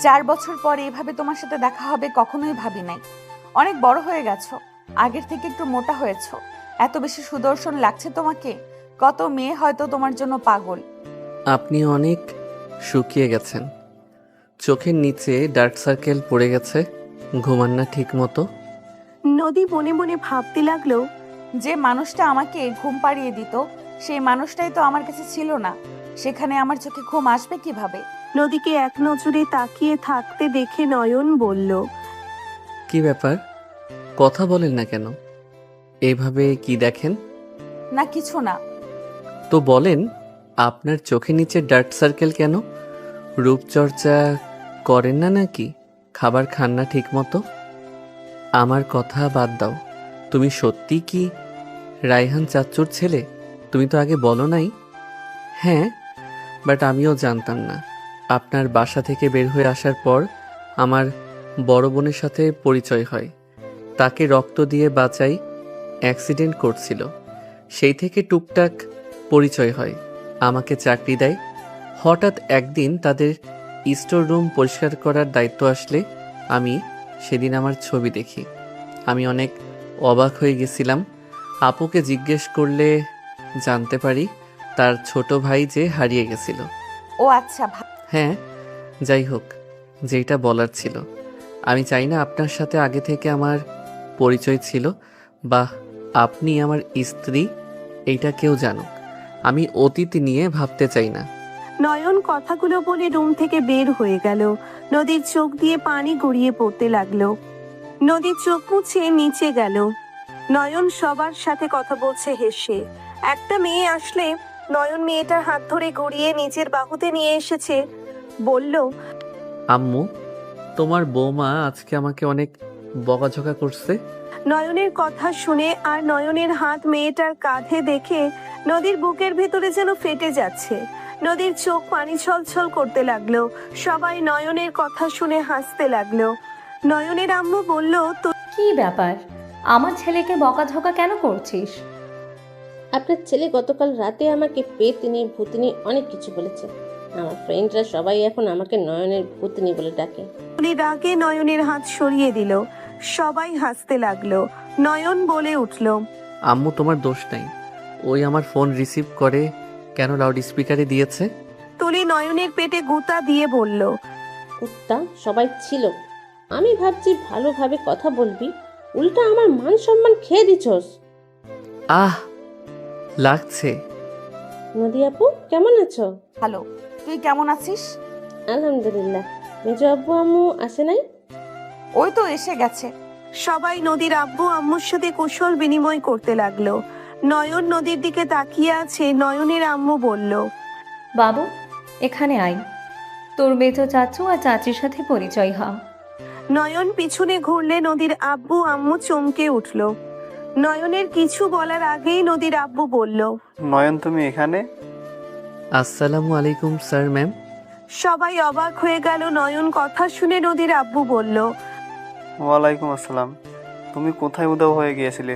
4 বছর পরে এভাবে তোমার সাথে দেখা হবে কখনোই ভাবি নাই। অনেক বড় হয়ে গেছো, আগের থেকে একটু মোটা হয়েছো। এত বেশি সুদর্শন লাগছে তোমাকে, কত মেয়ে হয়তো তোমার জন্য পাগল। আপনি অনেক শুকিয়ে গেছেন, চোখের নিচে ডার্ক সার্কেল পড়ে গেছে, ঘুমান না ঠিক মতো। নদী মনে মনে ভাবতে লাগলো, যে মানুষটা আমাকে ঘুম পাড়িয়ে দিত, সেই মানুষটাই তো আমার কাছে ছিল না। সেখানে আমার চোখে ঘুম আসবে কিভাবে? নদীকে এক নজরে তাকিয়ে থাকতে দেখে নয়ন বলল, কি ব্যাপার, কথা বলেন না কেন? এইভাবে কি দেখেন? না কিছু না। তো বলেন, আপনার চোখের নিচে ডার্ক সার্কেল কেন? রূপচর্চা করেন না নাকি? খাবার খান না ঠিক মতো? আমার কথা বাদ দাও, তুমি সত্যি কি রায়হান চাচ্চুর ছেলে? তুমি তো আগে বলো নাই। হ্যাঁ, বাট আমিও জানতাম না। আপনার বাসা থেকে বের হয়ে আসার পর আমার বড় বোনের সাথে পরিচয় হয়, তাকে রক্ত দিয়ে বাঁচাই, অ্যাক্সিডেন্ট করছিল, সেই থেকে টুকটাক পরিচয় হয়, আমাকে চাকরি দেয়। হঠাৎ একদিন তাদের স্টোর রুম পরিষ্কার করার দায়িত্ব আসলে আমি সেদিন আমার ছবি দেখি। আমি অনেক অবাক হয়ে গেছিলাম। আপুকে জিজ্ঞেস করলে জানতে পারি তার ছোট ভাই যে হারিয়ে গেছিল। ও আচ্ছা, হ্যাঁ, যাই হোক, যেটা বলার ছিল, আমি চাই না আপনার সাথে আগে থেকে আমার পরিচয় ছিল বা আপনি আমার স্ত্রী এইটা কেউ জানুক। আমি অতীত নিয়ে ভাবতে চাই না। নয়ন কথাগুলো বলে রুম থেকে বের হয়ে গেল। নদীর চোখ দিয়ে পানি গড়িয়ে পড়তে লাগলো। নদীর চোখ মুছে নিচে গেল। নয়ন সবার সাথে কথা বলছে হেসে। একটা মেয়ে আসলে নয়ন মেয়েটার হাত ধরে গড়িয়ে নিজের বাহুতে নিয়ে এসেছে, বলল, আম্মু, তোমার বৌমা আজকে আমাকে অনেক বকাঝকা করছে। নয়নের কথা শুনে আর নয়নের হাত মেয়েটার কাঁধে দেখে নদীর বুকের ভেতরে যেন ফেটে যাচ্ছে। নদীর চোখ পানি ছলছল করতে লাগলো। সবাই নয়নের কথা শুনে হাসতে লাগলো। নয়নের আম্মু বলল, তো কি ব্যাপার, আমার ছেলেকে বকাঝকা কেন করছিস? আপনার ছেলে গতকাল রাতে আমাকে পেতনি ভূতনি অনেক কিছু বলেছে। আমার ফ্রেন্ডরা সবাই এখন আমাকে নয়নের ভূতনি বলে ডাকে। তুলি রাগে নয়নের হাত সরিয়ে দিল। সবাই হাসতে লাগলো। নয়ন বলে উঠল, আম্মু, তোমার দোষ নাই। ওই আমার ফোন রিসিভ করে কেন লাউড স্পিকারে দিয়েছে? তুলি নয়নের পেটে গুঁতা দিয়ে বলল, কুত্তা সবাই ছিল, আমি ভাবছি ভালোভাবে কথা বলবি, উল্টা আমার মান সম্মান খেয়ে দিছস। আহ, লাগছে। নদী আপু কেমন আছো? ভালো। তুই কেমন আছিস? আলহামদুলিল্লাহ। মেজো আব্বু আম্মু আসে নাই? ওই তো এসে গেছে। সবাই নদীর আব্বু আম্মুর সাথে কুশল বিনিময় করতে লাগলো। নয়ন নদীর দিকে তাকিয়ে আছে। নয়নের আম্মু বলল, বাবু, এখানে আয়, তোর মেজো চাচু আর চাচির সাথে পরিচয় হ। নয়ন পিছনে ঘুরলে নদীর আব্বু আম্মু চমকে উঠল। নয়নের কিছু বলার আগেই নদীর আব্বু বলল, নয়ন, তুমি এখানে? আসসালামু আলাইকুম স্যার ম্যাম। সবাই অবাক হয়ে গেল। নয়ন কথা শুনে নদীর আব্বু বলল, ওয়ালাইকুম আসসালাম। তুমি কোথায় উধাও হয়ে গিয়েছিলে?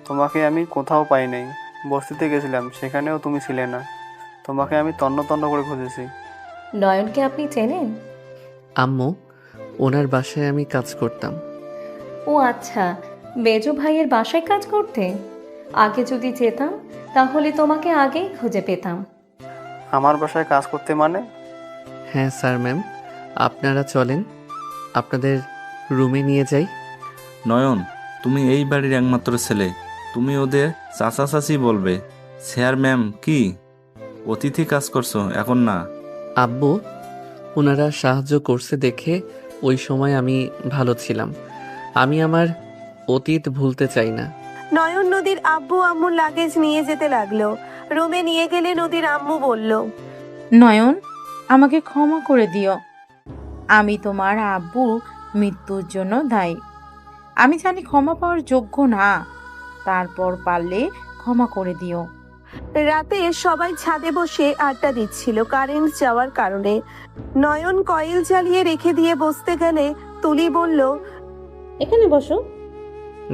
তোমাকে আমি কোথাও পাই নাই। বস্তিতে গেছিলাম, সেখানেও তুমি ছিলে না। তোমাকে আমি তন্ন তন্ন করে খুঁজেছি। নয়নকে আপনি চেনেন? আম্মু, ওনার বাসায় আমি কাজ করতাম। ও আচ্ছা, মেজো ভাইয়ের বাসায় কাজ করতে? আগে যদি যেতাম তাহলে তোমাকে আগেই খুঁজে পেতাম। আমার বাসায় কাজ করতে মানে? হ্যাঁ স্যার ম্যাম, আপনারা চলেন, আপনাদের রুমে নিয়ে যাই। নয়ন, তুমি এই বাড়ির একমাত্র ছেলে, তুমি ওদের চাচা চাচি বলবে। স্যার ম্যাম কি অতিথি কাজ করছো এখন না? আব্বু, ওনারা সাহায্য করছে দেখে ওই সময় আমি ভালো ছিলাম। আমি আমার অতীত ভুলতে চাই না। নয়ন নদীর আব্বু আম্মুর লাগেজ নিয়ে যেতে লাগলো। রুমে নিয়ে গেলে নদীর আম্মু বলল, নয়ন, আমাকে ক্ষমা করে দিও। আমি তোমার আব্বুর মৃত্যুর জন্য দায়ী। আমি জানি ক্ষমা পাওয়ার যোগ্য না, তারপর পারলে ক্ষমা করে দিও। রাতে সবাই ছাদে বসে আড্ডা দিচ্ছিল কারেন্ট যাওয়ার কারণে। নয়ন কয়েল জ্বালিয়ে রেখে দিয়ে বসতে গেলে তুলি বলল, এখানে বসো।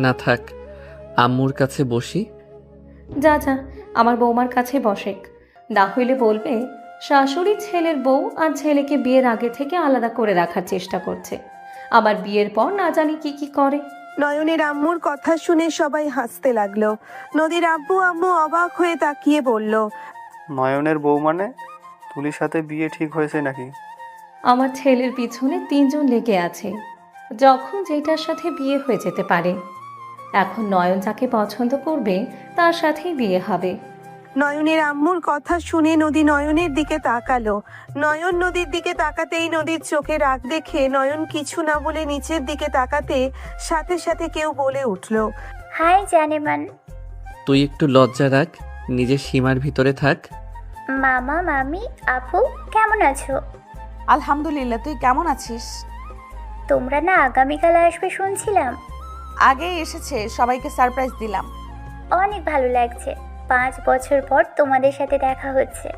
না থাক, আম্মুর কাছে বসি। যা যা, আমার বৌমার কাছে বসেক, না হইলে বলবে শাশুড়ি ছেলের বউ আর ছেলেকে বিয়ের আগে থেকে আলাদা করে রাখার চেষ্টা করছে, আবার বিয়ের পর না জানি কি কি করে। নয়নের আম্মুর কথা শুনে সবাই হাসতে লাগলো। নদীর আব্বু আম্মু অবাক হয়ে তাকিয়ে বলল, নয়নের বউ মানে? তুলির সাথে বিয়ে ঠিক হয়েছে নাকি? আমার ছেলের পিছনে 3 জন লেগে আছে, যখন যেটার সাথে বিয়ে হয়ে যেতে পারে। এখন নয়ন যাকে পছন্দ করবে তার সাথেই বিয়ে হবে। নয়নের আম্মুর কথা শুনে নদী নয়নের দিকে তাকালো। নয়ন নদীর দিকে তাকাতেই নদীর চোখে রাগ দেখে নয়ন কিছু না বলে নিচের দিকে তাকাতে সাথে সাথে কেউ বলে উঠল, হাই জানেমান। তুই একটু লজ্জা রাখ, নিজের সীমার ভিতরে থাক। মামা মামি আপু কেমন আছো? আলহামদুলিল্লাহ, তুই কেমন আছিস? তোমরা না আগামীকাল আসবে শুনছিলাম। আগেই এসেছে, সবাইকে সারপ্রাইজ দিলাম। অনেক ভালো লাগছে, 5 বছর পর তোমাদের সাথে দেখা হচ্ছে।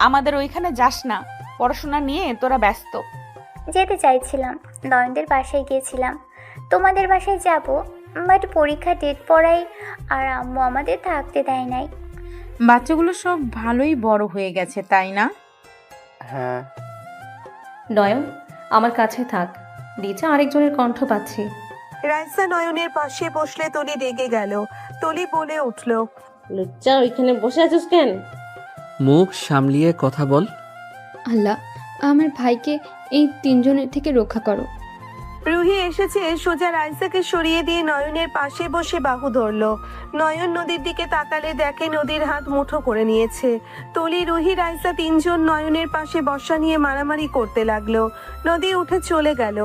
আমাদের ওইখানে যাস না, পড়াশোনা নিয়ে তোরা ব্যস্ত। যেতে চাইছিলাম, নয়নদের বাসায় গিয়েছিলাম, তোমাদের বাসায় যাব, বাট পরীক্ষা ডেট পড়াই আর আম্মু আমাদের থাকতে দেয় নাই। বাচ্চাগুলো সব ভালোই বড় হয়ে গেছে, তাই না? হ্যাঁ। নয়ন আমার কাছে থাক, নিচে আরেকজনের কণ্ঠ পাচ্ছি। রাইসা নয়নের পাশে বসলে তলি রেগে গেল। তলি বলে উঠল, লুচ্চা ওইখানে বসে আছিস কেন? মুখ সামলিয়ে কথা বল। আল্লাহ, আমার ভাইকে এই 3 জনের থেকে রক্ষা করো। রুহি এসেছে সোজা রাইসাকে সরিয়ে দিয়ে নয়নের পাশে বসে বাহু ধরল। নয়ন নদীর দিকে তাকালে দেখে নদীর হাত মুঠো করে নিয়েছে। তলি, রুহি, রাইসা 3 জন নয়নের পাশে বসা নিয়ে মারামারি করতে লাগলো। নদী উঠে চলে গেল।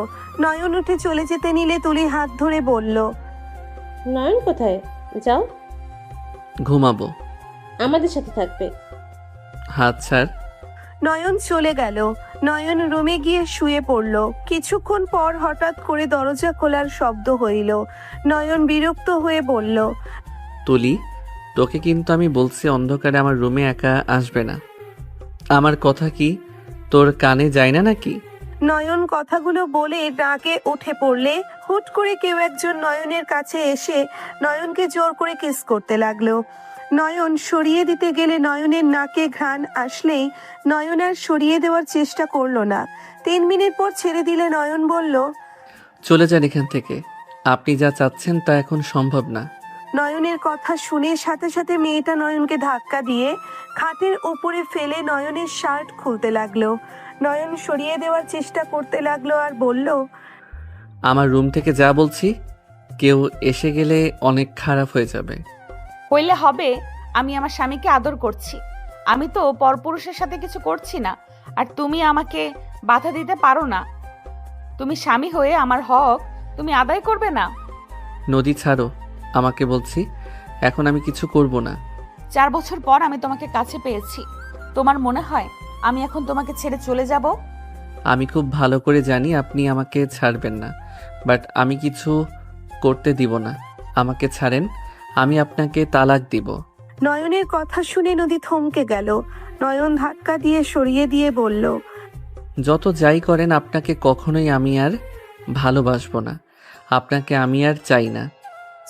নয়ন উঠে চলে যেতে নিলে তুলি হাত ধরে বলল, নয়ন কোথায়? যাও, ঘুমাবো। আমাদের সাথে থাকবে। হাত ছাড়। নয়ন চলে গেল। নয়ন রুমে গিয়ে শুয়ে পড়ল। কিছুক্ষণ পর হঠাৎ করে দরজা খোলার শব্দ হইল। নয়ন বিরক্ত হয়ে বলল, তুলি, তোকে কিন্তু আমি বলছি অন্ধকারে আমার রুমে একা আসবে না। আমার কথা কি তোর কানে যায় না নাকি? নয়ন কথাগুলো বলে রাগে উঠে পড়লে হুট করে কেউ একজন নয়নের কাছে এসে নয়নকে জোর করে কিস করতে লাগলো। নয়ন সরিয়ে দিতে গেলে নয়নের নাকে ঘ্রাণ আসলেই নয়ন আর সরিয়ে দেওয়ার চেষ্টা করলো না। 3 মিনিট পর ছেড়ে দিলে নয়ন বলল, চলে যান এখান থেকে, আপনি যা চাচ্ছেন তা এখন সম্ভব না। নয়নের কথা শুনে সাথে সাথে মেয়েটা নয়নকে ধাক্কা দিয়ে খাটের উপরে ফেলে নয়নের শার্ট খুলতে লাগলো। নয়ন সরিয়ে দেওয়ার চেষ্টা করতে লাগলো আর বলল, আমার রুম থেকে যা বলছি, কেউ এসে গেলে অনেক খারাপ হয়ে যাবে। হইলে হবে, আমি আমার স্বামীকে আদর করছি, আমি তো পরপুরুষের সাথে কিছু করছি না, আর তুমি আমাকে বাধা দিতে পারো না। তুমি স্বামী হয়ে আমার হক তুমি আদায় করবে না? নদী ছাড়ো, আমাকে বলছি, এখন আমি কিছু করব না। 4 বছর পর আমি তোমাকে কাছে পেয়েছি, তোমার মনে হয় আমি এখন তোমাকে ছেড়ে চলে যাব? আমি খুব ভালো করে জানি আপনি আমাকে ছাড়বেন না, বাট আমি কিছু করতে দিব না। আমাকে ছাড়েন, আমি আপনাকে তালাক দিব। নয়নের কথা শুনে নদী থমকে গেল। নয়ন ধাক্কা দিয়ে সরিয়ে দিয়ে বলল, যত যাই করেন আপনাকে কখনোই আমি আর ভালোবাসবো না, আপনাকে আমি আর চাই না।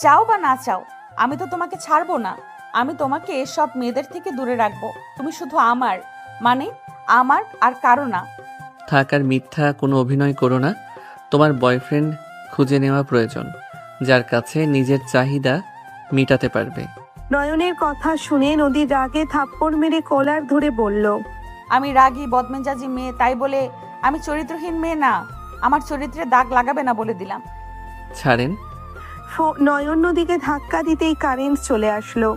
চাও বা না চাও, আমি তো তোমাকে ছাড়বো না। আমি তোমাকে সব মেয়েদের থেকে দূরে রাখবো। তুমি শুধু আমার, মানে আমার আর কারো না। থাকার মিথ্যা কোনো অভিনয় করো না। তোমার বয়ফ্রেন্ড খুঁজে নেওয়া প্রয়োজন, যার কাছে নিজের চাহিদা মেটাতে পারবে। নয়নের কথা শুনে নদী রাগে থাপ্পড় মেরে কলার ধরে বলল, আমি রাগী বদমেজাজি মেয়ে, তাই বলে আমি চরিত্রহীন মেয়ে না। আমার চরিত্রে দাগ লাগাবে না বলে দিলাম। ছাড়েন। নয়ন নদীকে ধাক্কা দিতেই কারেন্ট চলে আসলো।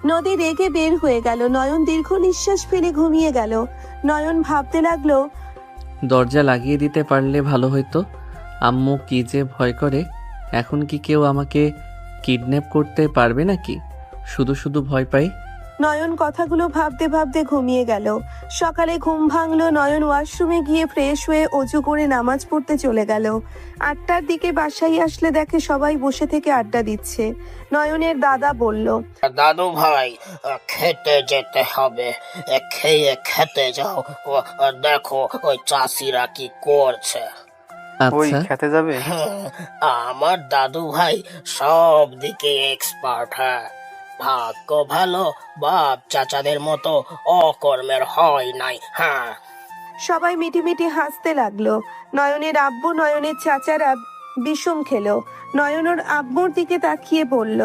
নদী রেগে বের হয়ে গেল। নয়ন দীর্ঘ নিঃশ্বাস ফেলে ঘুমিয়ে গেল। নয়ন ভাবতে লাগলো, দরজা লাগিয়ে দিতে পারলে ভালো হতো। আম্মু কি যে ভয় করে। এখন কি কেউ আমাকে কিডন্যাপ করতে পারবে নাকি? শুধু শুধু ভয় পাই। নয়ন কথাগুলো ভাবতে ভাবতে ঘুমিয়ে গেল। সকালে ঘুম ভাঙলো। নয়ন ওয়াশরুমে গিয়ে ফ্রেশ হয়ে অজু করে নামাজ পড়তে চলে গেল। 8টার দিকে বাসায় আসলে দেখে সবাই বসে থেকে আড্ডা দিচ্ছে। নয়নের দাদা বলল, দাদু ভাই, খেতে যেতে হবে, খেয়ে খেতে যাও। দেখো ওই চাষিরা কি করছে। ওই আচ্ছা, খেতে যাবে? আমার দাদু ভাই সব দিকে এক্সপার্ট। হ্যাঁ, ভাগ্য ভালো, বাপ চাচাদের মতো অকর্মের হয় নাই। হ্যাঁ, সবাই মিটিমিটি হাসতে লাগলো। নয়নের আব্বু নয়নের চাচারা বিষম খেলো। নয়ন ওর আব্বুর দিকে তাকিয়ে বলল,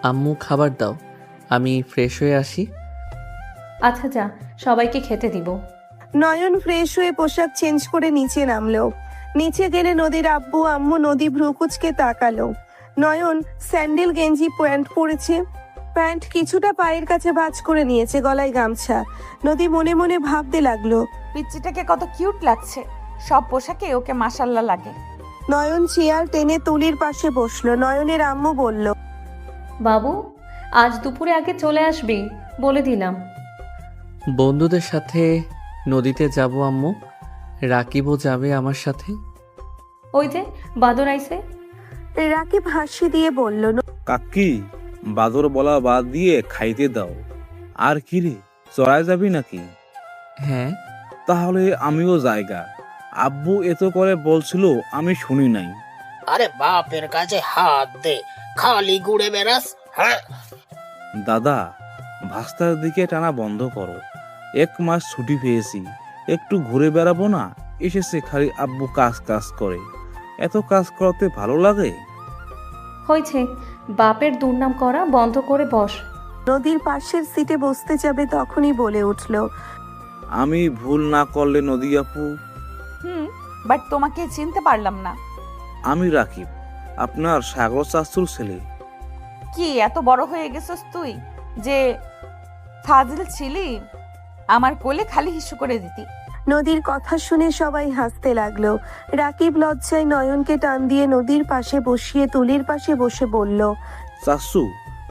আম্মু খাবার দাও, আমি ফ্রেশ হয়ে আসি। আচ্ছা যা, সবাইকে খেতে দিব। নয়ন ফ্রেশ হয়ে পোশাক চেঞ্জ করে নিচে নামলো। নিচে গেলে নদীর আব্বু আম্মু নদী ভ্রুকুচকে তাকালো। নয়ন স্যান্ডেল গেঞ্জি প্যান্ট পরেছে, প্যান্ট কিছুটা পায়ের কাছে ভাঁজ করে নিয়েছে, গলায় গামছা। নদী মনে মনে ভাবতে লাগলো, পিচ্চিটাকে কত কিউট লাগছে, সব পোশাকে ওকে মাশাল্লাহ লাগে। নয়ন চেয়ার টেনে তুলির পাশে বসলো। নয়নের আম্মু বলল, বাবু, আজ দুপুরে আগে চলে আসবি, বলে দিলাম। বন্ধুদের সাথে নদীতে যাব আম্মু, রাকিবও যাবে আমার সাথে। ওই যে বাদর আইছে। রাকিব হাসি দিয়ে বলল, কাকি, বাদর বলা বাদ দিয়ে খাইতে দাও। আর কি রে, চড়ায় যাবি নাকি? হ্যাঁ। তাহলে আমিও জায়গা। আব্বু এত করে বলছিল, আমি শুনি নাই। আরে বাপের কাছে হাত দে, খালি ঘুরে বেড়াস। হ্যাঁ, দাদা, ভাস্তার দিকে টানা বন্ধ করো। 1 মাস ছুটি পেয়েছি, একটু ঘুরে বেড়াবো না? এসেছে খালি আব্বু কাজ কাজ করে। এত কাজ করতে ভালো লাগে? হয়েছে, বাপের দুর্নাম করা বন্ধ করে বস। নদীর পাশের সিটে বসতে যাবে তখনই বলে উঠল, আমি ভুল না করলে নদী আপু? বাট তোমাকে চিনতে পারলাম না। আমি রাকিব, আপনার সাগর চাচুর ছেলে। কি এত বড় হয়ে গেছিস তুই যে ফাজিল ছিলি? আমার কোলে খালি হিসু করে দিতি। নদীর কথা শুনে সবাই হাসতে লাগলো। রাকিব লজ্জায় নয়নকে টান দিয়ে নদীর পাশে বসিয়ে তুলির পাশে বসে বলল, চাচু,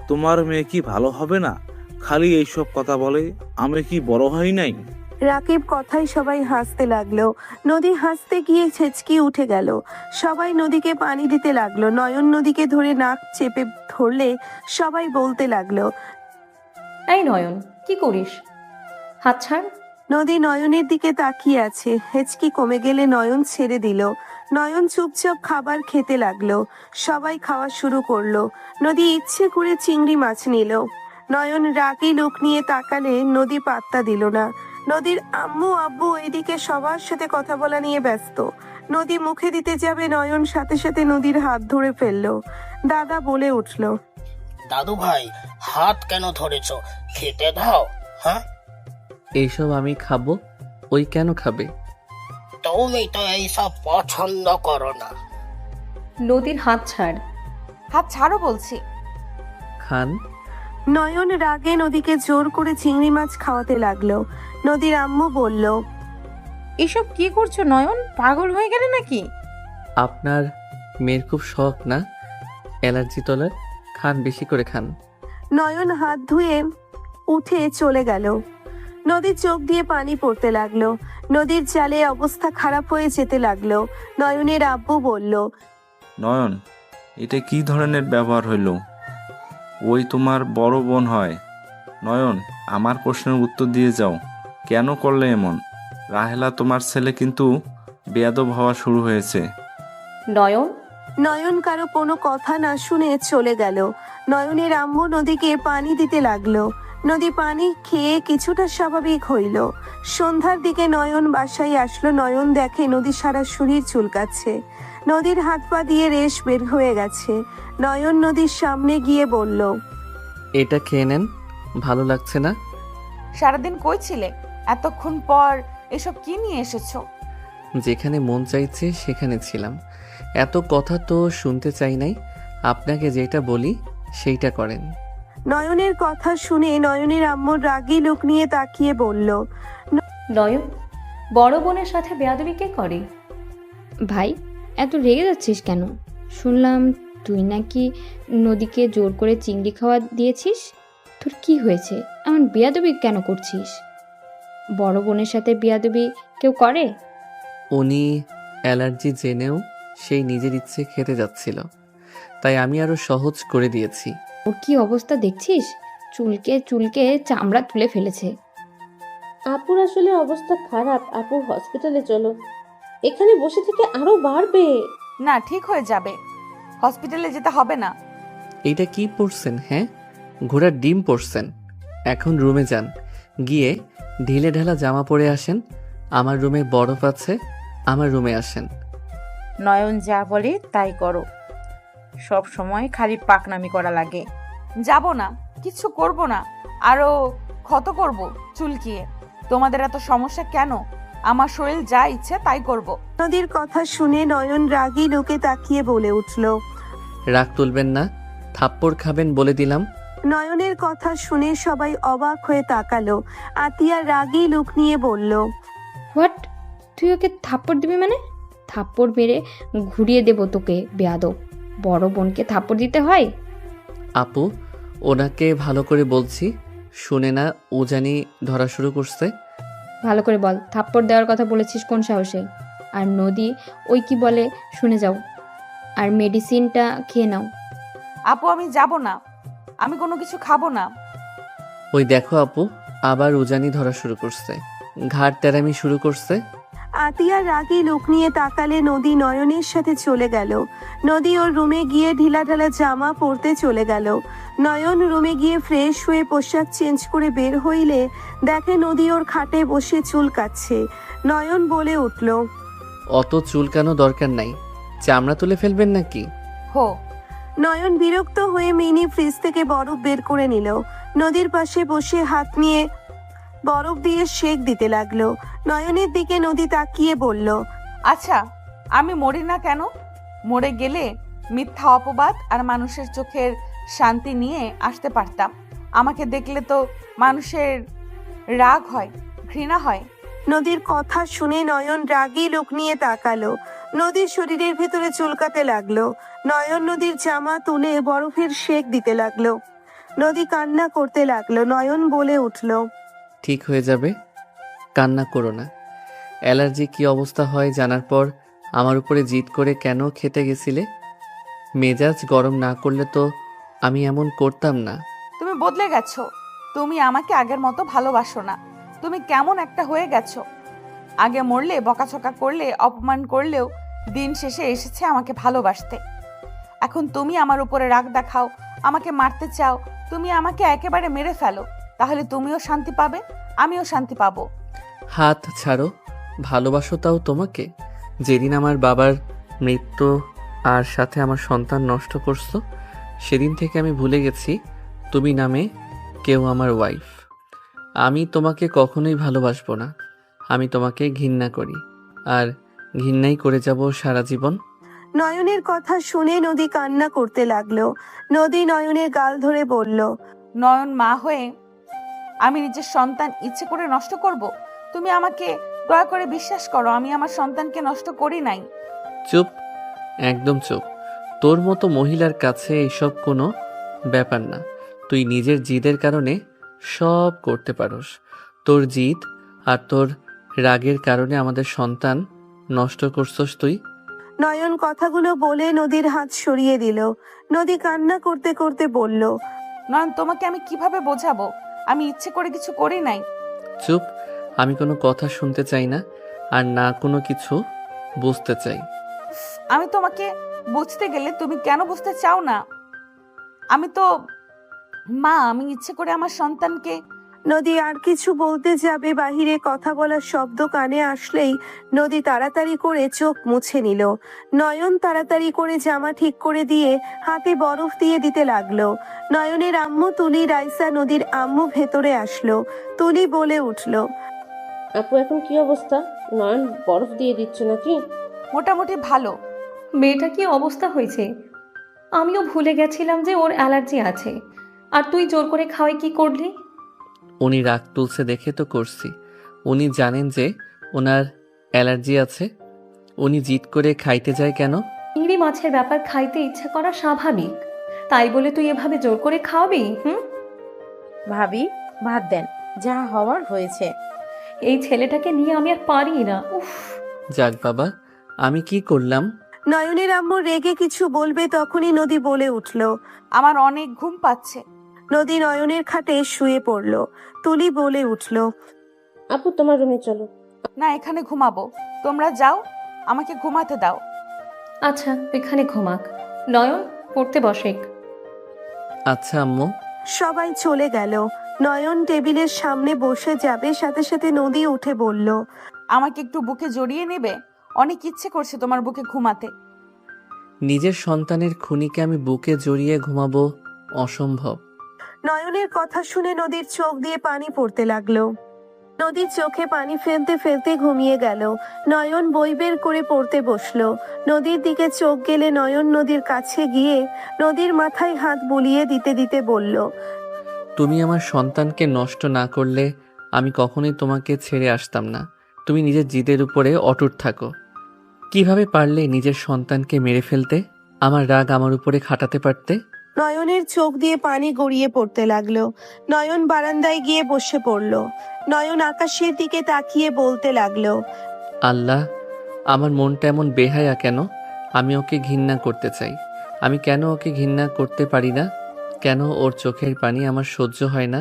তোমার মেয়ে কি ভালো হবে না? খালি এইসব কথা বলে। আমি কি বড় হই নাই? রাকিব কথাই সবাই হাসতে লাগলো। নদী হাসতে গিয়ে ছেচকি উঠে গেল। সবাই নদীকে পানি দিতে লাগলো। নয়ন নদীকে ধরে নাক চেপে ধরলে সবাই বলতে লাগলো, এই নয়ন, কি করিস? হাত ছাড়। নদী নয়নের দিকে তাকিয়ে আছে। হেঁচকি কমে গেলে নয়ন ছেড়ে দিল। নয়ন চুপচাপ খাবার খেতে লাগলো। সবাই খাওয়া শুরু করলো। নদী ইচ্ছে করে চিংড়ি মাছ নিল। নয়ন রাগী লোক নিয়ে তাকালে নদী পাত্তা দিল না। নদীর আম্মু আব্বু এদিকে সবার সাথে কথা বলা নিয়ে ব্যস্ত। নদী মুখে দিতে যাবে, নয়ন সাথে সাথে নদীর হাত ধরে ফেললো। দাদা বলে উঠল, দাদু ভাই, হাত কেন ধরেছ? খেতে দাও। হ্যাঁ, এইসব আমি খাবো, ওই কেন খাবে? তুমি তো এইসব পছন্দ করো না। নদীর হাত ছাড়। হাত ছাড়ো বলছি। খান। নয়ন রাগে নদীকে জোর করে চিংড়ি মাছ খাওয়াতে লাগলো। নদীর আম্মু বলল, এসব কি করছো নয়ন? পাগল হয়ে গেলে নাকি? আপনার মেয়ের খুব শখ না অ্যালার্জি তোলার? খান, বেশি করে খান। নয়ন হাত ধুয়ে উঠে চলে গেল। নদীর চোখ দিয়ে পানি পড়তে লাগলো। নদীর চালে অবস্থা খারাপ হয়ে যেতে লাগলো। নয়নের আব্বু বলল, নয়ন, এটা কি ধরনের ব্যবহার হইল? ওই তোমার বড় বোন হয়। নয়ন, আমার প্রশ্নের উত্তর দিয়ে যাও, কেন করলে এমন? রাহেলা তোমার ছেলে কিন্তু বেয়াদব হওয়া শুরু হয়েছে। নয়ন। নয়ন কারো কোনো কথা না শুনে চলে গেল। নয়নের আম্মু নদীকে পানি দিতে লাগলো। নদী পানি খেয়ে কিছুটা স্বাভাবিক হইল। সন্ধ্যার দিকে নয়ন বাসায় আসলো। নয়ন দেখে নদী সারা শরীর চুলকাচ্ছে। নদীর হাত পা দিয়ে রেশ বের হয়ে গেছে। নয়ন নদীর সামনে গিয়ে বলল, এটা খেয়ে নেন, ভালো লাগছে না? সারাদিন কই ছিলে? এতক্ষণ পর এসব কি নিয়ে এসেছো? যেখানে মন চাইছে সেখানে ছিলাম। এত কথা তো শুনতে চাই নাই, আপনাকে যেটা বলি সেইটা করেন। নয়নের কথা শুনে নয়নের আম্মুর রাগী লোক নিয়ে তাকিয়ে বলল, নয়ন, বড় বোনের সাথে বেয়াদবি কে করে? ভাই, এত রেগে যাচ্ছিস কেন? শুনলাম তুই নাকি নদীকে জোর করে চিংড়ি খাওয়া দিয়েছিস। তোর কি হয়েছে? এমন বেয়াদবি কেন করছিস? বড় বোনের সাথে বেয়াদবি কেউ করে? উনি অ্যালার্জি জেনেও সেই নিজের ইচ্ছে খেতে যাচ্ছিল, তাই আমি আরো সহজ করে দিয়েছি। ওর কি অবস্থা দেখছিস? চুলকে চুলকে চামড়া তুলে ফেলেছে। আপুর আসলে অবস্থা খারাপ। আপু হসপিটালে চলো, এখানে বসে থেকে আরো বাড়বে। না, ঠিক হয়ে যাবে, হসপিটালে যেতে হবে না। এইটা কি পড়ছেন? হ্যাঁ, ঘোড়ার ডিম পড়ছেন। এখন রুমে যান, গিয়ে ঢিলে ঢালা জামা পরে আসেন। আমার রুমে বরফ আছে, আমার রুমে আসেন। নয়ন যা বলে তাই করো, সব সময় খালি পাকনামি করা লাগে। যাব না, কিছু করব না, আরো ক্ষত করব চুলকিয়ে। তোমাদের এত সমস্যা কেন? আমার শরীর যা ইচ্ছে তাই করব। নদীর কথা শুনে নয়ন রাগী লোকে তাকিয়ে বলে উঠল। রাগ তুলবেন না, থাপ্পড় খাবেন বলে দিলাম। নয়নের কথা শুনে সবাই অবাক হয়ে তাকালো। আতিয়া রাগী লুক নিয়ে বলল, হোয়াট? তুই ওকে থাপ্পড় দিবি মানে? থাপ্পড় মেরে ঘুরিয়ে দেবো তোকে, বেয়াদব। বড় বোনকে থাপ্পড় দিতে হয়? আপু, ওনাকে ভালো করে বলছি, শুনে না ও জানি ধরা শুরু করছে। ভালো করে বল, থাপ্পড় দেওয়ার কথা বলেছিস কোন সাহসে? আর নদী ওই কি বলে শুনে যাও, আর মেডিসিনটা খেয়ে নাও। আপু আমি যাব না, আমি কোনো কিছু খাবো না। ওই দেখো আপু, আবার উজানি ধরা শুরু করছে, ঘাড় তেরামি শুরু করছে। আতিয়া রাগী লুক নিয়ে তাকালে নদী নয়নের সাথে চলে গেল। নদী ওর রুমে গিয়ে ঢিলা ঢালা জামা পরতে চলে গেল। নয়ন রুমে গিয়ে ফ্রেশ হয়ে পোশাক চেঞ্জ করে বের হইলে দেখে নদী ওর খাটে বসে চুল কাটছে। নয়ন বলে উঠল, অত চুলকানো দরকার নাই, চামড়া তুলে ফেলবেন নাকি? হো। নয়ন বিরক্ত হয়ে মিনি ফ্রিজ থেকে বরফ বের করে নিল। নদীর পাশে বসে হাত নিয়ে বরফ দিয়ে শেক দিতে লাগলো। নয়নের দিকে নদী তাকিয়ে বলল, আচ্ছা, আমি মরি না কেন? মরে গেলে মিথ্যা অপবাদ আর মানুষের চোখের শান্তি নিয়ে আসতে পারতাম। আমাকে দেখলে তো মানুষের রাগ হয়, ঘৃণা হয়। নদীর কথা শুনে নয়ন রাগী লোক নিয়ে তাকালো। নদীর শরীরের ভেতরে চুলকাতে লাগলো। নয়ন নদীর জামা তুলে বরফের শেক দিতে লাগলো। নদী কান্না করতে লাগলো। নয়ন বলে উঠল, ঠিক হয়ে যাবে, কান্না করো না। অ্যালার্জি কি অবস্থা হয় জানার পর আমার উপরে জিদ করে কেন খেতে গেছিলে? মেজাজ গরম না করলে তো আমি এমন করতাম না। তুমি বদলে গেছো, তুমি আমাকে আগের মতো ভালোবাসো না। তুমি কেমন একটা হয়ে গেছো। আগে মরলে, বকাছকা করলে, অপমান করলেও দিন শেষে এসেছে আমাকে ভালোবাসতে। এখন তুমি আমার উপরে রাগ দেখাও, আমাকে মারতে চাও। তুমি আমাকে একেবারে মেরে ফেলো, তাহলে তুমিও শান্তি পাবে, আমিও শান্তি পাবো। হাত ছাড়ো, ভালোবাসো তাও তোমাকে। যেদিন আমার বাবার মৃত্যু আর সাথে আমার সন্তান নষ্ট করছো, সেদিন থেকে আমি ভুলে গেছি তুমি নামে কেউ আমার ওয়াইফ। আমি তোমাকে কখনোই ভালোবাসবো না, আমি তোমাকে ঘৃণা করি, আর ঘৃণাই করে যাব সারা জীবন। নয়নের কথা শুনে নদী কান্না করতে লাগলো। নদী নয়নের গাল ধরে বলল, নয়ন মা হয়ে আমি নিজের সন্তান ইচ্ছে করে নষ্ট করব? তুমি আমাকে দয়া করে বিশ্বাস করো, আমি আমার সন্তানকে নষ্ট করি নাই। চুপ, একদম চুপ। তোর মতো মহিলার কাছে এসব কোনো ব্যাপার না। তুই নিজের জিদের কারণে সব করতে পারোস। তোর জিদ আর তোর রাগের কারণে আমাদের সন্তান নষ্ট করছস তুই। নয়ন কথাগুলো বলে নদীর হাত সরিয়ে দিল। নদী কান্না করতে করতে বলল, নয়ন তোমাকে আমি কিভাবে বোঝাবো? আমি ইচ্ছে করে কিছু করি নাই। চুপ, আমি কোনো কথা শুনতে চাই না, আর না কোনো কিছু বুঝতে চাই। আমি তোমাকে বুঝতে গেলে তুমি কেন বুঝতে চাও না? আমি তো মা, আমি ইচ্ছে করে আমার সন্তানকে। নদী আর কিছু বলতে যাবে, বাহিরে কথা বলার শব্দ কানে আসলেই নদী তাড়াতাড়ি করে চোখ মুছে নিল। নয়ন তাড়াতাড়ি করে জামা ঠিক করে দিয়ে হাতে বরফ দিয়ে দিতে লাগলো। নয়নের আম্মু তুলি, রাইসা নদীর আম্মু ভেতরে আসলো। তুলি বলে উঠল, আপু এখন কি অবস্থা? নয়ন বরফ দিয়ে দিচ্ছ নাকি? মোটামুটি ভালো। মেয়েটা কি অবস্থা হয়েছে? আমিও ভুলে গেছিলাম যে ওর অ্যালার্জি আছে, আর তুই জোর করে খাওয়াই কি করলি? উনি রাগ তুলছে দেখে তো করছি। উনি জানেন যে ওনার অ্যালার্জি আছে, উনি জিদ করে খাইতে যায় কেন? চিংড়ি মাছের ব্যাপার খাইতে ইচ্ছা করা স্বাভাবিক, তাই বলে তুই এভাবে জোর করে খাওয়াবি? ভাবি, ভাত দেন, যা হওয়ার হয়েছে। এই ছেলেটাকে নিয়ে আমি আর পারি না। উফ। যাক বাবা, আমি কি করলাম? নয়নের আম্মু রেগে কিছু বলবে, তখনই নদী বলে উঠল, আমার অনেক ঘুম পাচ্ছে। নদী নয়নের খাটে শুয়ে পড়ল। তুলি বলে উঠল, আপু তোমার রুমে চলো। না, এখানে ঘুমাবো। তোমরা যাও, আমাকে ঘুমাতে দাও। আচ্ছা, এখানে ঘুমাক। নয়ন পড়তে বসেক। আচ্ছা আম্মু। সবাই চলে গেল। নয়ন টেবিলের সামনে বসে যাবে, সাথে সাথে নদী উঠে বলল, আমাকে একটু বুকে জড়িয়ে নেবে? অনেক ইচ্ছে করছে তোমার বুকে ঘুমাতে। নিজের সন্তানের খুনিকে আমি বুকে জড়িয়ে ঘুমাবো? অসম্ভব। নয়নের কথা শুনে নদীর চোখ দিয়ে পানি পড়তে লাগলো। নদীর চোখে পানি ফেলতে ফেলতে ঘুমিয়ে গেল। নয়ন বই বের করে পড়তে বসলো। নদীর দিকে চোখ গেলে নয়ন নদীর কাছে গিয়ে নদীর মাথায় হাত বুলিয়ে দিতে দিতে বলল, তুমি আমার সন্তানকে নষ্ট না করলে আমি কখনোই তোমাকে ছেড়ে আসতাম না। তুমি নিজের জিদের উপরে অটুট থাকো। কিভাবে পারলে নিজের সন্তানকে মেরে ফেলতে? আমার রাগ আমার উপরে খাটাতে পারতে। নয়নের চোখ দিয়ে পানি গড়িয়ে পড়তে লাগলো। নয়ন বারান্দায় গিয়ে বসে পড়ল। নয়ন আকাশের দিকে তাকিয়ে বলতে লাগলো, আল্লাহ, আমার মনটা এমন বেহায়া কেন? আমি ওকে ঘৃণা করতে চাই। আমি কেন ওকে ঘৃণা করতে পারি না? কেন ওর চোখের পানি আমার সহ্য হয় না?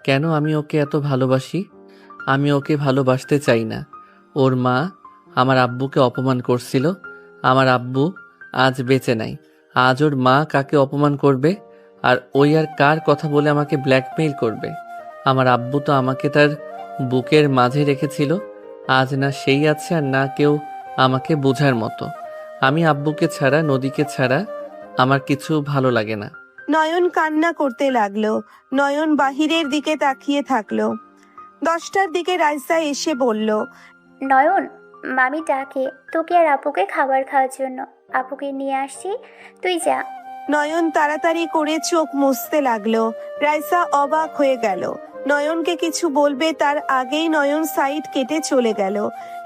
কেন আমি ওকে এত ভালোবাসি? আমি ওকে ভালোবাসতে চাই না। ওর মা আমার আব্বুকে অপমান করছিল। আমার আব্বু আজ বেঁচে নাই। আজ ওর মা কাকে অপমান করবে? আর ওই আর কার কথা বলে আমাকে ব্ল্যাকমেইল করবে? আমার আব্বু তো আমাকে তার বুকের মাঝে রেখেছিল। আজ না সেই আছে আর না কেউ আমাকে বোঝার মতো। আমি আব্বুকে ছাড়া, নদীকে ছাড়া আমার কিছু ভালো লাগে না। নয়ন কান্না করতে লাগলো। নয়ন বাহিরের দিকে তাকিয়ে থাকলো। 10টার দিকে রাইসা এসে বলল, নয়ন, মামি ডাকে তোকে আর আপুকে খাবার খাওয়ার জন্য। আপুকে নিয়ে আসছি, তুই যা। নয়ন তাড়াতাড়ি করে চোখ মুছতে লাগলো। রাইসা অবাক হয়ে গেল। নয়নকে কিছু বলবে তার আগেই নয়ন সাইড কেটে চলে গেল।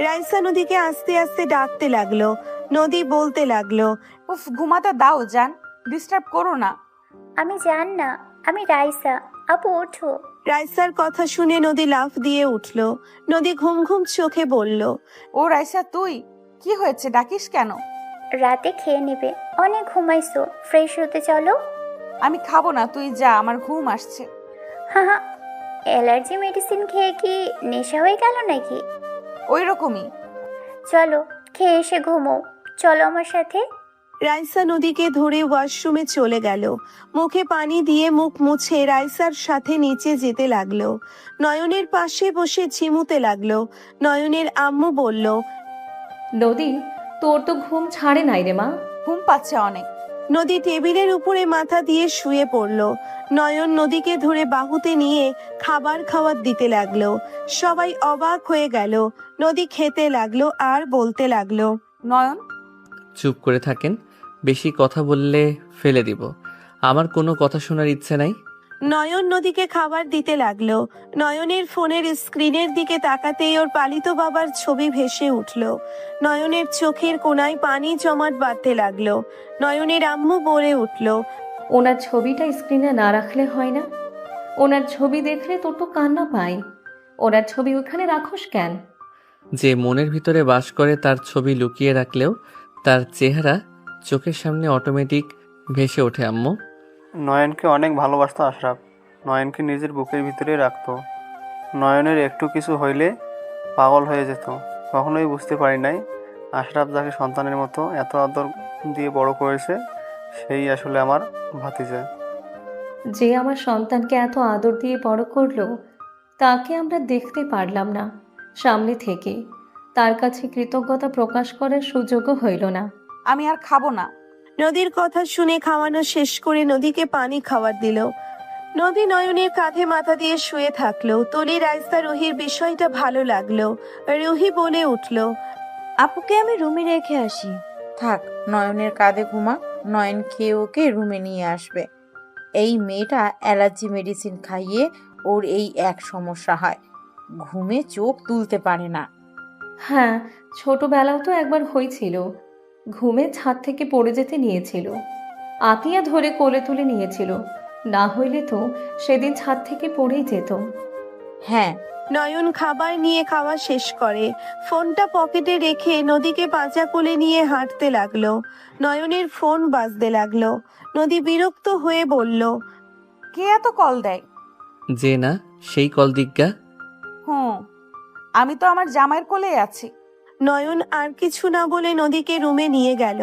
রাইসা নদীকে আস্তে আস্তে ডাকতে লাগলো। নদী বলতে লাগলো, উফ, ঘুমাতে দাও জান, ডিস্টার্ব করো না। আমি জান না, আমি রাইসা। আপু ওঠো। রাইসার কথা শুনে নদী লাফ দিয়ে উঠল। নদী ঘুম ঘুম চোখে বলল, ও রাইসা, তুই? কি হয়েছে, ডাকিস কেন? রাতে খেয়ে নেবে, অনেক ঘুমাইছো, ফ্রেশ হতে চলো। আমি খাবো না, তুই যা, আমার ঘুম আসছে। হা, অ্যালার্জি মেডিসিন খেয়ে কি নেশা হয়ে গেল নাকি? ওই রকমই। চলো খেয়ে এসে ঘুমো, চলো আমার সাথে। রাইসা নদীকে ধরে ওয়াশরুমে চলে গেল। মুখে পানি দিয়ে মুখ মুছে রাইসার সাথে নিচে যেতে লাগলো। নয়নের পাশে বসে ঝিমুতে লাগলো। নয়নের আম্মু বলল, নদী, তোর তো ঘুম ছাড়ে নাই রে মা। ঘুম পাচ্ছে অনেক। নদী টেবিলের উপরে মাথা দিয়ে শুয়ে পড়ল। নয়ন নদীকে ধরে বাহুতে নিয়ে খাবার খাওয়ার দিতে লাগলো। সবাই অবাক হয়ে গেল। নদী খেতে লাগলো আর বলতে লাগলো, নয়ন, চুপ করে থাকেন। বেশি কথা বললে ফেলে দিব। আমার কোনো কথা শোনার ইচ্ছে নাই। নয়ন নদীকে খাবার দিতে লাগলো। নয়নের ফোনের স্ক্রিনের দিকে তাকাতেই ওর পালিত বাবার ছবি ভেসে উঠল। নয়নের চোখের কোণায় পানি জমাট বাঁধতে লাগলো। নয়নের আম্মু বলে উঠল, ওনার ছবিটা স্ক্রিনে না রাখলে হয় না? ওনার ছবি দেখলে তোর তো কান্না পায়। ওনার ছবি ওখানে রাখোস কেন? যে মনের ভিতরে বাস করে তার ছবি লুকিয়ে রাখলেও তার চেহারা চোখের সামনে অটোমেটিক ভেসে ওঠে আম্মু। নয়নকে অনেক ভালোবাসতো আশরাফ। নয়নকে নিজের বুকের ভিতরেই রাখতো। নয়নের একটু কিছু হইলে পাগল হয়ে যেত। কখনোই বুঝতে পারি নাই আশরাফ যাকে সন্তানের মতো এত আদর দিয়ে বড় করেছে সেই আসলে আমার ভাতিজা। যে আমার সন্তানকে এত আদর দিয়ে বড় করলো, তাকে আমরা দেখতে পারলাম না সামনে থেকে। তার কাছে কৃতজ্ঞতা প্রকাশ করার সুযোগও হইল না। আমি আর খাবো না। নদীর কথা শুনে খাওয়ানো শেষ করে নদীকে পানি খাবার দিল। নদী নয়নের কাঁধে মাথা দিয়ে শুয়ে থাকলো। তলি রাইসা রুহির বিষয়টা ভালো লাগলো। রুহি বলে উঠল, আপুকে আমি রুমে রেখে আসি। থাক, নয়নের কাঁধে ঘুমা। নয়ন খেয়ে ওকে রুমে নিয়ে আসবে। এই মেয়েটা অ্যালার্জি মেডিসিন খাইয়ে ওর এই এক সমস্যা হয়, ঘুমে চোখ তুলতে পারে না। হ্যাঁ, ছোটবেলাও তো একবার হয়েছিল। ঘুমে ছাদ থেকে পড়ে যেতে নিয়েছিল, আতিয়া ধরে কোলে তুলে নিয়েছিল। না হইলে তো সেদিন ছাদ থেকে পড়েই যেত। হ্যাঁ, নয়ন খাবার নিয়ে খাওয়া শেষ করে ফোনটা পকেটে রেখে নদীকে পাঁচা কোলে নিয়ে হাঁটতে লাগলো। নয়নের ফোন বাজতে লাগলো। নদী বিরক্ত হয়ে বলল, কে এত কল দেয়? যে না সেই কল দিজ্ঞা। হুম, আমি তো আমার জামাইয়ের কোলেই আছি। নয়ন আর কিছু না বলে নদীকে রুমে নিয়ে গেল।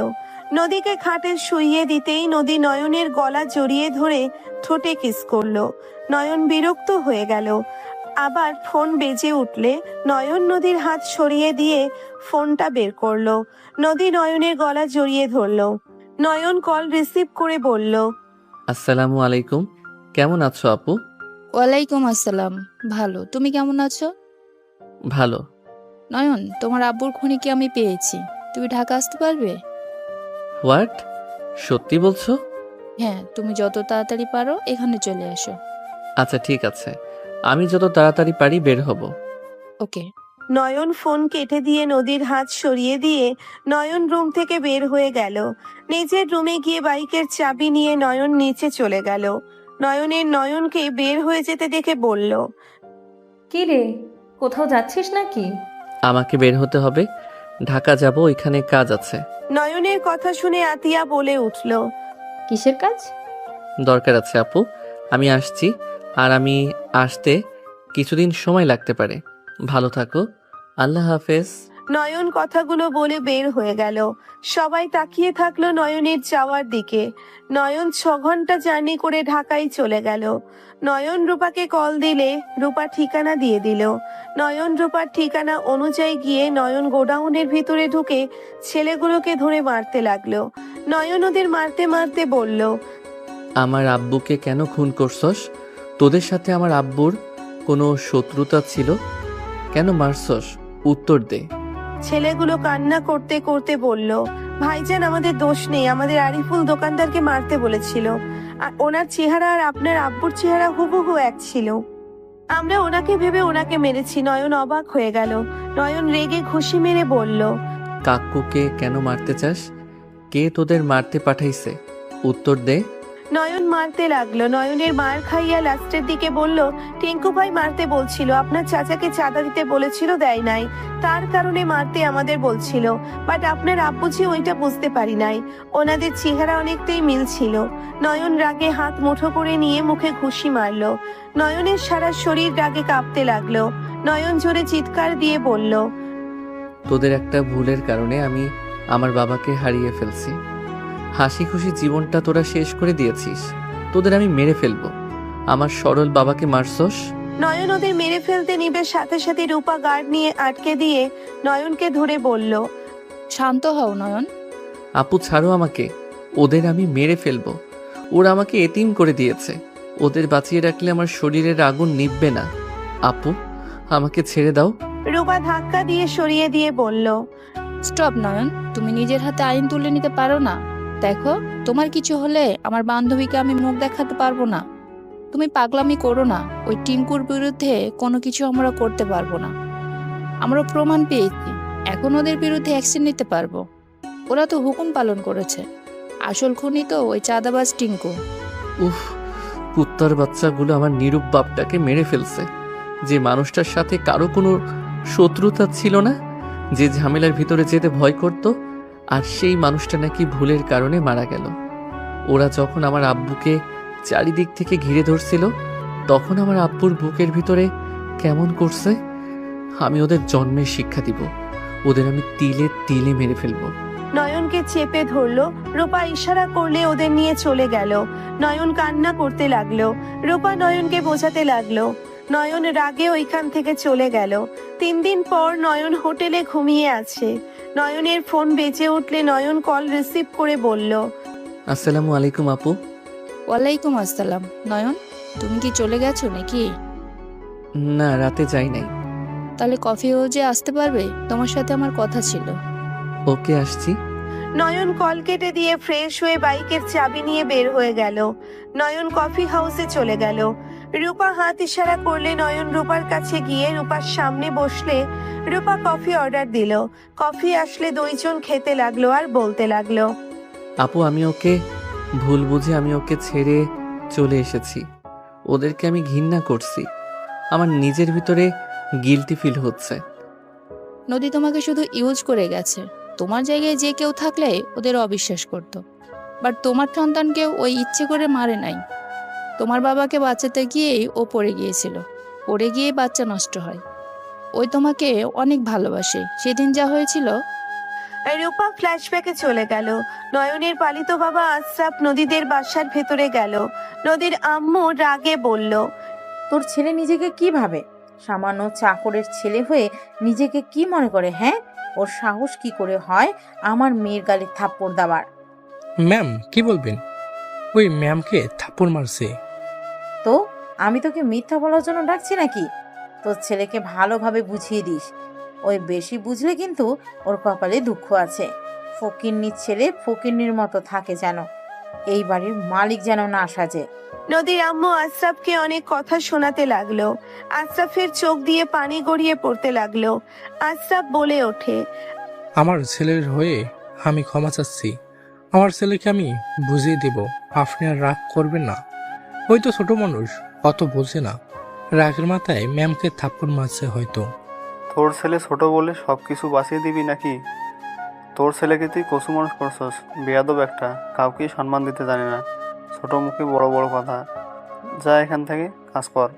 নদীকে খাটে শুইয়ে দিতেই নদী নয়নের গলা জড়িয়ে ধরে ঠোঁটে কিস করলো। নয়ন বিরক্ত হয়ে গেল। আবার ফোন বেজে উঠলে নয়ন নদীর হাত সরিয়ে দিয়ে ফোনটা বের করলো। নদী নয়নের গলা জড়িয়ে ধরলো। নয়ন কল রিসিভ করে বলল, আসসালামু আলাইকুম, কেমন আছো আপু? ওয়ালাইকুম আসসালাম। ভালো, তুমি কেমন আছো? ভালো। নয়ন, তোমার আব্বুর খুনিকে আমি পেয়েছি। তুমি ঢাকা আসতে পারবে? হোয়াট? সত্যি বলছো? হ্যাঁ, তুমি যত তাড়াতাড়ি পারো এখানে চলে আসো। আচ্ছা ঠিক আছে, আমি যত তাড়াতাড়ি পারি বের হব। ওকে। নয়ন ফোন কেটে দিয়ে নদীর হাত সরিয়ে দিয়ে নয়ন রুম থেকে বের হয়ে গেল। নিজের রুমে গিয়ে বাইকের চাবি নিয়ে নয়ন নিচে চলে গেল। নয়নকে বের হয়ে যেতে দেখে বলল, কি রে, কোথাও যাচ্ছিস নাকি? আমাকে বের হতে হবে, ঢাকা যাব, ওইখানে কাজ আছে। নয়নের কথা শুনে আতিয়া বলে উঠল, কিসের কাজ? দরকার আছে আপু, আমি আসছি। আর আমি আসতে কিছুদিন সময় লাগতে পারে। ভালো থাকো, আল্লাহ হাফেজ। নয়ন কথাগুলো বলে বের হয়ে গেল। সবাই তাকিয়ে থাকলো নয়নের যাওয়ার দিকে। নয়ন 6 ঘন্টা জার্নি করে ঢাকায় চলে গেল। নয়ন রূপাকে কল দিলে রূপা ঠিকানা দিয়ে দিল। নয়ন রূপার ঠিকানা অনুযায়ী গিয়ে নয়ন গোডাউনের ভিতরে ঢুকে ছেলেগুলোকে ধরে মারতে লাগলো। নয়ন ওদের মারতে মারতে বলল, আমার আব্বুকে কেন খুন করছস? তোদের সাথে আমার আব্বুর কোনো শত্রুতা ছিল? কেন মারছস? উত্তর দে। ছেলেগুলো কান্না করতে করতে বলল, ভাইজান আমাদের দোষ নেই, আমাদের আরিফুল দোকানদারকে মারতে বলেছিল। আর ওনার চেহারা আর আপনার আব্বুর চেহারা হুবহু এক ছিল। আমরা ওনাকে ভেবে ওনাকে মেরেছি। নয়ন অবাক হয়ে গেল। নয়ন রেগে ঘুষি মেরে বলল, কাকুকে কেন মারতে চাস? কে তোদের মারতে পাঠাইছে? উত্তর দে। নয়ন মারতে লাগলো। নয়নের মার খাইয়া লাস্টের দিকে বলল, টিঙ্কু ভাই মারতে বলছিল, আপনার চাচাকে চাঁদা দিতে বলেছিল, দেয় নাই, তার কারণে মারতে আমাদের বলছিল। বাট আপনার আব্বুজি ওইটা বুঝতে পারি নাই, ওনাদের চেহারা অনেকটাই মিল ছিল। নয়ন রাগে হাত মুঠো করে নিয়ে মুখে ঘুষি মারলো। নয়নের সারা শরীর রাগে কাঁপতে লাগলো। নয়ন জোরে চিৎকার দিয়ে বলল, তোদের একটা ভুলের কারণে আমি আমার বাবাকে হারিয়ে ফেলছি। হাসি খুশি জীবনটা তোরা শেষ করে দিয়েছিস। তোদের আমি মেরে ফেলবো। আমার সরল বাবাকে মারছস। নয়ন ওদের মেরে ফেলতে নিবে সাথে সাথে রূপা গার্ড নিয়ে আটকে দিয়ে নয়নকে ধরে বলল, শান্ত হও নয়ন। আপু ছাড়ো আমাকে, ওদের আমি মেরে ফেলবো। ওরা আমাকে এতিম করে দিয়েছে। ওদের বাঁচিয়ে রাখলে আমার শরীরের আগুন নিভবে না। আপু আমাকে ছেড়ে দাও। রূপা ধাক্কা দিয়ে সরিয়ে দিয়ে বলল, স্টপ নয়ন, তুমি নিজের হাতে আইন তুলে নিতে পারো না? দেখো, তোমার কিছু হলে আমার বান্ধবীকে আমি মুখ দেখাতে পারবো না। তুমি পাগলামি করো না। ওই টিঙ্কুর বিরুদ্ধে কোনো কিছু আমরা করতে পারবো না। আমরা প্রমাণ পেয়েছি, এখন ওদের বিরুদ্ধে অ্যাকশন নিতে পারবো। ওরা তো হুকুম পালন করেছে। আসল খুনি তো ওই চাঁদাবাজ টিঙ্কু। উফ, কুত্তার বাচ্চাগুলো আমার নিরূপ বাপটাকে মেরে ফেলছে। যে মানুষটার সাথে কারো কোনো শত্রুতা ছিল না, যে ঝামেলার ভিতরে যেতে ভয় করত, আর সেই মানুষটা নাকি ভুলের কারণে মারা গেল। ওরা যখন আমার আব্বুকে চারিদিক থেকে ঘিরে ধরছিল, তখন আমার আব্বুর বুকের ভিতরে কেমন করছে। আমি ওদের জন্মের শিক্ষা দিব। ওদের আমি তিলে তিলে মেরে ফেলবো। নয়নকে চেপে ধরলো। রূপা ইশারা করলে ওদের নিয়ে চলে গেল। নয়ন কান্না করতে লাগলো। রূপা নয়নকে বোঝাতে লাগলো। নয়ন রাগে ওইখান থেকে চলে গেল। 3 দিন পর নয়ন হোটেলে ঘুমিয়ে আছে। নয়নের ফোন বেজে উঠলে নয়ন কল রিসিভ করে বলল, আসসালামু আলাইকুম আপু। ওয়ালাইকুম আসসালাম। নয়ন, তুমি কি চলে গেছো নাকি? না, রাতে যাই নাই। তাহলে কফি হাউজে আসতে পারবে? তোমার সাথে আমার কথা ছিল। ওকে, আসছি। নয়ন কল কেটে দিয়ে ফ্রেশ হয়ে বাইকের চাবি নিয়ে বের হয়ে গেল। নয়ন কফি হাউসে চলে গেল। রূপা হাত ইশারা করলে নয়ন রূপার কাছে গিয়ে রূপার সামনে বসলে রূপা কফি অর্ডার দিল। কফি আসলে দুইজন খেতে লাগলো আর বলতে লাগলো, আপু আমি ওকে ভুল বুঝে আমি ওকে ছেড়ে চলে এসেছি। ওদেরকে আমি ঘৃণা করছি। আমার নিজের ভিতরে গিল্টি ফিল হচ্ছে। নদী তোমাকে শুধু ইউজ করে গেছে। তোমার জায়গায় যে কেউ থাকলে ওদের অবিশ্বাস করত। বাট তোমার সন্তানকেও ওই ইচ্ছে করে মারে নাই। তোমার বাবাকে বাঁচাতে গিয়েই ও পড়ে গিয়েছিল। পড়ে গিয়ে বাচ্চা নষ্ট হয়। ওই তোমাকে অনেক ভালোবাসে। সেদিন যা হয়েছিল। রূপা ফ্ল্যাশব্যাকে চলে গেল। নয়নের পালিত বাবা আশরাফ নদীদের বাসার ভেতরে গেল। নদীর আম্মু রাগে বলল, তোর ছেলে নিজেকে কি ভাবে? সামান্য চাকরের ছেলে হয়ে নিজেকে কি মনে করে? হ্যাঁ, ওর সাহস কি করে হয় আমার মেয়ের গালে থাপ্পড় দেওয়ার? ম্যাম কি বলবেন? ওই ম্যামকে থাপ্পড় মারছে। তো আমি তোকে মিথ্যা বলার জন্য ডাকছি নাকি? তোর ছেলেকে ভালোভাবে বুঝিয়ে দিস। ওই বেশি বুঝলে কিন্তু ওর কপালে দুঃখ আছে। ফকিন্নির ছেলে ফকিন্নির মতো থাকে যেন, এই বাড়ির মালিক যেন না সাজে। নদীর আম্মু আশরাফকে অনেক কথা শোনাতে লাগলো। আশরাফের চোখ দিয়ে পানি গড়িয়ে পড়তে লাগলো। আশরাফ বলে ওঠে, আমার ছেলের হয়ে আমি ক্ষমা চাচ্ছি। আমার ছেলেকে আমি বুঝিয়ে দেব, আপনি আর রাগ করবেন না। ওই তো ছোট মানুষ, অত বোঝে না। রাগের মাথায় ম্যামকে থাপ্পড় মারছে হয়তো। তোর ছেলে ছোট বলে সব কিছু বাঁচিয়ে দিবি নাকি? তোর ছেলেকে তুই কচু মানুষ করছস, বেয়াদব একটা, কাউকেই সম্মান দিতে জানে না, ছোট মুখে বড় বড় কথা। যা এখান থেকে, কাজ কর।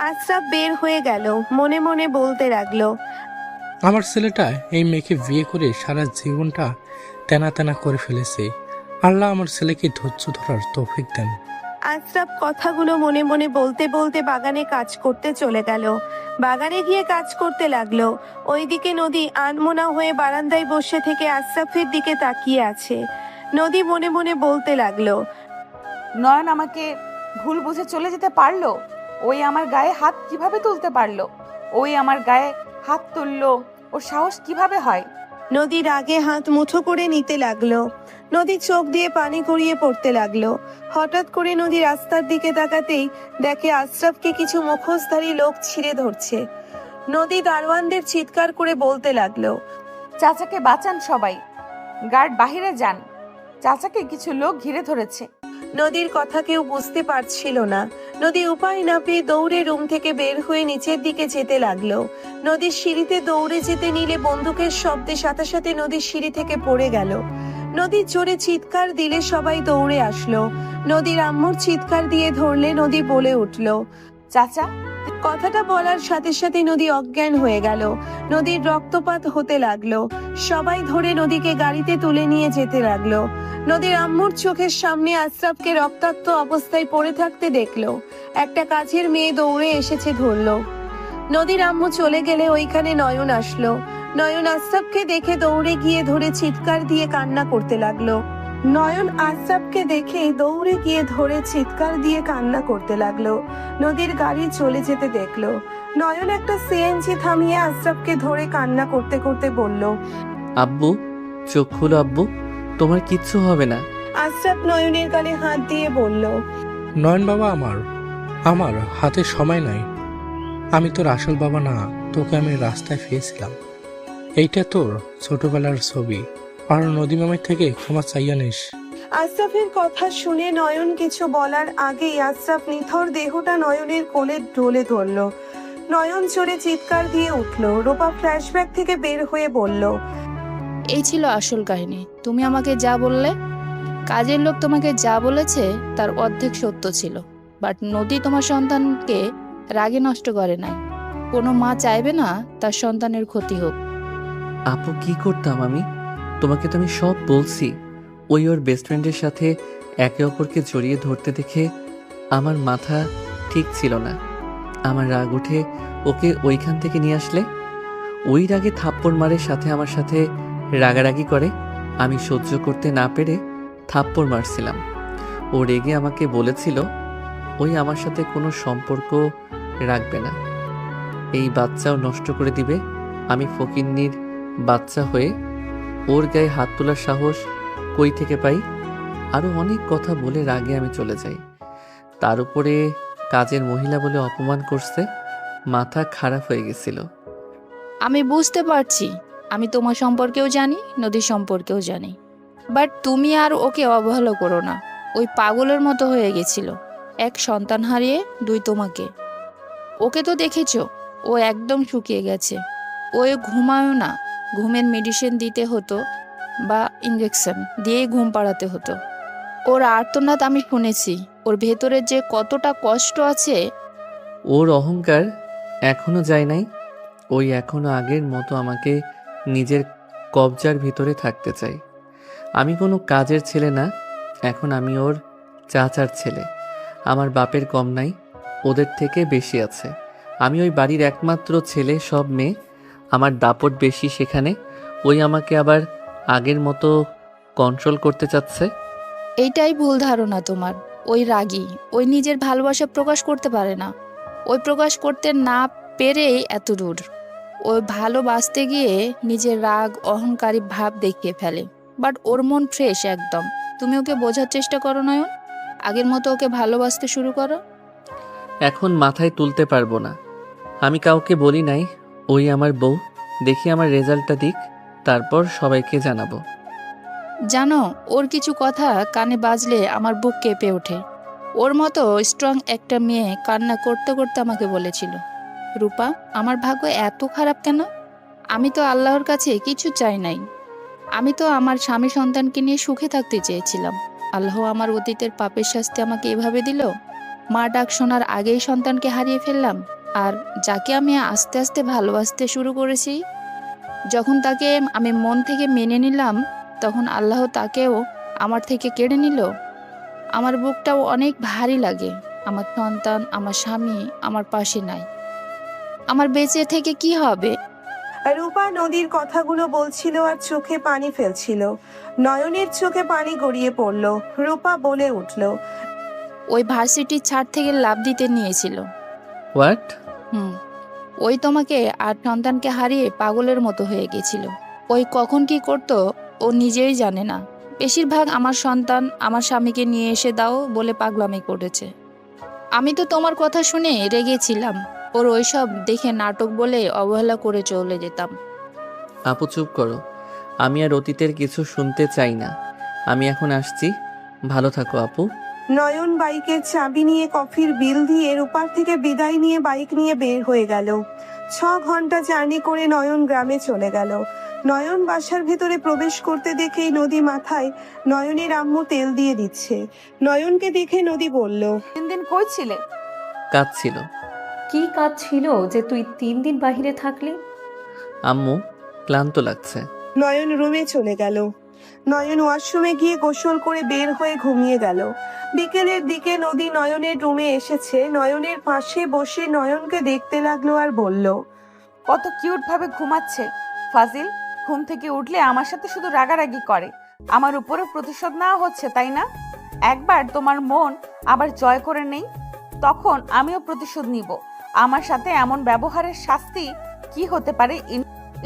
আশরাফ বের হয়ে গেল। মনে মনে বলতে লাগলো, আমার ছেলেটা এই মেয়েকে বিয়ে করে সারা জীবনটা তেনা তেনা করে ফেলেছে। আল্লাহ আমার ছেলেকে ধৈর্য ধরার তৌফিক দেন। আশরাফ কথাগুলো মনে মনে বলতে বলতে বাগানে কাজ করতে চলে গেল। বাগানে গিয়ে কাজ করতে লাগলো। ওইদিকে নদী আনমনা হয়ে বারান্দায় বসে থেকে আশরাফের দিকে তাকিয়ে আছে। নদী মনে মনে বলতে লাগলো, নয়ন আমাকে ভুল বুঝে চলে যেতে পারলো? ওই আমার গায়ে হাত কিভাবে তুলতে পারলো? ওই আমার গায়ে হাত তুললো, ওর সাহস কিভাবে হয়? নদীর আগে হাত মুঠো করে নিতে লাগলো। নদী চোখ দিয়ে পানি গড়িয়ে পড়তে লাগলো। হঠাৎ করে নদী রাস্তার দিকে তাকাতেই দেখে আশরাফকে কিছু মুখোশধারী লোক ছিঁড়ে ধরছে। নদী দারোয়ানদের চিৎকার করে বলতে লাগলো, চাচাকে বাঁচান সবাই, গার্ড বাহিরে যান, চাচাকে কিছু লোক ঘিরে ধরেছে। নদীর কথা কেউ বুঝতে পারছিল না। নদী উপায় না পেয়ে দৌড়ে রুম থেকে বের হয়ে নিচের দিকে যেতে লাগলো। নদীর সিঁড়িতে দৌড়ে যেতে নিলে বন্দুকের শব্দে সাথে সাথে নদীর সিঁড়ি থেকে পড়ে গেল। নদীর জোরে চিৎকার দিলে সবাই দৌড়ে আসলো। নদীর আম্মুর চিৎকার দিয়ে ধরলে নদী বলে উঠলো, চাচা। কথাটা বলার সাথে সাথে নদী অজ্ঞান হয়ে গেল। নদীর রক্তপাত হতে লাগলো। সবাই ধরে নদীকে গাড়িতে তুলে নিয়ে যেতে লাগলো। নদীর আম্মুর চোখের সামনে আশরাফকে রক্তাক্ত অবস্থায় পড়ে থাকতে দেখলো। একটা কাজের মেয়ে দৌড়ে এসেছে ধরলো। নদীর আম্মু চলে গেলে ওইখানে নয়ন আসলো। নয়ন আশরাফকে দেখে দৌড়ে গিয়ে ধরে চিৎকার দিয়ে কান্না করতে লাগলো। নয়ন আশরাফকে দেখে দৌড়ে গিয়ে ধরে চিৎকার দিয়ে কান্না করতে লাগলো। নদীর গাড়ি চলে যেতে দেখলো। নয়ন একটা সিএনজি থামিয়ে আশরাফকে ধরে কান্না করতে করতে বলল, আব্বু চোখ খুলো আব্বু, তোমার কিচ্ছু হবে না। আশরাফ নয়নের গালে হাত দিয়ে বলল, নয়ন বাবা, আমার হাতে সময় নাই। আমি তোর আসল বাবা না, তোকে আমি রাস্তায় পেয়েছিলাম। এইটা তোর ছোটবেলার ছবি, আর নদী মামার থেকে ক্ষমা চাইয়া নিস। আশরাফের কথা শুনে নয়ন কিছু বলার আগেই আশরাফ নিথর দেহটা নয়নের কোলে ঢলে ধরল। নয়ন চড়ে চিৎকার দিয়ে উঠল। রূপা ফ্ল্যাশব্যাক থেকে বের হয়ে বলল, এই ছিল আসল কাহিনী। তুমি আমাকে যা বললে, কাজের লোক তোমাকে যা বলেছে তার অর্ধেক সত্য ছিল। বাট নদী তোমার সন্তানকে রাগে নষ্ট করে নাই। কোনো মা চাইবে না তার সন্তানের ক্ষতি হোক। আপু কি করতাম আমি? তোমাকে তো আমি সব বলছি। ওই ওর বেস্ট ফ্রেন্ডের সাথে একে অপরকে জড়িয়ে ধরতে দেখে আমার মাথা ঠিক ছিল না। আমার রাগ উঠে ওকে ওইখান থেকে নিয়ে আসলে ওই রাগে থাপ্পড় মারে, সাথে আমার সাথে রাগারাগি করে। আমি সহ্য করতে না পেরে থাপ্পড় মারছিলাম। ও রেগে আমাকে বলেছিল ওই আমার সাথে কোনো সম্পর্ক রাখবে না, এই বাচ্চাও নষ্ট করে দিবে। আমি ফকিন্নির বাচ্চা হয়ে ওর গায়ে হাত তোলার সাহস কই থেকে পাই? আরও অনেক কথা বলে রাগে আমি চলে যাই। তার উপরে কাজের মহিলা বলে অপমান করছে, মাথা খারাপ হয়ে গেছিল। আমি বুঝতে পারছি, আমি তোমার সম্পর্কেও জানি, নদীর সম্পর্কেও জানি। বাট তুমি আর ওকে অবহেলা করো না। ওই পাগলের মতো হয়ে গেছিল, এক সন্তান হারিয়ে দুই তোমাকে। ওকে তো দেখেছো, ও একদম শুকিয়ে গেছে। ও ঘুমায়ও না, ঘুমের মেডিসিন দিতে হতো বা ইঞ্জেকশন দিয়ে ঘুম পাড়াতে হতো। ওর আর্তনাদ আমি শুনেছি, ওর ভেতরে যে কতটা কষ্ট আছে। ওর অহংকার এখনো যায় নাই। ওই এখনো আগের মতো আমাকে নিজের কবজার ভিতরে থাকতে চাই। আমি কোনো কাজের ছেলে না, এখন আমি ওর চাচার ছেলে। আমার বাপের কম নাই, ওদের থেকে বেশি আছে। আমি ওই বাড়ির একমাত্র ছেলে, সব মেয়ে। আমার দাপট বেশি সেখানে। ওই আমাকে আবার আগের মতো কন্ট্রোল করতে চাচ্ছে। এইটাই ভুল ধারণা তোমার। ওই রাগী, ওই নিজের ভালোবাসা প্রকাশ করতে পারে না। ওই প্রকাশ করতে না পেরেই এত দূর। ওই ভালোবাসতে গিয়ে নিজের রাগ অহংকারী ভাব দেখিয়ে ফেলে। বাট ওর মন ফ্রেশ একদম। তুমি ওকে বোঝার চেষ্টা করো নয়ন, আগের মতো ওকে ভালোবাসতে শুরু করো। এখন মাথায় তুলতে পারবো না। আমি কাউকে বলি নাই, ওই আমার বউ। দেখি আমার রেজাল্টটা দিক, তারপর সবাইকে জানাবো। জানো, ওর কিছু কথা কানে বাজলে আমার বুক কেঁপে ওঠে। ওর মতো স্ট্রং একটা মেয়ে কান্না করতে করতে আমাকে বলেছিল, রূপা, আমার ভাগ্য এত খারাপ কেন? আমি তো আল্লাহর কাছে কিছু চাই নাই। আমি তো আমার স্বামী সন্তানকে নিয়ে সুখে থাকতে চেয়েছিলাম। আল্লাহ আমার অতীতের পাপের শাস্তি আমাকে এভাবে দিল। মা ডাক শোনার আগেই সন্তানকে হারিয়ে ফেললাম। আর যাকে আমি আস্তে আস্তে ভালোবাসতে শুরু করেছি, যখন তাকে আমি মন থেকে মেনে নিলাম, তখন আল্লাহ তাকেও আমার থেকে কেড়ে নিল। আমার বুকটাও অনেক ভারী লাগে। আমার সন্তান, আমার স্বামী আমার পাশে নাই। আমার বেঁচে থেকে কি হবে? রূপা নদীর কথাগুলো বলছিল আর চোখে পানি ফেলছিল। নয়নের চোখে পানি গড়িয়ে পড়ল। রূপা বলে উঠল, ওই ভার্সিটির ছাদ থেকে লাফ দিতে নিয়েছিল। হোয়াট? ওই তোমাকে আর সন্তানকে হারিয়ে পাগলের মতো হয়ে গেছিল। ওই কখন কি করতো ও নিজেই জানে না। বেশিরভাগ আমার সন্তান, আমার স্বামীকে নিয়ে এসে দাও বলে পাগলামি করেছে। আমি তো তোমার কথা শুনে রেগেছিলাম। ওর ওইসব দেখে নাটক বলে অবহেলা করে চলে যেতাম। আপু চুপ করো, আমি আর অতীতের কিছু শুনতে চাই না। আমি এখন আসছি, ভালো থাকো আপু। নয়ন বাইকের চাবি নিয়ে কফির বিল দিয়ে রূপার থেকে বিদায় নিয়ে বাইক নিয়ে বের হয়ে গেল। 6 ঘন্টা জার্নি করে নয়ন গ্রামে চলে গেল। নয়ন বাসার ভেতরে প্রবেশ করতে দেখেই নদী মাথায় নয়নের আম্মু তেল দিয়ে দিচ্ছে। নয়নকে দেখে নদী বলল, 3 দিন কই ছিলে? কাজ ছিল। কি কাজ ছিল যে তুই 3 দিন বাহিরে থাকলি? আম্মু, ক্লান্ত লাগছে। নয়ন রুমে চলে গেল। নয়ন ওয়াশরুমে গিয়ে গোসল করে বের হয়ে ঘুমিয়ে গেল। বিকেলের দিকে নদী নয়নের রুমে এসেছে। নয়নের পাশে বসে নয়নকে দেখতে লাগলো আর বলল, কত কিউট ভাবে ঘুমাচ্ছে। ফাজিল, ঘুম থেকে উঠলে আমার সাথে শুধু রাগারাগি করে। আমার উপরে প্রতিশোধ নেওয়া হচ্ছে, তাই না? একবার তোমার মন আবার জয় করে নেই, তখন আমিও প্রতিশোধ নিব। আমার সাথে এমন ব্যবহারের শাস্তি কি হতে পারে?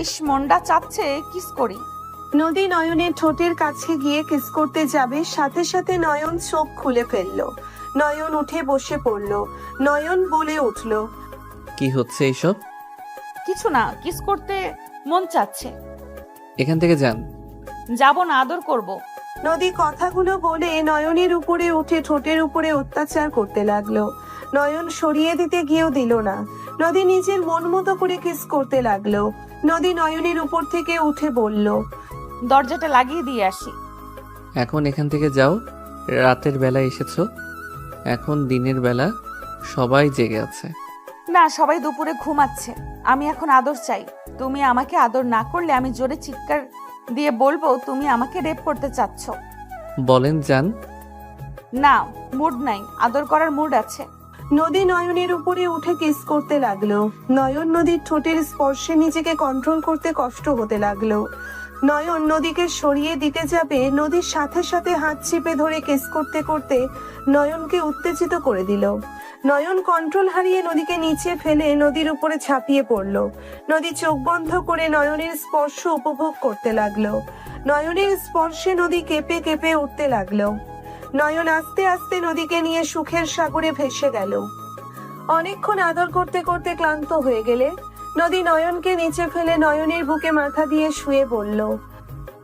ইস, মনটা চাচ্ছে কিস করি। নদী নয়নের ঠোঁটের কাছে গিয়ে কিস করতে যাবে, সাথে সাথে নয়ন চোখ খুলে ফেলল। নয়ন উঠে বসে পড়ল। নয়ন বলে উঠল, কি হচ্ছে এইসব? কিছু না, কিস করতে মন চাচ্ছে। এখান থেকে যান। যাব না, আদর করব। নদী কথাগুলো বলে নয়নের উপরে উঠে ঠোঁটের উপরে অত্যাচার করতে লাগলো। নয়ন সরিয়ে দিতে গিয়েও দিল না। নদী নিজের মন মতো করে কিস করতে লাগলো। নদী নয়নের উপর থেকে উঠে বলল, দরজাটা লাগিয়ে দিয়ে আসি। এখন এখান থেকে যাও। রাতের বেলা এসেছো, এখন দিনের বেলা সবাই জেগে আছে। না, সবাই দুপুরে ঘুমাচ্ছে। আমি এখন আদর চাই। তুমি আমাকে আদর না করলে আমি জোরে চিৎকার দিয়ে বলবো তুমি আমাকে রেপ করতে চাচ্ছ। বলেন যান। না, মুড নাই, আদর করার মুড আছে। নদী নয়নের উপরে উঠে কিস করতে লাগলো। নয়ন নদীর ঠোঁটের স্পর্শে নিজেকে কন্ট্রোল করতে কষ্ট হতে লাগলো। নয়ন নদীকে সরিয়ে দিতে যাবে, নদীর সাথে সাথে হাত চেপে ধরে কিস করতে করতে নয়নকে উত্তেজিত করে দিল। নয়ন কন্ট্রোল হারিয়ে নদীকে নিচে ফেলে নদীর উপরে ঝাঁপিয়ে পড়ল। নদী চোখ বন্ধ করে নয়নের স্পর্শ উপভোগ করতে লাগলো। নয়নের স্পর্শে নদী কেঁপে কেঁপে উঠতে লাগলো। নয়ন আস্তে আস্তে নদীকে নিয়ে সুখের সাগরে ভেসে গেল। অনেকক্ষণ আদর করতে করতে ক্লান্ত হয়ে গেলে নদী নয়নকে নিচে ফেলে নয়নের বুকে মাথা দিয়ে শুয়ে বলল,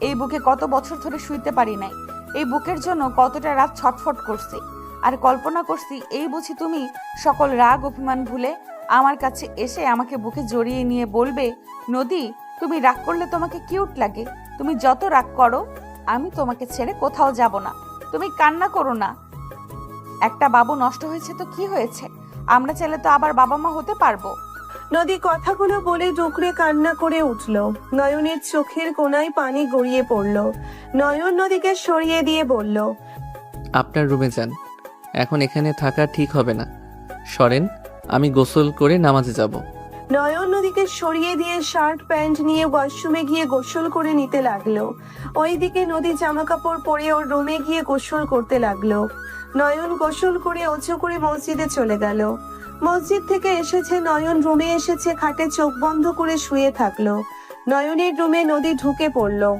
এই বুকে কত বছর ধরে শুইতে পারি নাই। এই বুকের জন্য কতটা রাত ছটফট করছি। আর কল্পনা করছি এই বুঝি তুমি সকল রাগ অভিমান ভুলে আমার কাছে এসে আমাকে বুকে জড়িয়ে নিয়ে বলবে, নদী, তুমি রাগ করলে তোমাকে কিউট লাগে। তুমি যত রাগ করো, আমি তোমাকে ছেড়ে কোথাও যাব না। তুমি কান্না করো না। একটা বাবু নষ্ট হয়েছে তো কি হয়েছে? আমরা চাইলে তো আবার বাবা মা হতে পারবো। নদী কথাগুলো বলে ডুকরে কান্না করে উঠল। নয়নের চোখের কোণায় পানি গড়িয়ে পড়ল। নয়ন নদীকে সরিয়ে দিয়ে বলল, আপনার রুমে যান, এখন এখানে থাকা ঠিক হবে না। সরেন, আমি গোসল করে নামাজে যাব। নয়ন নদীকে সরিয়ে দিয়ে শার্ট প্যান্ট নিয়ে ওয়াশরুমে গিয়ে গোসল করে নিতে লাগলো। ওইদিকে নদী জামা কাপড় পরে ওর রুমে গিয়ে গোসল করতে লাগলো। নয়ন গোসল করে অজু করে মসজিদে চলে গেল। মসজিদ থেকে এসেছে নয়ন রুমে এসেছে, খাটে চোখ বন্ধ করে শুয়ে থাকলো। নয়নের রুমে নদী ঢুকে পড়লো।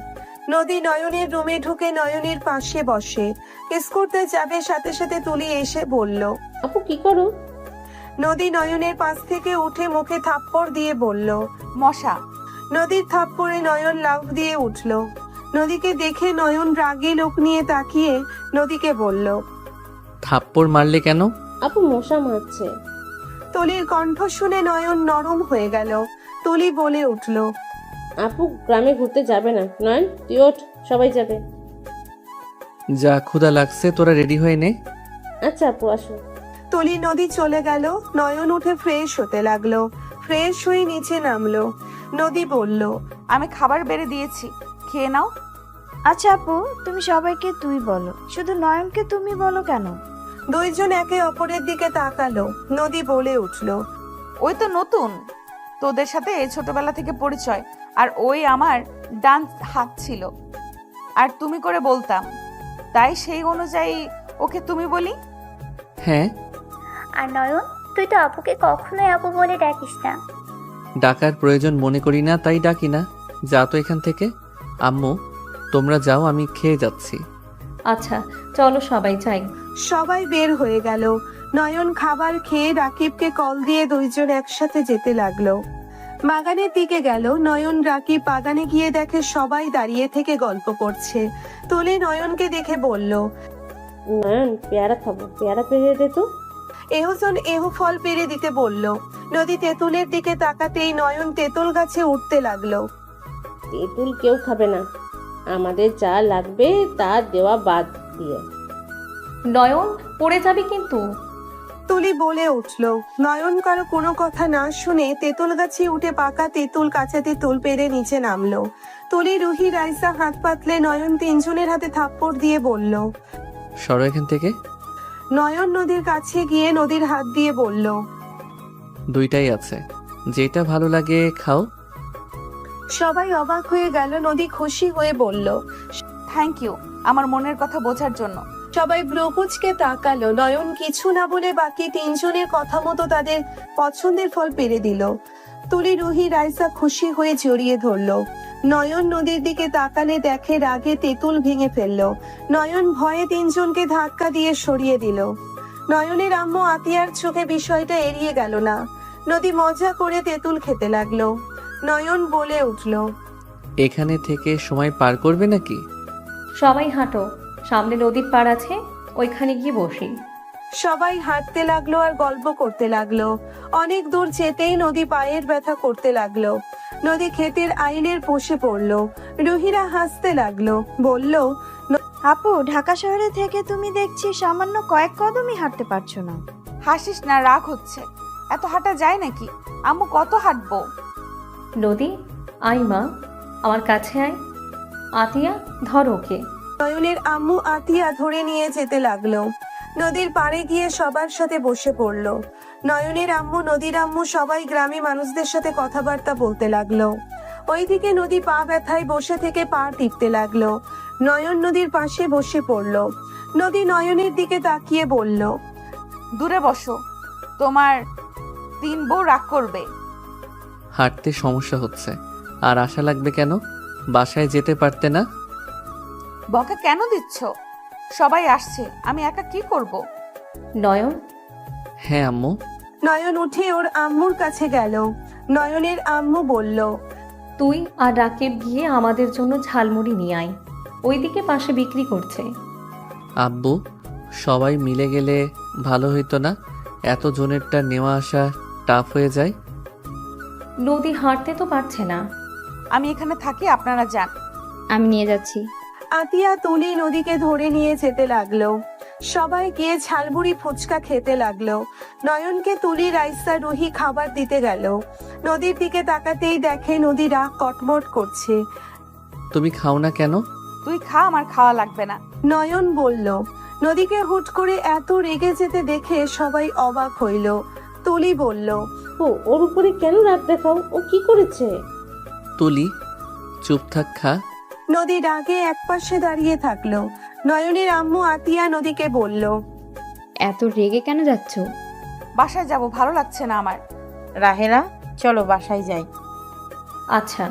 নদী নয়নের রুমে ঢুকে নয়নের পাশে বসে। কিস করতে যাবে, সাথে সাথে তুলি এসে বলল, আপু কি করো? নদী নয়নের পাশ থেকে উঠে মুখে থাপ্পড় দিয়ে বলল, মশা। নদীর থাপ্পড়ে নয়ন লাফ দিয়ে উঠল। নদীকে দেখে নয়ন রাগী লোক নিয়ে তাকিয়ে নদীকে বলল, থাপ্পড় মারলে কেন? আপু মশা মারছে। তুলির কণ্ঠ শুনে নয়ন নরম হয়ে গেল। তুলি বলে উঠল, আপু গ্রামে ঘুরতে যাবে না? নয়ন তুই ওঠ, সবাই যাবে। যা, ক্ষুধা লাগছে, তোরা রেডি হয়ে নে। আচ্ছা আপু আসো। তুলি নদী চলে গেল। নয়ন উঠে ফ্রেশ হতে লাগলো। ফ্রেশ হয়ে নিচে নামলো। নদী বলল, আমি খাবার বেড়ে দিয়েছি, খেয়ে নাও। আচ্ছা আপু, তুমি সবাইকে তুই বলো, শুধু নয়নকে তুমি বলো কেন? দুইজন একে অপরের দিকে তাকালো। নদী বলে উঠল, ওই তো নতুন, তোদের সাথে ছোটবেলা থেকে পরিচয়, আর ওই আমার ডান হাত ছিল, আর তুমি করে বলতাম, তাই সেই অনুযায়ী ওকে তুমি বলি। হ্যাঁ, আর নয়ন, তুই তো আপুকে কখনোই আপু বলে ডাকিস না। ডাকার প্রয়োজন মনে করি না, তাই ডাকি না। যা তো এখান থেকে। আম্মু, তোমরা যাও, আমি খেয়ে যাচ্ছি। আচ্ছা চলো সবাই যাই। সবাই বের হয়ে গেল। নয়ন খাবার খেয়ে রাকিবকে কল দিয়ে দুইজন একসাথে যেতে লাগলো। বাগানের দিকে গেল। নয়ন রাকিব বাগানে গিয়ে দেখে সবাই দাঁড়িয়ে থেকে গল্প করছে। তুলে নয়নকে দেখে বলল, নয়ন পেয়ারা খাবো, পেয়ারা পেরে দে তো। এহজন এহ ফল পেরে দিতে বলল। নদী তেঁতুলের দিকে তাকাতেই নয়ন তেঁতুল গাছে উঠতে লাগলো। তেঁতুল কেউ খাবে না, আমাদের যা লাগবে তা দেওয়া বাদ দিয়ে। নয়ন পড়ে যাবে কিন্তু। তুলি বলে উঠল। নয়ন কারো কোনো কথা না শুনে তেঁতুল গাছে উঠে পাকা তেঁতুল, কাঁচা তেঁতুল পেরে নিচে নামলো। তুলি, রুহি, রাইসা হাত পাতলে নয়ন তিনজনের হাতে থাপ্পড় দিয়ে বলল, সরো এখান থেকে। নয়ন নদীর কাছে গিয়ে নদীর হাত দিয়ে বলল, দুইটাই আছে, যেটা ভালো লাগে খাও। সবাই অবাক হয়ে গেল। নদী খুশি হয়ে বলল, থ্যাংক ইউ আমার মনের কথা বোঝার জন্য। সবাই ব্রকুচকে তাকালো। নয়ন কিছু না বলে বাকি তিনজনের কথা মতো তাদের পছন্দের ফল পেরে দিল। তুলি, রুহি, রাইসা খুশি হয়ে জড়িয়ে ধরলো। নয়ন নদীর দিকে তাকালে দেখে রাগে তেঁতুল ভেঙে ফেললো। নয়ন ভয়ে তিনজনকে ধাক্কা দিয়ে সরিয়ে দিল। নয়নের আম্মু আতিয়ার চোখে বিষয়টা এড়িয়ে গেল না। নদী মজা করে তেঁতুল খেতে লাগলো। নয়ন বলে উঠল, এখানে থেকে সময় পার করবে নাকি? সবাই হাঁটো, সামনে নদীর পাড় আছে, ওইখানে গিয়ে বসি। সবাই হাঁটতে লাগলো আর গল্প করতে লাগলো। অনেক দূর যেতেই নদী পায়ের ব্যথা করতে লাগলো। নদী ক্ষেতের আইলের বসে পড়লো। রুহিরা হাসতে লাগলো, বলল, আপু, ঢাকা শহরে থেকে তুমি দেখছি সামান্য কয়েক কদমই হাঁটতে পারছো না। হাসিস না, রাগ হচ্ছে। এত হাঁটা যায় নাকি? আম্মু কত হাঁটবো? নদী আয় মা, আমার কাছে আয়। আতিয়া ধর ওকে। নয়নের আম্মু আতিয়া ধরে নিয়ে যেতে লাগলো। নদীর পাড়ে গিয়ে সবার সাথে বসে পড়লো। নয়নের আম্মু, নদীর আম্মু সবাই গ্রামে মানুষদের সাথে কথাবার্তা বলতে লাগলো। ওইদিকে নদী পা ব্যথায় বসে থেকে পা টিপতে লাগলো। নয়ন নদীর পাশে বসে পড়লো। নদী নয়নের দিকে তাকিয়ে বলল, দূরে বসো, তোমার তিন বউ রাগ করবে। হাঁটতে সমস্যা হচ্ছে, আর আশা লাগবে কেন? বাসায় যেতে পারতে না? বকা কেন দিচ্ছ? সবাই আসছে, আমি একা কি করব? নয়ন। হ্যাঁ আম্মু। নয়ন উঠে ওর আম্মুর কাছে গেল। নয়নের আম্মু বলল, তুই আর রাকিব গিয়ে আমাদের জন্য ঝালমুড়ি নিয়ে আয়, ওইদিকে পাশে বিক্রি করছে। আব্বু, সবাই মিলে গেলে ভালো হইতো না? এত জনেরটা নেওয়া আসা টাফ হয়ে যায়। নদী হাঁটতে তো পারছে না। আমি এখানে থাকি, আপনারা যান। আমি নিয়ে যাচ্ছি। আতিয়া তুলি নদীকে ধরে নিয়ে যেতে লাগলো। সবাই গিয়ে ঝালমুড়ি ফুচকা খেতে লাগলো। নয়নকে তুলি, রাইসা, রুহি খাবার দিতে গেল। নদীর দিকে তাকাতেই দেখে নদী রাগ কটমট করছে। তুমি খাও না কেন? তুই খা, আমার খাওয়া লাগবে না। নয়ন বলল। নদীকে হুট করে এত রেগে যেতে দেখে সবাই অবাক হইল। তুলি বলল, ওর উপরে কেন রাগ দেখাও? ও কি করেছে? তুলি চুপ থাক, খা। নদী রাগে একপাশে দাঁড়িয়ে থাকলো। নয়নের আম্মু আতিয়া নদীকে বলল, এত রেগে কেন যাচ্ছ? বাসায় যাব, ভালো লাগছে না আমার। রাহেলা, চলো বাসায় যাই। আচ্ছা।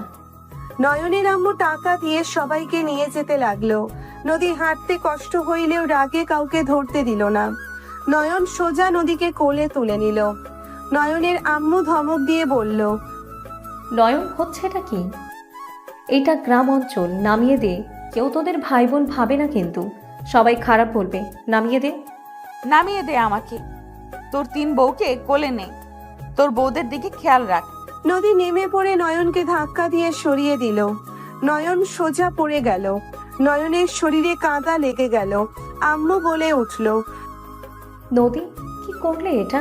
নয়নের আম্মু টাকা দিয়ে সবাইকে নিয়ে যেতে লাগলো। নদী হাঁটতে কষ্ট হইলেও রাগে কাউকে ধরতে দিল না। নয়ন সোজা নদীকে কোলে তুলে নিল। নয়নের আম্মু ধমক দিয়ে বলল, নয়ন, হচ্ছে এটা কি? এটা গ্রাম অঞ্চল, নামিয়ে দে। কেউ তোদের ভাই বোন ভাবে না কিন্তু, সবাই খারাপ বলবে। নামিয়ে দে। নামিয়ে দে আমাকে। তোর 3 বউকে কোলে নে, তোর বউদের দিকে খেয়াল রাখ। নদী নেমে পড়ে নয়নকে ধাক্কা দিয়ে সরিয়ে দিল। নয়ন সোজা পড়ে গেল। নয়নের শরীরে কাঁদা লেগে গেল। আম্মু বলে উঠল, নদী, কি করলে এটা?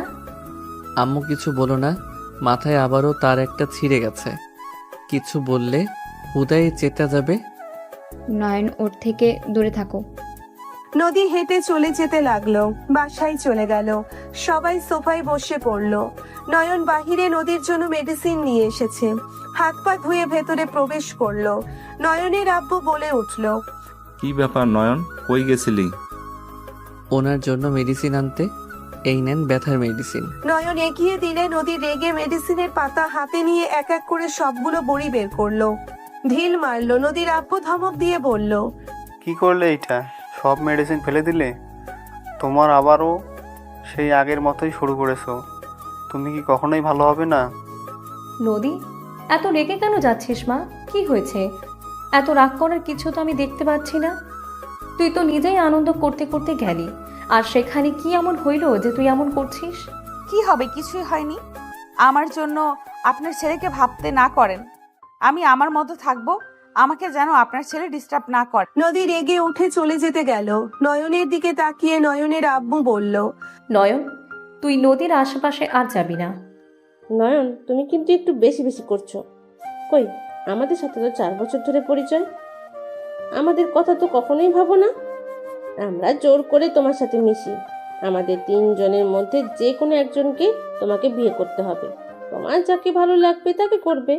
আম্মু কিছু বলো না, মাথায় আবারও তার একটা ছিঁড়ে গেছে। কিছু বললে হুদাই চেতা যাবে। নয়ন, ওর থেকে দূরে থাকো। নদী হেঁটে চলে যেতে লাগলো। বাসায় চলে গেল। সবাই সোফায় বসে পড়লো। নয়ন বাহিরে নদীর জন্য মেডিসিন নিয়ে এসেছে। হাত পা ধুয়ে ভেতরে প্রবেশ করলো। নয়নের আব্বু বলে উঠল, কি ব্যাপার নয়ন, কই গেছিলি? ওনার জন্য মেডিসিন আনতে। এই নেন ব্যথার মেডিসিন। নয়ন এগিয়ে দিলে নদী রেগে মেডিসিনের পাতা হাতে নিয়ে এক এক করে সবগুলো বড়ি বের করলো। ঢিল মারলো। নদীর আব্বু ধমক দিয়ে বলল, কি করলে এটা? সব মেডিসিন ফেলে দিলে? তোমার আবারও সেই আগের মতোই শুরু করেছো। তুমি কি কখনোই ভালো হবে না? নদী, এত রেগে কেন যাচ্ছিস মা? কি হয়েছে? এত রাগ করার কিছু তো আমি দেখতে পাচ্ছি না। তুই তো নিজেই আনন্দ করতে করতে গেলি, আর সেখানে কি এমন হইল যে তুই এমন করছিস? কি হবে? কিছুই হয়নি। আমার জন্য আপনার ছেলেকে ভাবতে না করেন। আমি আমার মতো থাকবো, আমাকে যেন আপনার ছেলে ডিস্টার্ব না করে। নদী রেগে উঠে চলে যেতে গেল। নয়নের দিকে তাকিয়ে নয়নের আব্বু বলল, নয়ন, তুই নদীর আশেপাশে আর যাবি না। নয়ন, তুমি কিন্তু একটু বেশি বেশি করছো। কই, আমাদের সাথে তো 4 বছর ধরে পরিচয়। আমাদের কথা তো কখনোই ভাবো না। আমরা জোর করে তোমার সাথে মিশি। আমাদের 3 জনের মধ্যে যে কোনো একজনকে তোমাকে বিয়ে করতে হবে। তোমার যাকে ভালো লাগবে তাকে করবে,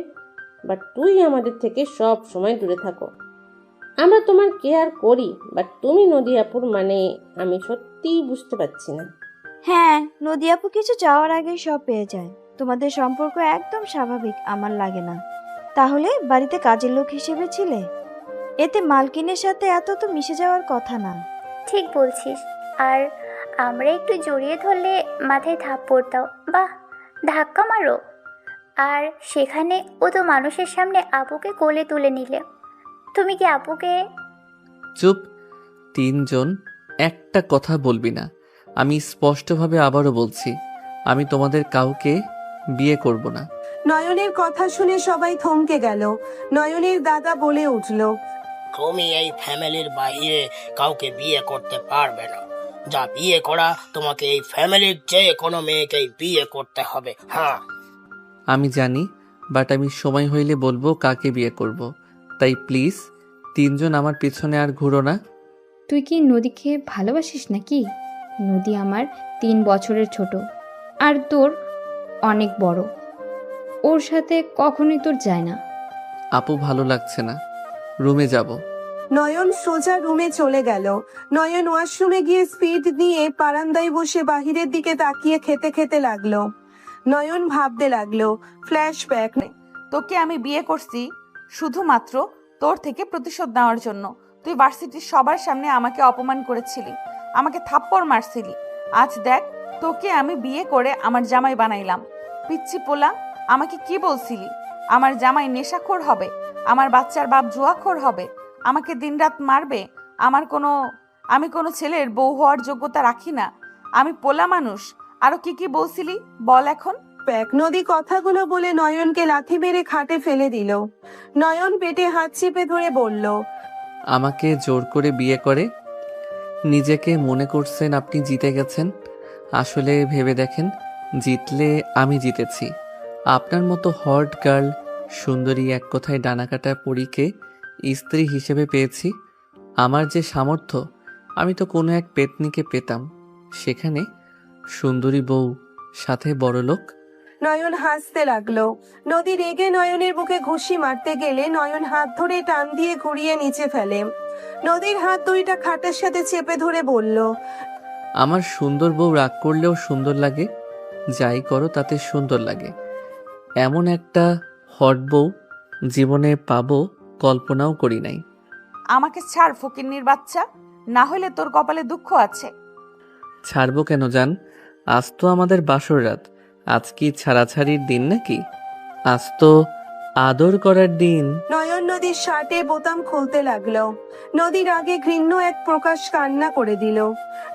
বাট তুই আমাদের থেকে সব সময় দূরে থাকো। আমরা তোমার কেয়ার করি, বাট তুমি নদী আপুর মানে আমি সত্যিই বুঝতে পারছি না। হ্যাঁ, নদী আপু কিছু চাওয়ার আগে সব পেয়ে যায়। তোমাদের সম্পর্ক একদম স্বাভাবিক আমার লাগে না। তাহলে বাড়িতে কাজের লোক হিসেবে ছিলে, এতে মালকিনের সাথে এত তো মিশে যাওয়ার কথা না। ঠিক বলছিস। আর আমরা একটু জড়িয়ে ধরলে মাথায় থাপ্পড় দাও, বাহ, ধাক্কা মারো। আর সেখানে ও তো মানুষের সামনে আপুকে কোলে তুলে নিলে। তুমি কি আপুকে... চুপ। 3 জন একটা কথা বলবি না। আমি স্পষ্টভাবে আবারও বলছি, আমি তোমাদের কাউকে বিয়ে করব না। নয়নের কথা শুনে সবাই থমকে গেল। নয়নের দাদা বলে উঠল, তুমি এই ফ্যামিলির বাইরে কাউকে বিয়ে করতে পারবে না। যা বিয়ে করা, তোমাকে এই ফ্যামিলির যে কোনো মেয়েকেই বিয়ে করতে হবে। হ্যাঁ, আমি জানি, বাট আমি সময় হইলে বলবো কাকে বিয়ে করব। তাই প্লিজ 3 জন আমার পিছনে আর ঘুরো না। তুই কি নদীকে ভালোবাসিস নাকি? নদী আমার 3 বছরের ছোট, আর তোর অনেক বড়। ওর সাথে কখনোই তোর যায় না। আপু ভালো লাগছে না, রুমে যাব। নয়ন সোজা রুমে চলে গেল। নয়ন ওয়াশরুমে গিয়ে স্পিড নিয়ে বারান্দায় বসে বাহিরের দিকে তাকিয়ে খেতে খেতে লাগলো। নয়ন ভাবতে লাগলো, ফ্ল্যাশব্যাক। তোকে আমি বিয়ে করছি শুধুমাত্র তোর থেকে প্রতিশোধ নেওয়ার জন্য। তুই ভার্সিটির সবার সামনে আমাকে অপমান করেছিলি, আমাকে থাপ্পড় মারছিলি। আজ দেখ, তোকে আমি বিয়ে করে আমার জামাই বানাইলাম। পিচ্ছি পোলা, আমাকে কি বলছিলি? আমার জামাই নেশাখোর হবে, আমার বাচ্চার বাপ জুয়াখোর হবে, আমাকে দিনরাত মারবে। আমি কোনো ছেলের বউ হওয়ার যোগ্যতা রাখি না, আমি পোলা মানুষ। আরো কি কি বলছিলি বল এখন। নদী কথাগুলো বলে নয়নকে লাথি মেরে খাটে ফেলে দিল। নয়ন পেটে হাত চেপে ধরে বলল, আমাকে জোর করে বিয়ে করে নিজেকে মনে করছেন আপনি জিতে গেছেন, আসলে ভেবে দেখেন জিতলে আমি জিতেছি। আপনার মতো হট গার্ল, সুন্দরী, এক কথায় ডানাকাটা পরীকে স্ত্রী হিসেবে পেয়েছি। আমার যে সামর্থ্য, আমি তো কোনো এক পেতনিকে পেতাম, সেখানে সুন্দরী বউ, সাথে বড়লোক। নয়ন হাসতে লাগলো। নদী রেগে নয়নের বুকে ঘুষি মারতে গেলে নয়ন হাত ধরে টান দিয়ে ঘুরিয়ে নিচে ফেলে। নদীর হাত দুইটা খাটের সাথে চেপে ধরে বলল, আমার সুন্দর বউ রাগ করলেও সুন্দর লাগে, যাই করো তাতে সুন্দর লাগে। এমন একটা হট বউ জীবনে পাবো কল্পনাও করি নাই। আমাকে ছাড় ফকিন্নির বাচ্চা, না হলে তোর কপালে দুঃখ আছে। ছাড়বো কেন জান? আজ তো আমাদের বাসর রাত। আজ কি ছাড়াছাড়ির দিন নাকি? আজ তো আদর করার দিন। নয়ন নদীর শার্টে বোতাম খুলতে লাগলো। নদীর আগে ঘৃণ্য এক প্রকাশ কান্না করে দিল।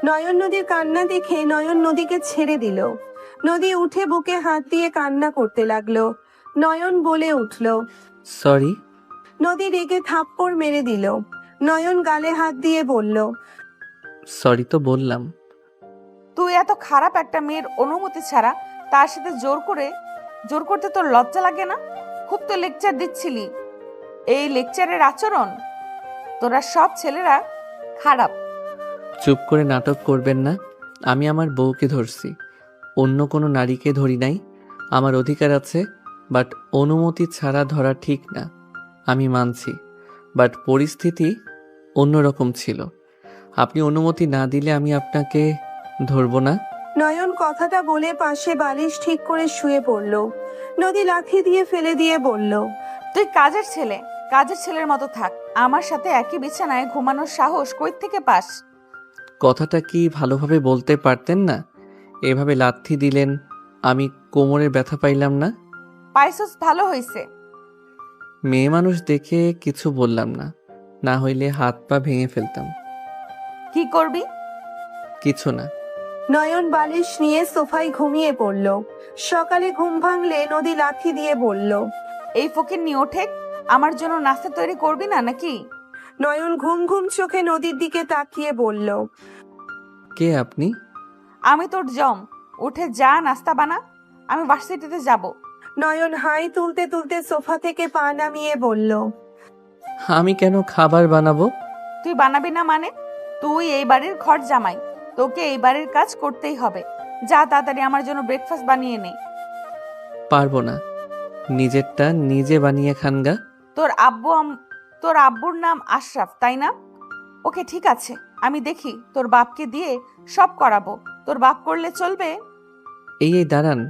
নয়ন নদীর কান্না দেখে নয়ন নদীকে ছেড়ে দিল। নদী উঠে বুকে হাত দিয়ে কান্না করতে লাগলো। নয়ন বলে উঠল, সরি। নদী রেগে থাপ্পড় মেরে দিল। নয়ন গালে হাত দিয়ে বলল, সরি তো বললাম। তুই এত খারাপ একটা মেয়ের অনুমতি ছাড়া তার সাথে জোর করতে তোর লজ্জা লাগে না? খুব তো লেকচার দিচ্ছিলি। এই লেকচারের আচরণ, তোরা সব ছেলেরা খারাপ। চুপ করে নাটক করবেন না। আমি আমার বউকে ধরছি, অন্য কোনো নারীকে ধরি নাই। আমার অধিকার আছে, বাট অনুমতি ছাড়া ধরা ঠিক না, আমি মানছি। বাট পরিস্থিতি অন্যরকম ছিল। আপনি অনুমতি না দিলে আমি আপনাকে ধরবো না। নয়ন কথাটা বলে পাশে বালিশ ঠিক করে শুয়ে পড়ল। নদী লাথি দিয়ে ফেলে দিয়ে বলল, তুই কাজের ছেলের মতো থাক। আমার সাথে একই বিছানায় ঘুমানোর সাহস কই থেকে পাস? কথাটা কি ভালোভাবে বলতে পারতেন না? এভাবে লাথি দিলেন, আমি কোমরে ব্যথা পাইলাম না। পাইসস, ভালো হইছে। মেয়ে মানুষ দেখে কিছু বললাম না, না হইলে হাত পা ভেঙে ফেলতাম। কি করবি? কিছু না। নয়ন বালিশ নিয়ে সোফায় ঘুমিয়ে পড়ল। সকালে ঘুম ভাঙলে নদী লাথি দিয়ে বলল, এই ফকিন্নি ওঠে, আমার জন্য নাস্তা তৈরি করবি না নাকি? নয়ন ঘুম ঘুম চোখে নদীর দিকে তাকিয়ে বলল, কে আপনি? আমি তোর জম, উঠে যা নাস্তা বানা, আমি ভার্সিটিতে যাব। নয়ন হাই তুলতে তুলতে সোফা থেকে পা নামিয়ে বলল, আমি কেন খাবার বানাবো? তুই বানাবি না মানে? তুই এই বাড়ির ঘর জামাই, তোকে এই বাড়ির কাজ করতেই হবে। যা তাড়াতাড়ি আমার জন্য ব্রেকফাস্ট বানিয়ে নে। পারবো না, নিজেরটা নিজে বানিয়ে খানগা। তোর আব্বুর নাম আশরাফ, তাই না? ওকে, ঠিক আছে, আমি দেখি তোর বাপকে দিয়ে সব করাবো। তোর বাপ করলে চলবে? এই দাঁড়ান,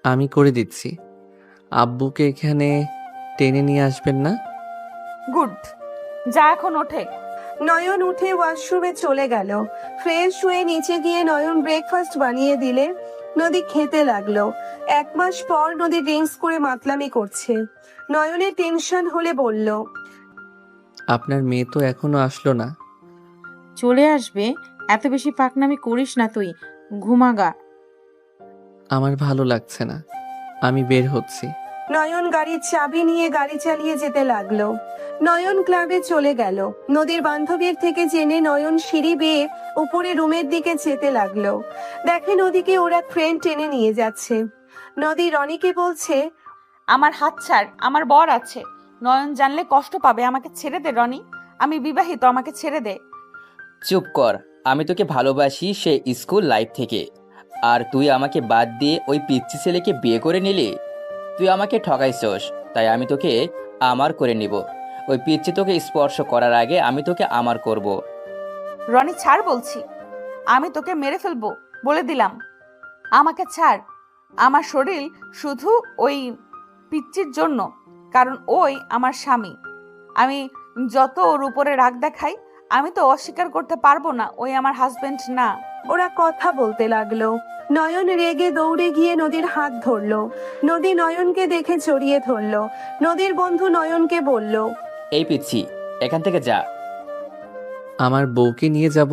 আমি করে দিচ্ছি। আব্বুকে এখানে টেনে নিয়ে আসবেন না। গুড, যা এখন ওঠে। নয়ন উঠে ওয়াশরুমে চলে গেল। ফ্রেশ হয়ে নিচে গিয়ে নয়ন ব্রেকফাস্ট বানিয়ে দিলে নদী খেতে লাগলো। 1 মাস পর নদী ড্রিঙ্কস করে মাতলামি করছে। নয়নের টেনশন হলে বলল, আপনার মেয়ে তো এখনো আসলো না। চলে আসবে, এত বেশি পাকনামি করিস না তুই, ঘুমাগা। আমার ভালো লাগছে না, আমি বের হচ্ছি। নয়ন গাড়ির চাবি নিয়ে গাড়ি চালিয়ে যেতে লাগলো। নয়ন ক্লাবে চলে গেল। নদীর বান্ধবীর থেকে জেনে নয়ন সিঁড়ি বেয়ে উপরে রুমের দিকে যেতে লাগলো। দেখে নদীকে ওরা ফ্রেন্ড টেনে নিয়ে যাচ্ছে। নদী রনিকে বলছে, আমার হাত ছাড়, আমার বর আছে। নয়ন জানলে কষ্ট পাবে, আমাকে ছেড়ে দে রনি, আমি বিবাহিত, আমাকে ছেড়ে দে। চুপ কর, আমি তোকে ভালোবাসি সে স্কুল লাইফ থেকে, আর তুই আমাকে বাদ দিয়ে ওই পিচ্চি ছেলেকে বিয়ে করে নিলি। তুই আমাকে ঠকাইছস, তাই আমি তোকে আমার করে নিব। ওই পিচ্চি তোকে স্পর্শ করার আগে আমি তোকে আমার করব। রনি ছাড় বলছি, আমি তোকে মেরে ফেলবো বলে দিলাম। আমাকে ছাড়, আমার শরীর শুধু ওই পিচ্চির জন্য, কারণ ওই আমার স্বামী। আমি যত ওর উপরে রাগ দেখাই, আমি তো অস্বীকার করতে পারবো না ওই আমার হাজবেন্ড না। ওরা কথা বলতে লাগলো। নয়ন রেগে দৌড়ে গিয়ে নদীর হাত ধরলো। নদী নয়নকে দেখে জড়িয়ে ধরলো। নদীর বন্ধু নয়নকে বলল, এই পিচ্চি, এখান থেকে যা। আমার বউকে নিয়ে যাব?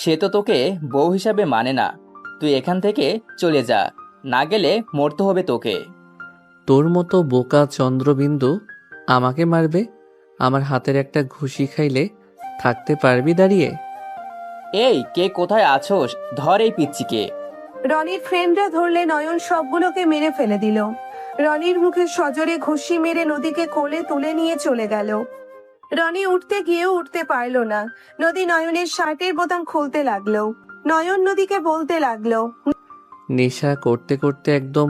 সে তো তোকে বউ হিসাবে মানে না। তুই এখান থেকে চলে যা, না গেলে মরতে হবে তোকে। তোর মতো বোকা চন্দ্রবিন্দু আমাকে মারবে? আমার হাতের একটা ঘুষি খাইলে থাকতে পারবি দাঁড়িয়ে? এই কে কোথায় আছোস? ধর এই পিচ্চিকে। রনির ফ্রেন্ডরা ধরলে নয়ন সবগুলোকে মেরে ফেলে দিল। রনির মুখে সজোরে ঘুষি মেরে নদীকে কোলে তুলে নিয়ে চলে গেল। রনি উঠতে গিয়েও উঠতে পারল না। নদী নয়নের শার্টের বোতাম খুলতে লাগলো। নয়ন নদীকে বলতে লাগলো, নেশা করতে করতে একদম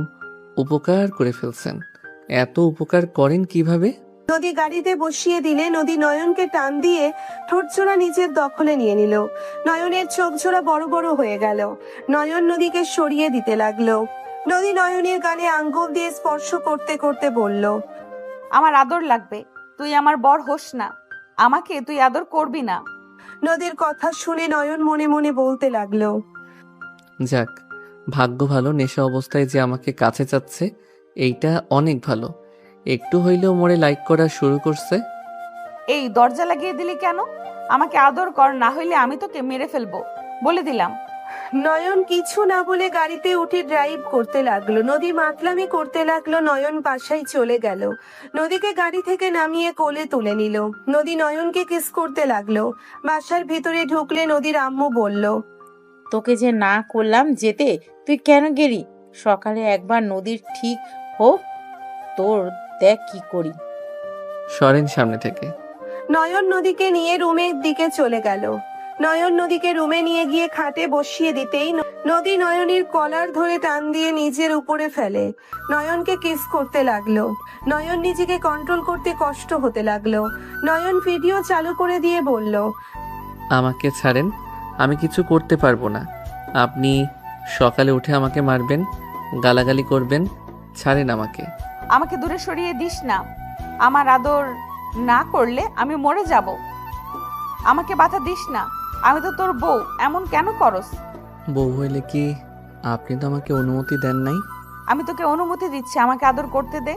উপকার করে ফেলছেন। এত উপকার করেন কিভাবে? নদী গাড়িতে বসিয়ে দিলে নদী নয়নকে টান দিয়ে ঠোঁটজোড়া নিজের দখলে নিয়ে নিল। নয়নের চোখ জোড়া বড় বড় হয়ে গেল। নয়ন নদীকে সরিয়ে দিতে লাগলো। নদী নয়নের গালে আঙ্গুল দিয়ে স্পর্শ করতে করতে বলল, আমার আদর লাগবে, তুই আমার বর হোস না, আমাকে তুই আদর করবি না। নদীর কথা শুনে নয়ন মনে মনে বলতে লাগলো, যাক, ভাগ্য ভালো নেশা অবস্থায় যে আমাকে কাছে চাচ্ছে, এইটা অনেক ভালো। একটু হইলেও মোরে লাইক করা শুরু করছে। এই দরজা লাগিয়ে দিলি কেন? আমাকে আদর কর, না হইলে আমি তোকে মেরে ফেলবো, বলে দিলাম। নয়ন কিছু না বলে গাড়িতে উঠে ড্রাইভ করতে লাগলো। নদী মাতলামি করতে লাগলো। নয়ন বাসায় চলে গেল। নদীকে গাড়ি থেকে নামিয়ে কোলে তুলে নিল। নদী নয়নকে কিস করতে লাগলো। বাসার ভিতরে ঢুকলে নদীর আম্মু বলল, তোকে যে না করলাম যেতে, তুই কেন গেলি? সকালে একবার নদীর ঠিক হোক, তোর দেখ কি করি। সরেন সামনে থেকে। নয়ন নদীকে নিয়ে রুমের দিকে চলে গেল। নয়ন নদীকে রুমে নিয়ে গিয়ে খাটে বসিয়ে দিতেই নদী নয়নের কলার ধরে টান দিয়ে নিজের উপরে ফেলে। নয়নকে কিস করতে লাগলো। নয়ন নিজেকে কন্ট্রোল করতে কষ্ট হতে লাগলো। নয়ন ভিডিও চালু করে দিয়ে বলল, আমাকে ছাড়েন, আমি কিছু করতে পারবো না। আপনি সকালে উঠে আমাকে মারবেন, গালাগালি করবেন, ছাড়েন আমাকে। আমাকে দূরে সরিয়ে দিস না, আমার আদর না করলে আমি মরে যাব। আমাকে বাধা দিস না, আমি তো তোর বউ, এমন কেন করস? বউ হইলে কি আপনি তো আমাকে অনুমতি দেন নাই? আমি তোকে অনুমতি দিচ্ছি, আমাকে আদর করতে দে।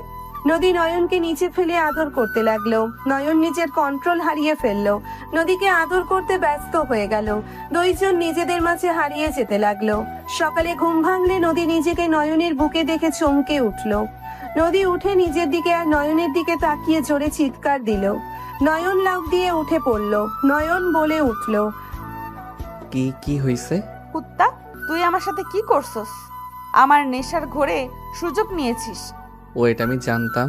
নদী নয়নকে নিচে ফেলে আদর করতে লাগলো। নয়ন নিজের কন্ট্রোল হারিয়ে ফেললো। নদীকে আদর করতে ব্যস্ত হয়ে গেল। দুইজন নিজেদের মাঝে হারিয়ে যেতে লাগলো। সকালে ঘুম ভাঙলে নদী নিজেকে নয়নের বুকে দেখে চমকে উঠলো। নদী উঠে নিজের দিকে আর নয়নের দিকে তাকিয়ে জোরে চিৎকার দিল। নয়ন লাফ দিয়ে উঠে পড়লো। নয়ন বলে উঠলো, কি কি হইছে? কুত্তা, তুই আমার সাথে কি করছস? আমার নেশার ঘোরে সুযোগ নিয়েছিস। ওয়েট, আমি জানতাম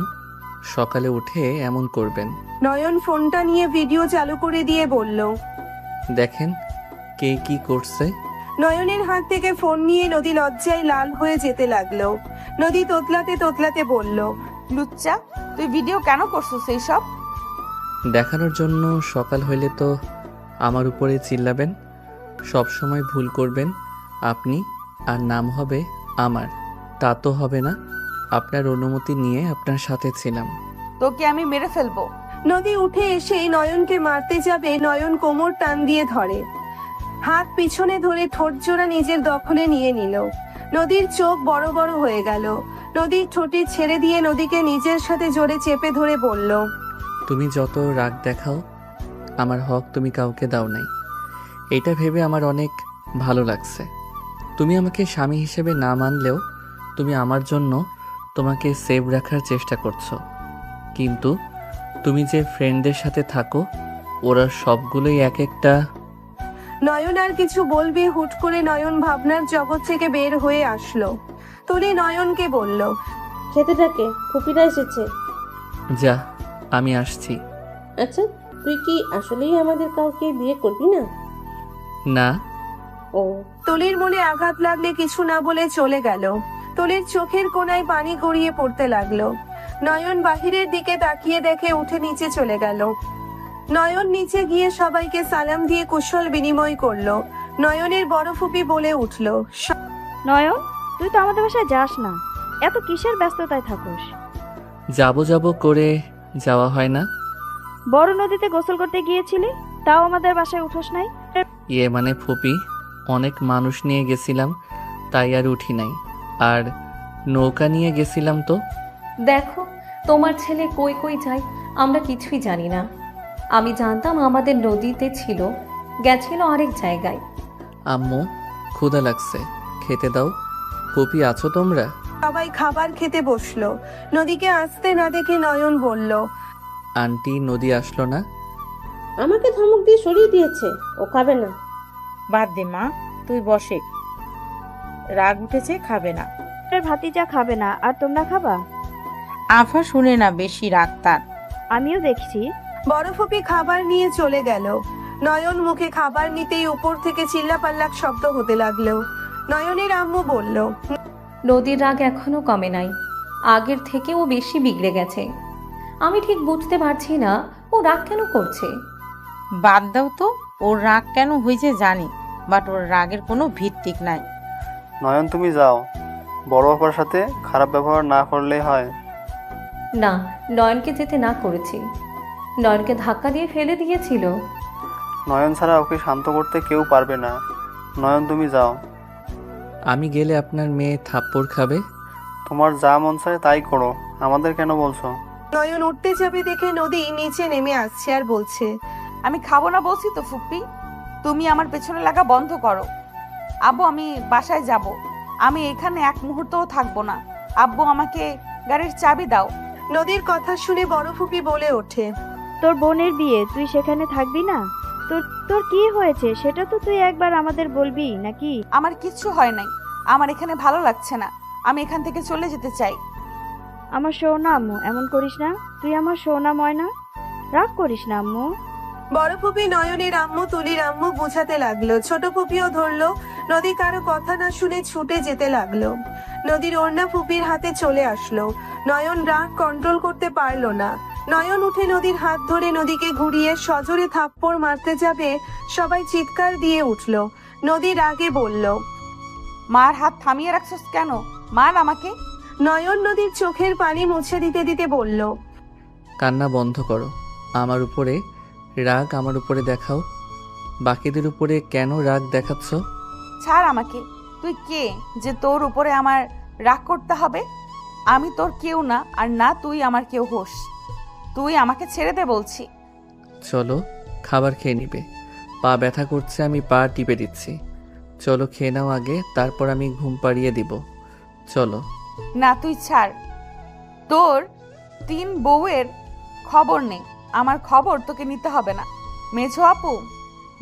সকালে উঠে এমন করবেন। নয়ন ফোনটা নিয়ে ভিডিও চালু করে দিয়ে বলল, দেখেন কে কি করছে। নয়নের হাত থেকে ফোন নিয়ে নদী লজ্জায় লাল হয়ে যেতে লাগলো। নদী তোতলাতে তোতলাতে বলল, লুচ্চা, তুই ভিডিও কেন করছস এইসব? দেখানোর জন্য। সকাল হইলে তো আমার উপরে চিল্লাবেন, সব সময় ভুল করবেন আপনি, আর নাম হবে আমার। তা তো হবে না, আপনার অনুমতি নিয়ে আপনার সাথে ছিলাম। তোকে আমি মেরে ফেলবো। নদী উঠে এসেই নয়নকে মারতে যাবে। নয়ন কোমর টান দিয়ে ধরে, হাত পিছনে ধরে ঠোঁট জোড়া নিজের দখলে নিয়ে নিল। নদীর চোখ বড় বড় হয়ে গেল। নদীর ঠোঁটে ছেড়ে দিয়ে নদীকে নিজের সাথে জোরে চেপে ধরে বলল, তুমি যত রাগ দেখাও, আমার হক তুমি কাউকে দাও নাই, এটা ভেবে আমার অনেক ভালো লাগছে। তুমি আমাকে স্বামী হিসেবে না মানলেও তুমি আমার জন্য তোমাকে সেভ রাখার চেষ্টা করছো। কিন্তু তুমি যে ফ্রেন্ডদের সাথে থাকো, ওরা সবগুলোই এক একটা। নয়ন আর কিছু বলবে, হুট করে নয়ন ভাবনার জগৎ থেকে বের হয়ে আসলো। তুলি নয়নকে বলল, খেতে ডাকে, ফুপিরা এসেছে। যা, আমি আসছি। আচ্ছা, তুই কি আসলেই আমাদের কাউকে বিয়ে করবি না? না। ও। তুলির মনে আঘাত লাগলে কিছু না বলে চলে গেল। তুলির চোখের কোণায় পানি গড়িয়ে পড়তে লাগলো। নয়ন বাহিরের দিকে তাকিয়ে দেখে উঠে নিচে চলে গেল। নয়ন নিচে গিয়ে সবাইকে সালাম দিয়ে কুশল বিনিময় করলো। নয়নের বড় ফুপি বলে উঠল, নয়ন, তুই তো আমাদের বাসায় যাস না, এত কিসের ব্যস্ততায় থাকোস? যাবো যাবো করে যাওয়া হয় না। বড় নদীতে গোসল করতে গিয়েছিলি, তাও আমাদের বাসায় উঠোস নাই? ইয়ে মানে ফুপি, অনেক মানুষ নিয়ে গেছিলাম, তাই আর উঠি নাই। আর নৌকা নিয়ে গেছিলাম তো। দেখো, তোমার ছেলে কই কই যায় আমরা কিছুই জানি না। আমি জানতাম আমাদের নদীতে ছিল, গেছিল আরেক জায়গায়। আম্মু, ক্ষুধা লাগছে, খেতে দাও। ফুপি, আছো তোমরা? সবাই খাবার খেতে বসলো। নদীকে আসতে না দেখে নয়ন বলল, আন্টি, নদী আসলো না? আমাকে ধমক দিয়ে সরিয়ে দিয়েছে, ও খাবে না। বাদ দে মা, তুই বসে। রাগ উঠেছে, খাবে না। ভাতিজা খাবে না আর তোমরা খাবা? আফা শুনে না, বেশি রাগ তার। আমিও দেখছি। বড় ফুপি খাবার নিয়ে চলে গেল। নয়ন মুখে খাবার নিতেই উপর থেকে চিল্লাপাল্লাক শব্দ হতে লাগলো। নয়নের আম্মু বলল, নদীর রাগ এখনো কমে নাই, আগের থেকে ও বেশি বিগড়ে গেছে। আমি ঠিক বুঝতে পারছি না ও রাগ কেন করছে। বাদ দাও তো, ওর রাগ কেন হয়েছে জানি, বাট ওর রাগের কোনো ভিত্তিক নাই। নয়ন তুমি যাও, বড় আপার সাথে খারাপ ব্যবহার না করলেই হয়। না, নয়নকে যেতে না করেছি, নয়নকে ধাক্কা দিয়ে ফেলে দিয়েছিল। নয়ন ছাড়া ওকে শান্ত করতে কেউ পারবে না। নয়ন তুমি যাও। আমি গেলে আপনার মেয়ে থাপ্পড় খাবে। তোমার যা মন চায় তাই করো, আমাদের কেন বলছো? নয়ন উঠতে যাবে দেখে নদী নিচে নেমে আসছে আর বলছে, আমি খাবো না বলছি তো ফুপ্পি, তুমি আমার পেছনে লাগা বন্ধ করো। আব্বু আমি বাসায় যাব, আমি এখানে এক মুহূর্তও থাকবো না। আব্বু আমাকে গাড়ির চাবি দাও। নদীর কথা শুনে বড় ফুপি বলে ওঠে, তোর বোনের বিয়ে, তুই সেখানে থাকবি না? তোর তোর কি হয়েছে সেটা তো তুই একবার আমাদের বলবি নাকি? আমার কিচ্ছু হয় নাই, আমার এখানে ভালো লাগছে না, আমি এখান থেকে চলে যেতে চাই। আমার সোনা আম্মু, এমন করিস না, তুই আমার সোনা ময়না, রাগ করিস না আম্মু। বড় ফুপি নয়নের আম্মু তুলির আম্মু বোঝাতে লাগলো। ছোট ফুপিও ধরলো। নদী কারো কথা না শুনে ছুটে যেতে লাগলো। নদীর ওড়না ফুপির হাতে চলে আসলো। নয়ন রাগ কন্ট্রোল করতে পারলো না। নয়ন উঠে নদীর হাত ধরে নদীকে ঘুরিয়ে সজোরে থাপ্পড় মারতে যাবে, সবাই চিৎকার দিয়ে উঠলো। নদী রাগে বলল, মার হাত থামিয়ে রাখছস কেন? মার আমাকে। নয়ন নদীর চোখের পানি মুছে দিতে দিতে বলল, কান্না বন্ধ করো। আমার উপরে রাগ আমার উপরে দেখাও, বাকিদের উপরে কেন রাগ দেখাচ্ছ? ছাড় আমাকে। তুই কে যে তোর উপরে আমার রাগ করতে হবে? আমি তোর কেউ না, আর না তুই আমার কেউ হোস। তুই আমাকে ছেড়ে দে বলছি। চলো, খাবার খেয়ে নিবে। পা ব্যথা করছে, আমি পা টিপে দিচ্ছি। চলো খেয়ে নাও আগে, তারপর আমি ঘুম পাড়িয়ে দিব। চলো। না তুই ছাড়। তোর 3 বউয়ের খবর নেই, আমার খবর তোকে নিতে হবে না। মেঝো আপু,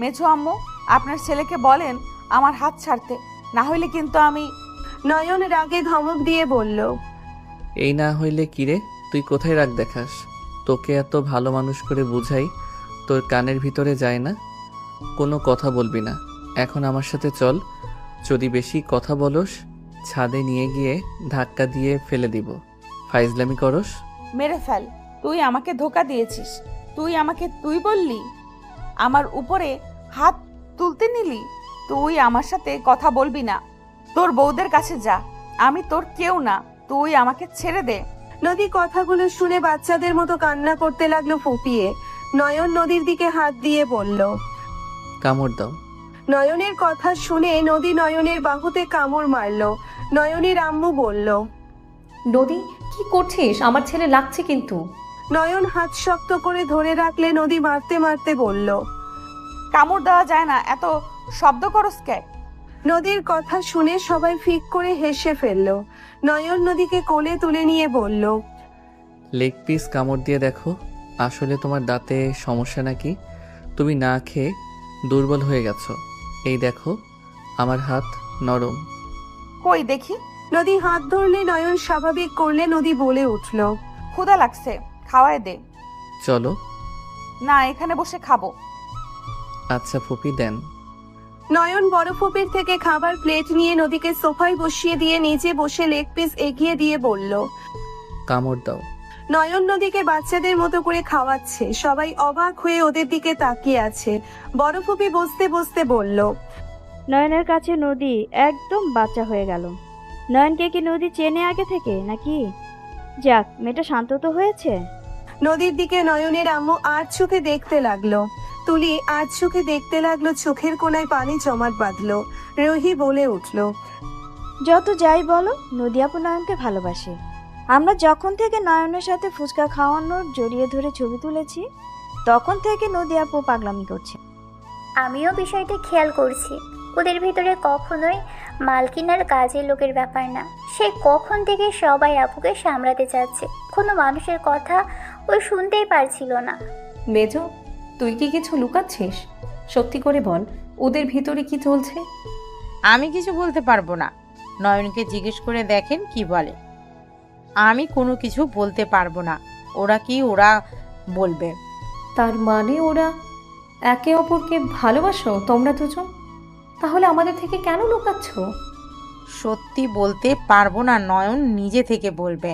মেঝো আম্মু, আপনার ছেলেকে বলেন আমার হাত ছাড়তে, না হইলে কিন্তু আমি। নয়ন রাগে ধমক দিয়ে বলল, এই না হইলে কিরে, তুই কোথায় রাগ দেখাস? তোকে এত ভালো মানুষ করে বুঝাই, তোর কানের ভিতরে যায় না? কোনো কথা বলবি না, এখন আমার সাথে চল। যদি বেশি কথা বলস, ছাদে নিয়ে গিয়ে ধাক্কা দিয়ে ফেলে দিব। ফাইজলামি করস? মেরে ফেল। তুই আমাকে ধোকা দিয়েছিস। তুই আমাকে তুই বললি, আমার উপরে হাত তুলতে নিলি। তুই আমার সাথে কথা বলবি না, তোর বউদের কাছে যা। আমি তোর কেউ না, তুই আমাকে ছেড়ে দে। নদী কথাগুলো শুনে বাচ্চাদের মতো কান্না করতে লাগলো ফুপিয়ে। নয়ন নদীর দিকে হাত দিয়ে বলল, কামড় দাও। নয়নের কথা শুনে নদী নয়নের বাহুতে কামড় মারলো। নয়নের আম্মু বলল, নদী কি করছিস? আমার ছেলে লাগছে কিন্তু। নয়ন হাত শক্ত করে ধরে রাখলে নদী মারতে মারতে বলল, কামড় দেওয়া যায় না, এত শব্দ করস কে? নদীর কথা শুনে সবাই ফিক করে হেসে ফেলল। নয়ন নদীকে কোলে তুলে নিয়ে বলল, লেগ পিস কামড় দিয়ে দেখো, আসলে তোমার দাঁতে সমস্যা নাকি? তুমি না খেয়ে দুর্বল হয়ে গেছো। এই দেখো, আমার হাত নরম। কই দেখি। নদী হাত ধরলে নয়ন স্বাভাবিক করলে নদী বলে উঠল, ক্ষুধা লাগছে, খাওয়ায় দে। চলো। না, এখানে বসে খাবো। আচ্ছা ফুপি, দেন। নয়ন বড় ফুপির থেকে খাবার প্লেট নিয়ে নদীকে সোফায় বসিয়ে দিয়ে নিচে বসে লেগ পিস এগিয়ে দিয়ে বলল, কামড় দাও। নয়ন নদীকে বাচ্চাদের মতো করে খাওয়াচ্ছে। সবাই অবাক হয়ে ওদের দিকে তাকিয়ে আছে। বড় ফুপি বসতে বসতে বলল, নয়নের কাছে নদী একদম বাচ্চা হয়ে গেল। নয়নকে কি নদী চেনে আগে থেকে নাকি? যাক, মেয়েটা শান্ত তো হয়েছে। নদীর দিকে নয়নের আম্মু আর চোখে দেখতে লাগলো। তুলি আর চোখে দেখতে লাগলো, চোখের কোনায় পানি জমাট বাঁধলো। রোহি বলে উঠল, যত যাই বলো, নদী আপু নয়নকে ভালোবাসে। আমরা যখন থেকে নয়নের সাথে ফুচকা খাওয়ানোর জড়িয়ে ধরে ছবি তুলেছি, তখন থেকে নদী আপু পাগলামি করছে। আমিও বিষয়টা খেয়াল করছি। ওদের ভিতরে কখনোই মালকিনার কাজের লোকের ব্যাপার না। সে কখন থেকে সবাই আপুকে সামলাতে চাচ্ছে, কোনো মানুষের কথা ও শুনতেই পারছিল না। মেজো, তুই কি কিছু লুকাচ্ছিস? সত্যি করে বল, ওদের ভিতরে কি চলছে? আমি কিছু বলতে পারবো না, নয়নকে জিজ্ঞেস করে দেখেন কি বলে। আমি কোনো কিছু বলতে পারবো না, ওরা বলবে। তার মানে ওরা একে অপরকে ভালোবাসো তোমরা দুজন? তাহলে আমাদের থেকে কেন লুকাচ্ছ? সত্যি বলতে পারবো না, নয়ন নিজে থেকে বলবে।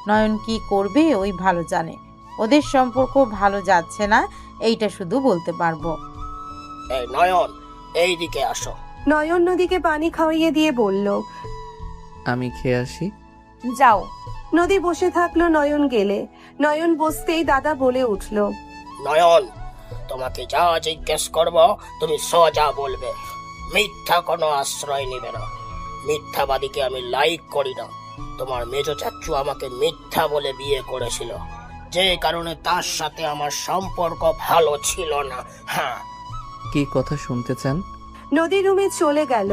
নয়ন কি করবে ওই ভালো জানে। ওদের সম্পর্ক ভালো যাচ্ছে না, এইটা শুধু বলতে পারবো। এই নয়ন, এইদিকে আসো। নয়ন নদীকে পানি খাওয়িয়ে দিয়ে বলল। আমি খেয়ে আসি। যাও। নদী বসে থাকলো, নয়ন গেলে। নয়ন বসতেই দাদা বলে উঠল। নয়ন, তোমাকে যা জিজ্ঞেস করব তুমি সোজা বলবে, মিথ্যা কোনো আশ্রয় নেবে না। মিথ্যাবাদীকে আমি লাইক করি না। তোমার মেজো চাচু আমাকে মিথ্যা বলে বিয়ে করেছিল, যে কারণে তার সাথে আমার সম্পর্ক ভালো ছিল না। হ্যাঁ। কি কথা শুনতে চান? নদী রুমে চলে গেল।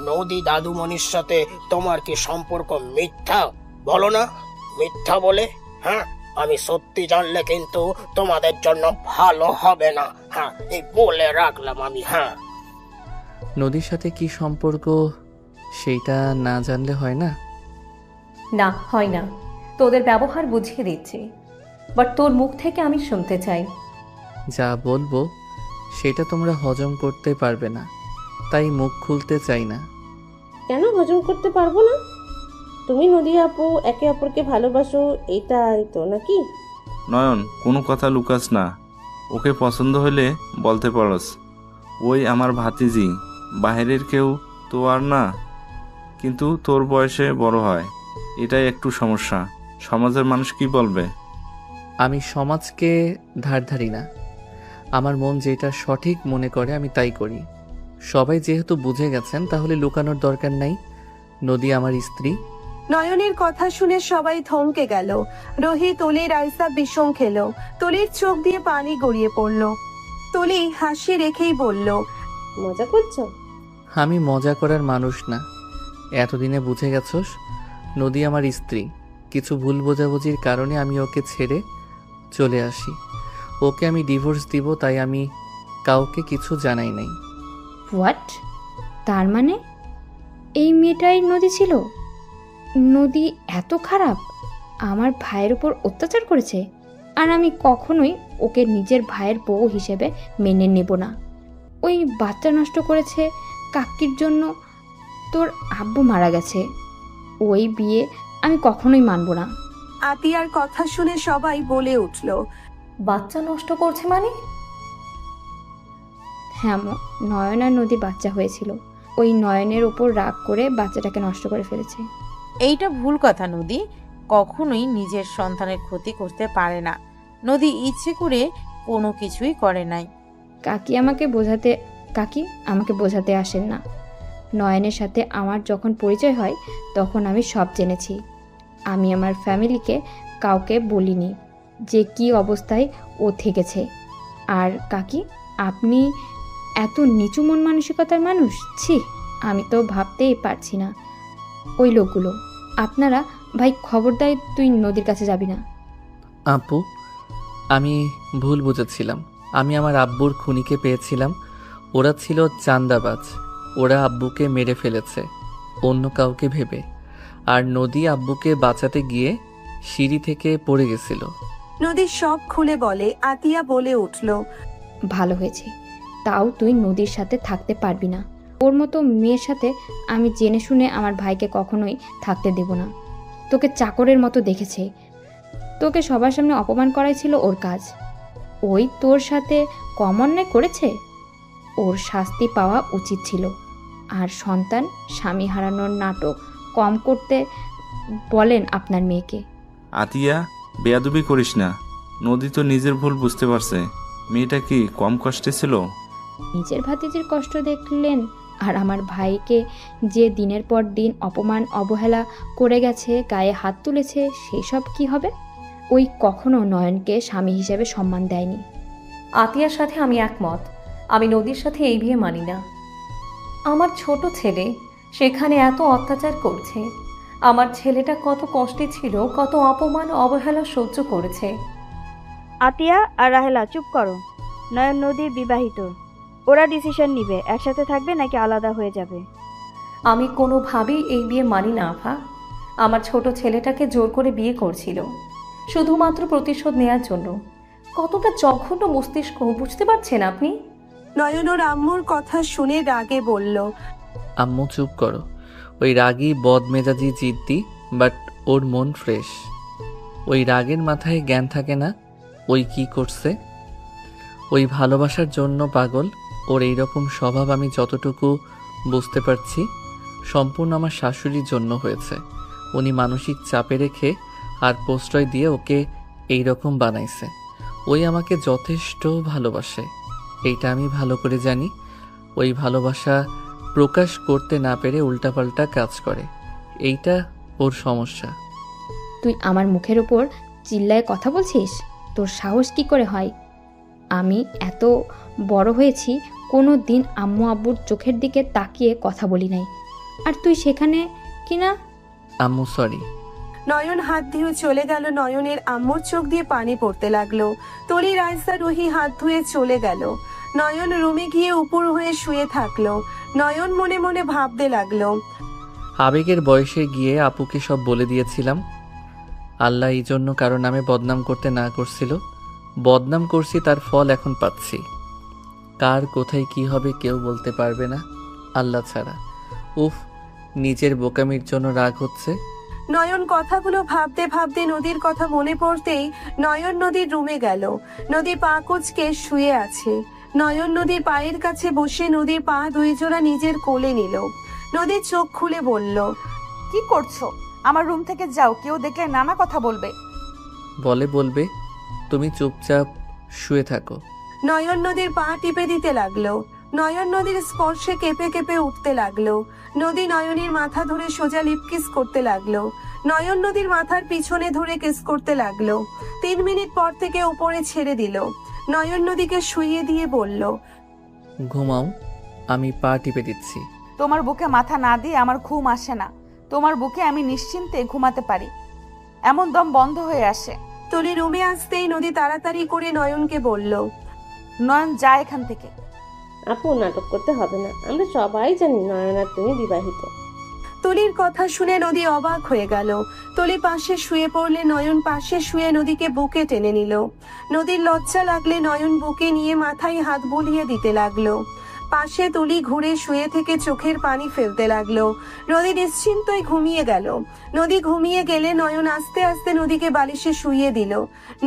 নদী দাদুমণির সাথে তোমার কি সম্পর্ক মিথ্যা? বলো না মিথ্যা বলে। হ্যাঁ, আমি সত্যি জানলে কিন্তু তোমাদের জন্য ভালো হবে না। হ্যাঁ, এই বলে রাখলাম আমি। হ্যাঁ। নদীর সাথে কি সম্পর্ক সেইটা না জানলে হয় না? না, হয় না। তোদের ব্যবহার বুঝিয়ে দিচ্ছি, বাট তোর মুখ থেকে আমি শুনতে চাই। যা বলবো সেটা তোমরা হজম করতে পারবে না, তাই মুখ খুলতে চাই না। কেন হজম করতে পারবো না? তুমি নদী আপু একে অপরকে ভালোবাসো, এইটাই তো নাকি? নয়ন, কোনো কথা লুকাস না। ওকে পছন্দ হলে বলতে পারস। ওই আমার ভাতিজি, বাইরের কেউ তো আর না। কিন্তু তোর বয়সে বড় হয়, এটাই একটু সমস্যা। সমাজের মানুষ কি বলবে? আমি সমাজকে ধার ধারি না। আমার মন যেটা সঠিক মনে করে আমি তাই করি। সবাই যেহেতু বুঝে গেছেন, তাহলে লুকানোর দরকার নাই। নদী আমার স্ত্রী। নয়নের কথা শুনে সবাই থমকে গেল। রোহিত, তুলি, রাইসা বিষম খেলো। তুলির চোখ দিয়ে পানি গড়িয়ে পড়ল। তুলি হাসি রেখেই বলল, মজা করছো? আমি মজা করার মানুষ না। এতদিনে বুঝে গেছস, নদী আমার স্ত্রী। কিছু ভুল বোঝাবুঝির কারণে আমি ওকে ছেড়ে চলে আসি। ওকে আমি ডিভোর্স দিব, তাই আমি কাউকে কিছু জানাই নাই। হোয়াট? তার মানে এই মেয়েটাই নদী ছিল? নদী এত খারাপ? আমার ভাইয়ের উপর অত্যাচার করেছে, আর আমি কখনোই ওকে নিজের ভাইয়ের বউ হিসেবে মেনে নেব না। ওই বাচ্চা নষ্ট করেছে কাকির জন্য। তোর আব্বু মারা গেছে, ওই বিয়ে আমি কখনোই মানব না। আতিয়ার কথা শুনে সবাই বলে উঠল, বাচ্চা নষ্ট করছে মানে? হ্যাঁ, নয়ন আর নদীর বাচ্চা হয়েছিল। ওই নয়নের ওপর রাগ করে বাচ্চাটাকে নষ্ট করে ফেলেছে। এইটা ভুল কথা। নদী কখনোই নিজের সন্তানের ক্ষতি করতে পারে না। নদী ইচ্ছে করে কোনো কিছুই করে নাই। কাকি আমাকে বোঝাতে আসেন না। নয়নের সাথে আমার যখন পরিচয় হয় তখন আমি সব জেনেছি। আমি আমার ফ্যামিলিকে কাউকে বলিনি যে কি অবস্থায় ও থেকেছে। আর কাকি, আপনি এত নিচু মন মানসিকতার মানুষ? ছি, আমি তো ভাবতেই পারছি না। ওই লোকগুলো, আপনারা ভাই খবরদার তুই নদীর কাছে যাবি না। আপু, আমি ভুল বুঝেছিলাম। আমি আমার আব্বুর খুনিকে পেয়েছিলাম। ওরা ছিল চাঁদাবাজ। ওরা আব্বুকে মেরে ফেলেছে অন্য কাউকে ভেবে। আর নদী আব্বুকে বাঁচাতে গিয়ে সিঁড়ি থেকে পড়ে গেছিল। নদী সব খুলে বলে। আতিয়া বলে উঠল, ভালো হয়েছে, তাও তুই নদীর সাথে থাকতে পারবি না। ওর মতো মেয়ের সাথে আমি জেনে শুনে আমার ভাইকে কখনোই থাকতে দেব না। তোকে চাকরের মতো দেখেছে, তোকে সবার সামনে অপমান করাই ছিল ওর কাজ। ওই তোর সাথে কম অন্যায় করেছে, ওর শাস্তি পাওয়া উচিত ছিল। আর সন্তান স্বামী হারানোর নাটক কম করতে বলেন আপনার মেয়েকে। আতিয়া, বেয়াদবি করিস না। নদী তো নিজের ভুল বুঝতে পারছে। মেয়েটা কি কম কষ্টে ছিল? নিজের ভাতিজির কষ্ট দেখলেন, আর আমার ভাইকে যে দিনের পর দিন অপমান অবহেলা করে গেছে, গায়ে হাত তুলেছে, সেসব কি হবে? ওই কখনো নয়নকে স্বামী হিসেবে সম্মান দেয়নি। আতিয়ার সাথে আমি একমত। আমি নদীর সাথে এই বিয়ে মানি না। আমার ছোট ছেলে সেখানে এত অত্যাচার করছে। আমার ছেলেটা কত কষ্টে ছিল, কত অপমান অবহেলা সহ্য করেছে। আতিয়া আর রাহেলা চুপ করো। নয়ন নদী বিবাহিত, ওরা ডিসিশন নিবে একসাথে থাকবে নাকি আলাদা হয়ে যাবে। আমি কোনোভাবেই এই বিয়ে মানি না আফা। আমার ছোট ছেলেটাকে জোর করে বিয়ে করছিল শুধুমাত্র প্রতিশোধ নেয়ার জন্য। কতটা জঘন্য মস্তিষ্ক বুঝতে পারছেন আপনি? নয়ন ওর আম্মুর কথা শুনে রাগে বলল, আম্মু চুপ করো। ওই রাগী বদমেজাজি জিদ্দি, বাট ওর মন ফ্রেশ। ওই রাগের মাথায় জ্ঞান থাকে না ওই কি করছে। ওই ভালোবাসার জন্য পাগল। ওর এইরকম স্বভাব আমি যতটুকু বুঝতে পারছি সম্পূর্ণ আমার শাশুড়ির জন্য হয়েছে। উনি মানসিক চাপে রেখে আর প্রশ্রয় দিয়ে ওকে এইরকম বানাইছে। ওই আমাকে যথেষ্ট ভালোবাসে, এইটা আমি ভালো করে জানি। ওই ভালোবাসা প্রকাশ করতে না পেরে উল্টাপাল্টা কাজ করে, এইটা ওর সমস্যা। তুই আমার মুখের ওপর চিল্লায় কথা বলছিস? তোর সাহস কি করে হয়? আমি এত বড় হয়েছি, কোনো দিন আম্মু আব্বুর চোখের দিকে তাকিয়ে কথা বলি নাই, আর তুই সেখানে কিনা। আম্মু সরি। নয়ন হাত ধুয়ে চলে গেল। নয়নের আম্মুর চোখ দিয়ে পানি পড়তে লাগলো। তলি, রাইসা, রুহি হাত ধুয়ে চলে গেল। নয়ন রুমে গিয়ে উপর হয়ে শুয়ে থাকলো। নয়ন মনে মনে ভাবতে লাগলো, আবেগের বয়সে গিয়ে আপুকে সব বলে দিয়েছিলাম। আল্লাহ এই জন্য কারো নামে বদনাম করতে না করছিল। বদনাম করছি, তার ফল এখন পাচ্ছি। কার কোথায় কি হবে কেউ বলতে পারবে না আল্লাহ ছাড়া। উফ, নিজের বোকামির জন্য রাগ হচ্ছে। নয়ন কথাগুলো ভাবতে ভাবতে নদীর কথা মনে পড়তেই নয়ন নদীর রুমে গেল। নদী পা কুঁচকে শুয়ে আছে। নয়ন নদীর পায়ের কাছে বসে নদীর পা দুই জোড়া নিজের কোলে নিল। নদীর চোখ খুলে বলল, কি করছো? আমার রুম থেকে যাও, কেউ দেখলে নানা কথা বলবে। বলবে, তুমি চুপচাপ শুয়ে থাকো। নয়ন নদীর পা টিপে দিতে লাগলো। নয়ন নদীর স্পর্শে কেঁপে কেঁপে উঠতে লাগলো। নদী নয়নের মাথা ধরে সোজা লিপ কিস করতে লাগলো। নয়ন নদীর মাথার পিছনে ধরে কিস করতে লাগলো। 3 মিনিট পর থেকে উপরে ছেড়ে দিল। নয়ন নদীকে শুইয়ে দিয়ে বলল, ঘুমাও, আমি পা টিপে দিচ্ছি। তোমার বুকে মাথা না দিয়ে আমার ঘুম আসে না। তোমার বুকে আমি নিশ্চিন্তে ঘুমাতে পারি, এমন দম বন্ধ হয়ে আসে। তলি রুমে আসতেই নদী তাড়াতাড়ি করে নয়নকে বলল, নয়ন যা এখান থেকে। আপু, নাটক করতে হবে না, আমরা সবাই জানি নয়ন আর তুমি বিবাহিত। তলির কথা শুনে নদী অবাক হয়ে গেল। তলি পাশে শুয়ে পড়লে নয়ন পাশে শুয়ে নদীকে বুকে টেনে নিল। নদীর লজ্জা লাগলে নয়ন বুকে নিয়ে মাথায় হাত বুলিয়ে দিতে লাগলো। পাশে তুলি ঘুরে শুয়ে থেকে চোখের পানি ফেলতে লাগলো। নদী নিশ্চিন্তই ঘুমিয়ে গেল। নদী ঘুমিয়ে গেলে নয়ন আস্তে আস্তে নদীকে বালিশে শুইয়ে দিল।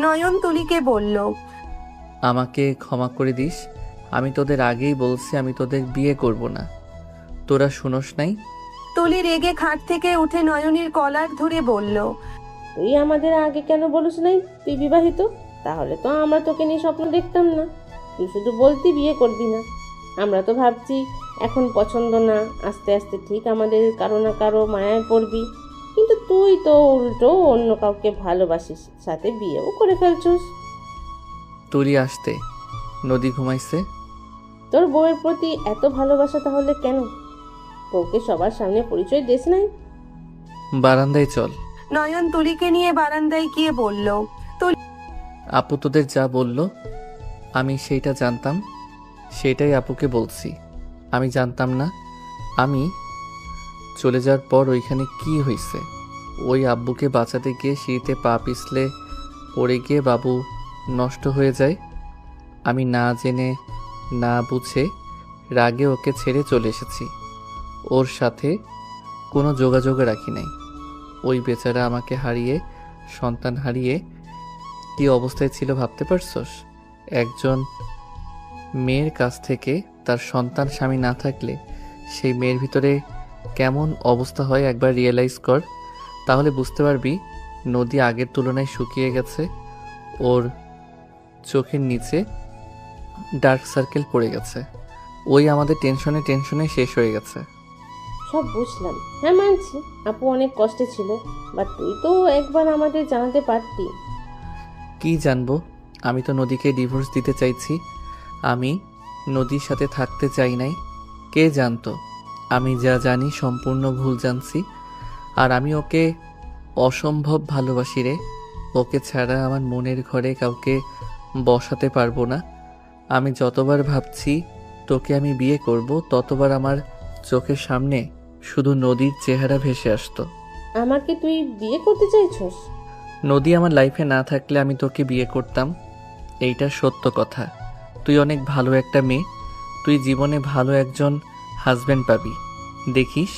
নয়ন তুলিকে বলল, আমাকে ক্ষমা করে দিস। আমি তোদের আগেই বলছি আমি তোদের বিয়ে করব না, তোরা শুনোস নাই? তুলি রেগে খাট থেকে উঠে নয়নের কলার ধরে বলল, তুই আমাদের আগে কেন বলিস নাই তুই বিবাহিত? তাহলে তো আমরা তোকে নিয়ে স্বপ্ন দেখতাম না। তুই শুধু বলতি বিয়ে করবি না। আমরা তো ভাবছি এখন পছন্দ না, আস্তে আস্তে ঠিক আমাদের কারো না কারো মায়ায় পড়বি। কিন্তু তুই তো উল্টো অন্য কাউকে ভালোবাসিস, সাথে বিয়েও করে ফেলছিস। তুলি আসতে, নদী ঘুমাইছে। তোর বউয়ের প্রতি এত ভালোবাসা তাহলে কেন? বউকে সবার সামনে পরিচয় দিস নাই? বারান্দায় চল। নয়ন তুলিকে নিয়ে বারান্দায় গিয়ে বলল, আপু তোদের যা বলল আমি সেইটা জানতাম, সেটাই আপুকে বলছি। আমি জানতাম না। আমি চলে যাওয়ার পর ওইখানে কি হয়েছে। ওই আব্বুকে বাঁচাতে গিয়ে সিঁড়িতে পা পিছলে পড়ে গিয়ে বাবু নষ্ট হয়ে যায়। আমি না জেনে না বুঝে রাগে ওকে ছেড়ে চলে এসেছি। ওর সাথে কোনো যোগাযোগ রাখি নাই। ওই বেচারা আমাকে হারিয়ে, সন্তান হারিয়ে কী অবস্থায় ছিল ভাবতে পারছস? একজন মেয়ের কাছ থেকে তার সন্তান স্বামী না থাকলে সেই মেয়ের ভিতরে কেমন অবস্থা হয় একবার রিয়েলাইজ কর, তাহলে বুঝতে পারবি নদী আগের তুলনায় শুকিয়ে গেছে। ওর চোখের নিচে ডার্ক সার্কেল পড়ে গেছে। ওই আমাদের টেনশনে শেষ হয়ে গেছে। সব বুঝলাম, হ্যাঁ মানছি আপু অনেক কষ্টে ছিল, বাট তুই তো একবার আমাদের জানাতে পারতি। কি জানবো? আমি তো নদীকে ডিভোর্স দিতে চাইছি। আমি নদীর সাথে থাকতে চাই নাই। কে জানতো? আমি যা জানি সম্পূর্ণ ভুল জানছি। আর আমি ওকে অসম্ভব ভালোবাসি রে। ওকে ছাড়া আমার মনের ঘরে কাউকে বসাতে পারবো না। আমি যতবার ভাবছি তোকে আমি বিয়ে করব ততবার আমার চোখের সামনে শুধু নদীর চেহারা ভেসে আসতো। আমাকে তুই বিয়ে করতে চাইছস? নদী আমার লাইফে না থাকলে আমি তোকে বিয়ে করতাম, এইটা সত্য কথা। তুই অনেক ভালো একটা মেয়ে, তুই জীবনে ভালো একজন হাজবেন্ড পাবি, দেখিস।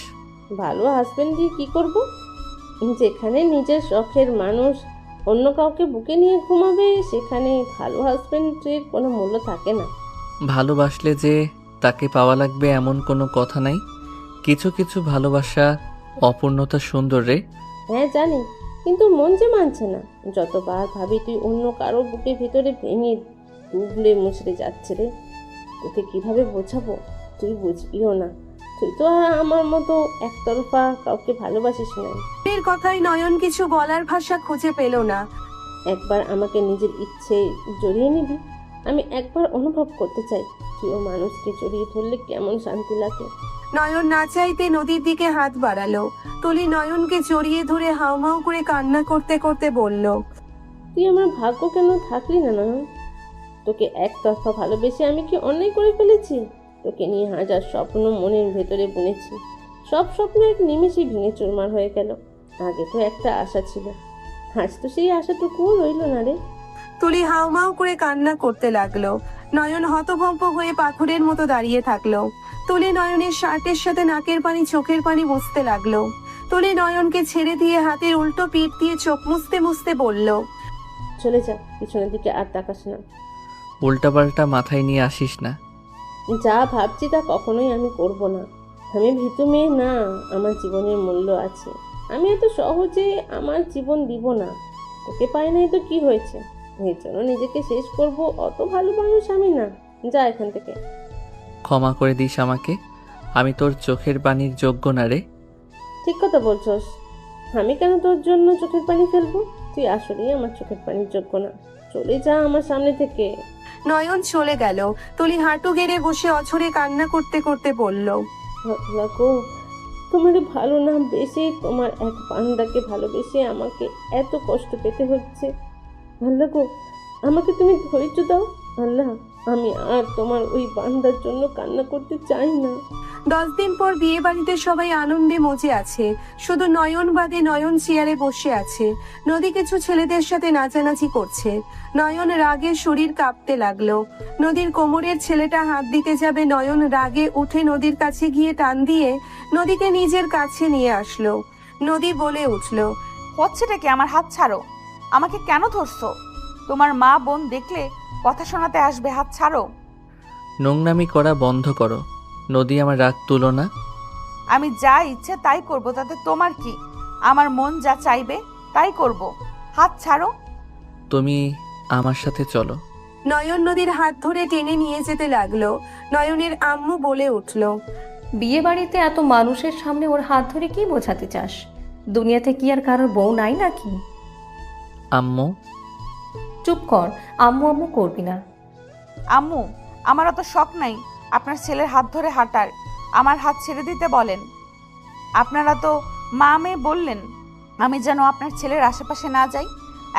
ভালো হাজবেন্ড দিয়ে কি করব? যেখানে নিজের শখের মানুষ অন্য কাউকে বুকে নিয়ে ঘুমাবে, সেখানে ভালো হাজবেন্ডের কোনো মূল্য থাকে না। ভালোবাসলে যে তাকে পাওয়া লাগবে এমন কোনো কথা নাই। কিছু কিছু ভালোবাসা অপূর্ণতা সুন্দর রে। হ্যাঁ জানি, কিন্তু মন যে মানছে না। যতবার ভাবি তুই অন্য কারো বুকের ভিতরে ভেঙে ডুবলে মুচড়ে যাচ্ছে রে। তোকে কিভাবে বোঝাবো, তুই বুঝবিও না। তুই তো আর আমার মতো একতরফা কাউকে ভালোবাসিস না। এর কথাই নয়ন কিছু বলার ভাষা খুঁজে পেল না। একবার আমাকে নিজের ইচ্ছে জড়িয়ে নিবি? আমি একবার অনুভব করতে চাই প্রিয় মানুষকে জড়িয়ে ধরলে কেমন শান্তি লাগে। নয়ন না চাইতে নদীর দিকে হাত বাড়ালো। তুলি নয়নকে জড়িয়ে ধরে হাউমাউ করে কান্না করতে করতে বলল, তুই আমার ভাগ্য কেন থাকলি না নয়ন? তোকে একতরফা ভালোবেসে আমি কি অন্যায় করে ফেলেছি? তোকে নিয়ে হাজার স্বপ্ন মনের ভেতরে বুনেছি, সব স্বপ্ন এক নিমেষেই ভেঙে চুরমার হয়ে গেল। আগে তো একটা আশা ছিল, আজ তো সেই আশাটুকুও রইল না রে। তুলি হাউমাউ করে কান্না করতে লাগলো। নয়ন হতভম্ব হয়ে পাথরের মতো দাঁড়িয়ে থাকলো। তুলি নয়নের শার্টের সাথে নাকের পানি চোখের পানি মুছতে লাগলো। তুলি নয়নকে ছেড়ে দিয়ে হাতের উল্টো পিঠ দিয়ে চোখ মুছতে মুছতে বলল, চলে যা, পিছনের দিকে আর তাকাস না। উল্টাপাল্টা মাথায় নিয়ে আসিস না। যা ভাবছি তা কখনোই আমি করব না। আমি ভীতু মেয়ে না, আমার জীবনের মূল্য আছে। আমি এত সহজে আমার জীবন দিব না। তোকে পাই নাই তো কি হয়েছে? এর জন্য নিজেকে শেষ করব অত ভালো মানুষ আমি না। যা এখান থেকে। ক্ষমা করে দিস আমাকে, আমি তোর চোখের পানির যোগ্য না রে। ঠিক কথা বলছস। আমি কেন তোর জন্য চোখের পানি ফেলবো? তুই আসলেই আমার চোখের পানির যোগ্য না। চলে যা আমার সামনে থেকে। নয়ন চলে গেল। তুলি হাঁটু গেড়ে বসে অঝরে কান্না করতে করতে বলল, গো, তোমার ভালো না বেশি, তোমার এক বান্দাকে ভালোবেসে আমাকে এত কষ্ট পেতে হচ্ছে। আল্লাহ গো, আমাকে তুমি ধৈর্য দাও। আল্লাহ, আমি আর তোমার ওই বান্দার জন্য কান্না করতে চাই না। 10 দিন পর বিয়ে বাড়িতে সবাই আনন্দে মজে আছে। শুধু নয়ন বাদে নয়ন চেয়ারে বসে আছে। নদী কিছু ছেলেদের সাথে নাচানাচি করছে। নয়ন রাগে শরীর কাঁপতে লাগলো। নদীর কোমরের ছেলেটা হাত দিতে যাবে, নয়ন রাগে উঠে নদীর কাছে গিয়ে টান দিয়ে নদীকে নিজের কাছে নিয়ে আসলো। নদী বলে উঠলো, হচ্ছেটা কি? আমার হাত ছাড়ো। আমাকে কেন ধরছো? তোমার মা বোন দেখলে কথা শোনাতে আসবে, হাত ছাড়ো। নোংরামি করা বন্ধ করো। নদী, আমার রাগ তুলো না। আমি যা ইচ্ছে তাই করব, তাতে তোমার কি? আমার মন যা চাইবে তাই করব, হাত ছাড়ো। তুমি আমার সাথে চলো। নয়ন নদীর হাত ধরে টেনে নিয়ে যেতে লাগলো। নয়নের আম্মু বলে উঠলো, বিয়ে বাড়িতে এত মানুষের সামনে ওর হাত ধরে কি বোঝাতে চাস? দুনিয়াতে কি আর কারোর বউ নাই নাকি? আম্মু। চুপ কর, আম্মু আম্মু করবি না। আম্মু, আমার অত শখ নাই আপনার ছেলের হাত ধরে হাঁটার। আমার হাত ছেড়ে দিতে বলেন। আপনারা তো মা মেয়ে বললেন আমি যেন আপনার ছেলের আশেপাশে না যাই।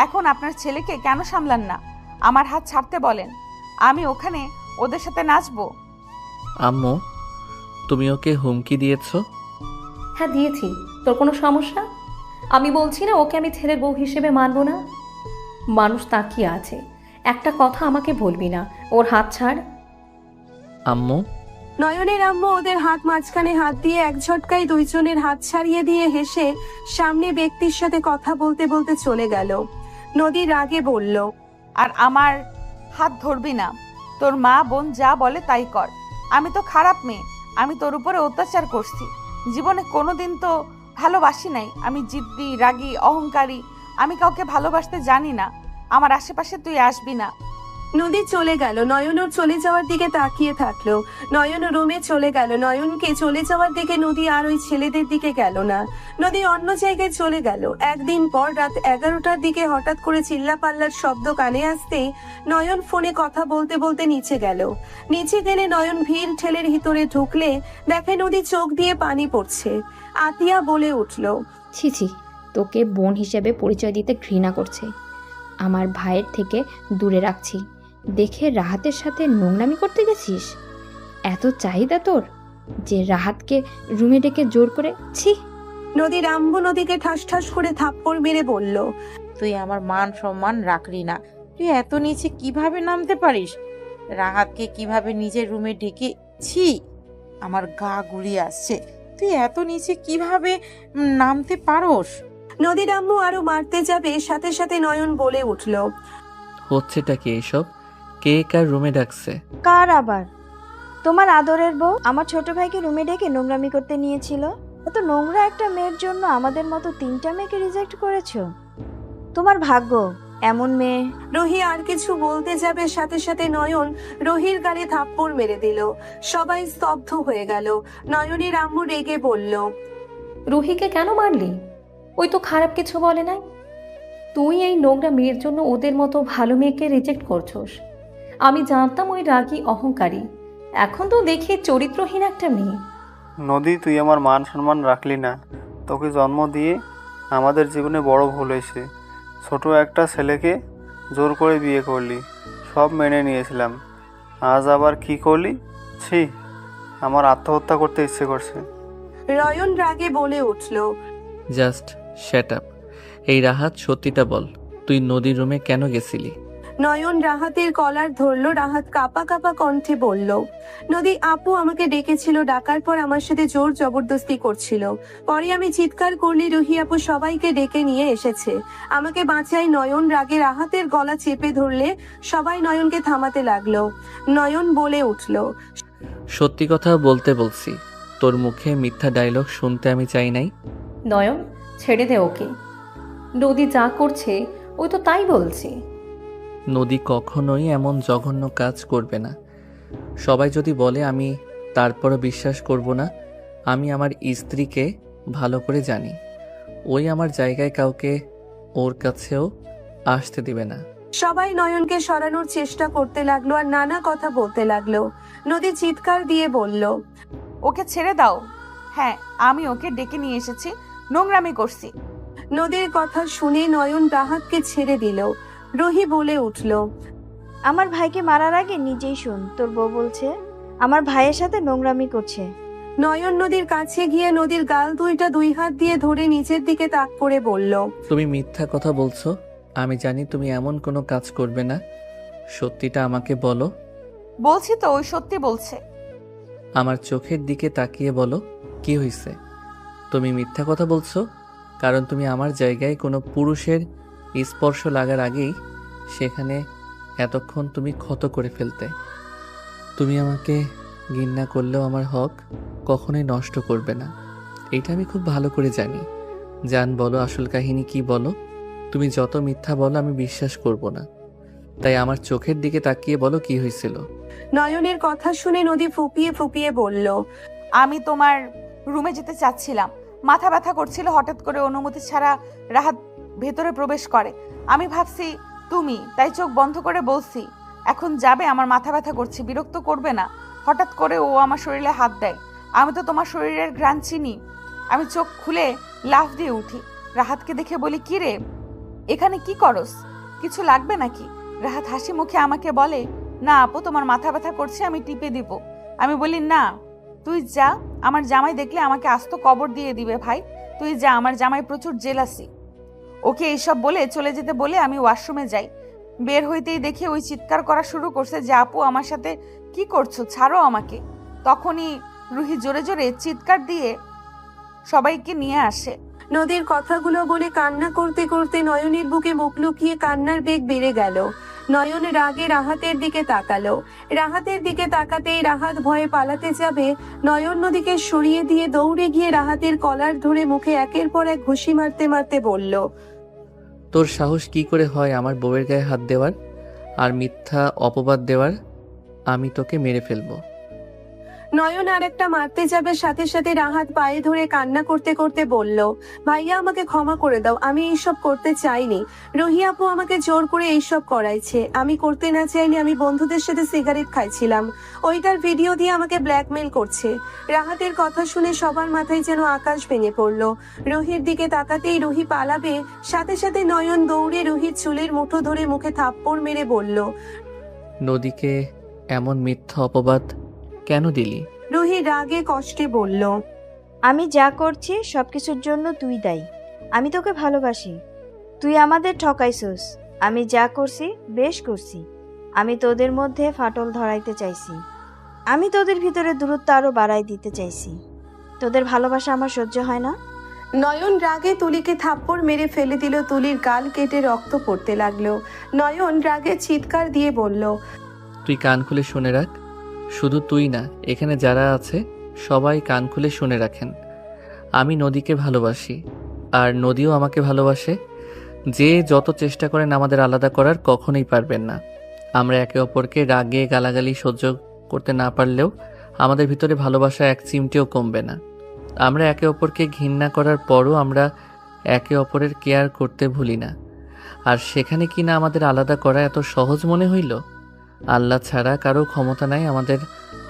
এখন আপনার ছেলেকে কেন সামলান না? আমার হাত ছাড়তে বলেন, আমি ওখানে ওদের সাথে নাচবো। আম্মু, তুমি ওকে হুমকি দিয়েছো? হ্যাঁ দিয়েছি। তোর কোনো সমস্যা? আমি বলছি না ওকে আমি ছেলের বউ হিসেবে মানবো না। মানুষ তাকিয়ে আছে, একটা কথা আমাকে বলবি না। ওর হাত ছাড়। আম্মু। নয়নের আম্মু ওদের হাত মাঝখানে হাত দিয়ে এক ঝটকায় দুইজনের হাত ছাড়িয়ে দিয়ে হেসে সামনে ব্যক্তির সাথে কথা বলতে বলতে চলে গেল। নদী রাগে বলল, আর আমার হাত ধরবি না। তোর মা বোন যা বলে তাই কর। আমি তো খারাপ মেয়ে, আমি তোর উপরে অত্যাচার করছি। জীবনে কোনোদিন তো ভালোবাসি নাই। আমি জিদ্দি, রাগী, অহংকারী। আমি কাউকে ভালোবাসতে জানি না। আমার আশেপাশে তুই আসবি না। নদী চলে গেল। নয়ন ওর চলে যাওয়ার দিকে তাকিয়ে থাকলো। নয়ন রুমে চলে গেল। নয়নকে চলে যাওয়ার দিকে নদী আর ওই ছেলেদের দিকে গেল না। নদী অন্য জায়গায় চলে গেল। একদিন পর রাত 11টার দিকে হঠাৎ করে চিল্লাপাল্লার শব্দ কানে আসতেই নয়ন ফোনে কথা বলতে বলতে নিচে গেল। নিচে গেলে নয়ন ভিড় ঠেলের ভিতরে ঢুকলে দেখে নদী চোখ দিয়ে পানি পড়ছে। আতিয়া বলে উঠলো, ছি ছি, তোকে বোন হিসেবে পরিচয় দিতে ঘৃণা করছে। আমার ভাইয়ের থেকে দূরে রাখছি দেখে রাহাতের সাথে নোংরামি করতে গেছিস? এত চাহিদা তোর যে রাহাতকে রুমে ডেকে জোর করে? ছি! নদী রাম্বু নদীকে ঠাস ঠাস করে থাপ্পড় মেরে বলল, তুই আমার মান সম্মান রাখলি না। তুই এত নিচে কিভাবে নামতে পারিস? রাহাতকে কিভাবে নিজের রুমে ডেকে? ছি, আমার গা গুলিয়ে আসছে। তুই এত নিচে কিভাবে নামতে পারোস? নদী রাম্বু আরো মারতে যাবে, সাথে সাথে নয়ন বলে উঠল, হচ্ছেটা কি এসব? কে কার রুমে ডাকছে? কার আবার? তোমার আদরের বউ আমার ছোট ভাইকে রুমে ডেকে নোংরামি করতে নিয়েছিল। এত নোংরা একটা মেয়ের জন্য আমাদের মতো 3টা মেয়েকে রিজেক্ট করেছো। তোমার ভাগ্য এমন মেয়ে। রুহি আর কিছু বলতে যাবে, সাথে সাথে নয়ন রুহির গালে থাপ্পড় মেরে দিল। সবাই স্তব্ধ হয়ে গেল। নয়নের আম্মু রেগে বলল, রুহিকে কেন মারলি? ওই তো খারাপ কিছু বলে নাই। তুই এই নোংরা মেয়ের জন্য ওদের মতো ভালো মেয়েকে রিজেক্ট করছস। আমি জানতাম ওই রাগী অহংকারী, এখন তো দেখি চরিত্রহীন একটা মেয়ে। নদী, তুই আমার মান সম্মান রাখলি না। তোকে জন্ম দিয়ে আমাদের জীবনে বড় ভুল হয়েছে। ছোট একটা ছেলেকে জোর করে বিয়ে করলি, সব মেনে নিয়েছিলাম। আজ আবার কি করলি? ছি, আমার আত্মহত্যা করতে ইচ্ছে করছে। নয়ন রাগে বলে উঠল, জাস্ট শ্যাট আপ। এই রাহাত, সত্যিটা বল, তুই নদীর রুমে কেন গেছিলি? নয়ন রাহাতের কলার ধরলো। রাহাত কাঁপা কাঁপা কণ্ঠে বলল, নদী আপু আমাকে ডেকেছিল, ডাকার পর আমার সাথে জোর জবরদস্তি করছিল। পরে আমি চিৎকার করলে রুহি আপু সবাইকে ডেকে নিয়ে এসেছে। আমাকে বাঁচাই। নয়ন রাগে রাহাতের গলা চেপে ধরলে সবাই নয়নকে থামাতে লাগলো। নয়ন বলে উঠল, সত্যি কথা বলতে বলছি, তোর মুখে মিথ্যা ডায়লগ শুনতে আমি চাই নাই। নয়ন, ছেড়ে দে ওকে। নদী যা করছে ওই তো তাই বলছে। নদী কখনোই এমন জঘন্য কাজ করবে না। সবাই যদি বলে আমি তারপরও বিশ্বাস করব না। আমি আমার স্ত্রীকে ভালো করে জানি। ওই আমার জায়গায় কাউকে ওর কাছেও আসতে দিবে না। সবাই নয়নকে সরানোর চেষ্টা করতে লাগলো আর নানা কথা বলতে লাগলো। নদী চিৎকার দিয়ে বলল, ওকে ছেড়ে দাও। হ্যাঁ, আমি ওকে ডেকে নিয়ে এসেছি, নোংরামি করছি। নদীর কথা শুনে নয়ন রাহাতকে ছেড়ে দিল। রুহি বলে উঠল, আমার ভাইকে মারার আগে নিজেই শোন, তোর বউ বলছে আমার ভাইয়ের সাথে নোংরামি করছে। নয়ন নদীর কাছে গিয়ে নদীর গাল দুইটা 2 হাত দিয়ে ধরে নিচের দিকে তাক করে বলল, তুমি মিথ্যা কথা বলছো। আমি জানি তুমি এমন কোনো কাজ করবে না। সত্যিটা আমাকে বলো। বলছি তো, ওই সত্যি বলছে। আমার চোখের দিকে তাকিয়ে বলো, কি হয়েছে? তুমি মিথ্যা কথা বলছো, কারণ তুমি আমার জায়গায় কোনো পুরুষের স্পর্শ লাগার আগেই সেখানে এতক্ষণ তুমি ক্ষত করে ফেলতে। তুমি আমাকে ঘৃণা করলেও আমার হক কখনোই নষ্ট করবে না, এটা আমি খুব ভালো করে জানি। জান, বলো আসল কাহিনী কি? বলো। তুমি যত মিথ্যা বলো আমি বিশ্বাস করব না। তাই আমার চোখের দিকে তাকিয়ে বলো, কি হয়েছিল? নয়নের কথা শুনে নদী ফুপিয়ে ফুপিয়ে বলল, আমি তোমার রুমে যেতে চাচ্ছিলাম, মাথা ব্যথা করছিল। হঠাৎ করে অনুমতি ছাড়া রাহাত ভেতরে প্রবেশ করে। আমি ভাবছি তুমি, তাই চোখ বন্ধ করে বলছি এখন যাবে, আমার মাথা ব্যথা করছে, বিরক্ত করবে না। হঠাৎ করে ও আমার শরীরে হাত দেয়। আমি তো তোমার শরীরের ঘ্রাণ চিনি। আমি চোখ খুলে লাফ দিয়ে উঠি। রাহাতকে দেখে বলি, কি রে, এখানে কি করস? কিছু লাগবে নাকি? রাহাত হাসি মুখে আমাকে বলে, না আপু, তোমার মাথা ব্যথা করছে, আমি টিপে দিব। আমি বলি, না তুই যা, আমার জামাই দেখলে আমাকে আস্ত কবর দিয়ে দিবে। ভাই তুই যা, আমার জামাই প্রচুর জেলাসি। ওকে এইসব বলে চলে যেতে বলে আমি ওয়াশরুমে যাই। বের হইতেই দেখি ওই চিৎকার করা শুরু করছে যে আপু আমার সাথে কি করছো, ছাড়ো আমাকে। তখনই রুহি জোরে জোরে চিৎকার দিয়ে সবাইকে নিয়ে আসে। নদীর কথাগুলো বলে কান্না করতে করতে নয়নের বুকে মুখ লুকিয়ে কান্নার বেগ বেড়ে গেল। নয়ন রাগে রাহাতের দিকে তাকালো। রাহাতের দিকে তাকাতেই রাহাত ভয়ে পালাতে যাবে। নয়ন নদীকে সরিয়ে দিয়ে দৌড়ে গিয়ে রাহাতের কলার ধরে মুখে একের পর এক ঘুষি মারতে মারতে বলল, তোর সাহস কি করে হয় আমার বউয়ের গায়ে হাত দেওয়ার আর মিথ্যা অপবাদ দেওয়ার? আমি তোকে মেরে ফেলবো। নয়ন আর একটা মারতে যাবে, সাথে সাথে রাহাত পায়ে ধরে কান্না করতে করতে বলল, ভাইয়া আমাকে ক্ষমা করে দাও, আমি এইসব করতে চাইনি। রুহি আপু আমাকে জোর করে এইসব করাইছে। আমি করতে না চাইলে আমি বন্ধুদের সাথে সিগারেট খাইছিলাম। ওইটার ভিডিও দিয়ে আমাকে ব্ল্যাকমেল করছে। রাহাতের কথা শুনে সবার মাথায় যেন আকাশ ভেঙে পড়ল। রুহির দিকে তাকাতেই রুহি পালাবে, সাথে সাথে নয়ন দৌড়ে রুহির চুলের মুঠো ধরে মুখে থাপ্পড় মেরে বলল, নদীকে এমন মিথ্যা অপবাদ কেন দিলি? রুহি রাগে কষ্টে বলল, আমি যা করছি সবকিছুর জন্য তুই দায়ী। আমি তোকে ভালোবাসি, তুই আমাদের ঠকাইছস। আমি যা করছি বেশ করছি। আমি তোদের মধ্যে ফাটল ধরাইতে চাইছি, আমি তোদের ভিতরে দূরত্ব আরো বাড়াই দিতে চাইছি। তোদের ভালোবাসা আমার সহ্য হয় না। নয়ন রাগে তুলিকে থাপ্পড় মেরে ফেলে দিল। তুলির গাল কেটে রক্ত পড়তে লাগলো। নয়ন রাগে চিৎকার দিয়ে বলল, তুই কান খুলে শুনে রাখ। শুধু তুই না, এখানে যারা আছে সবাই কান খুলে শুনে রাখেন। আমি নদীকে ভালোবাসি, আর নদীও আমাকে ভালোবাসে। যে যত চেষ্টা করেন আমাদের আলাদা করার, কখনোই পারবেন না। আমরা একে অপরকে রাগে গালাগালি সহ্য করতে না পারলেও আমাদের ভিতরে ভালোবাসা এক চিমটেও কমবে না। আমরা একে অপরকে ঘৃণা করার পরও আমরা একে অপরের কেয়ার করতে ভুলি না। আর সেখানে কি না আমাদের আলাদা করা এত সহজ মনে হইল? আল্লাহ ছাড়া কারো ক্ষমতা নাই আমাদের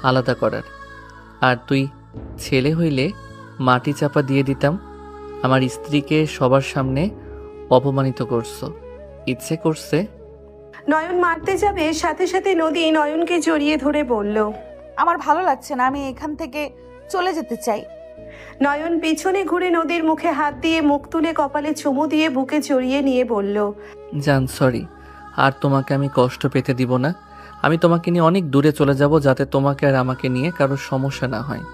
আলাদা করার। আর তুই ছেলে হইলে মাটি চাপা দিয়ে দিতাম। আমার স্ত্রীকে সবার সামনে অপমানিত করছো, ইচ্ছে করছে। নয়ন মারতে যাবে, সাথে সাথে নদী নয়নকে জড়িয়ে ধরে বলল, আমার ভালো লাগছে না, আমি এখান থেকে চলে যেতে চাই। নয়ন পিছনে ঘুরে নদীর মুখে হাত দিয়ে মুখ তুলে কপালে চুমু দিয়ে বুকে জড়িয়ে নিয়ে বলল, জান সরি, আর তোমাকে আমি কষ্ট পেতে দিব না। আমি তোমাকে নিয়ে অনেক দূরে চলে যাব, যাতে তোমাকে আর আমাকে নিয়ে কারো সমস্যা না হয়।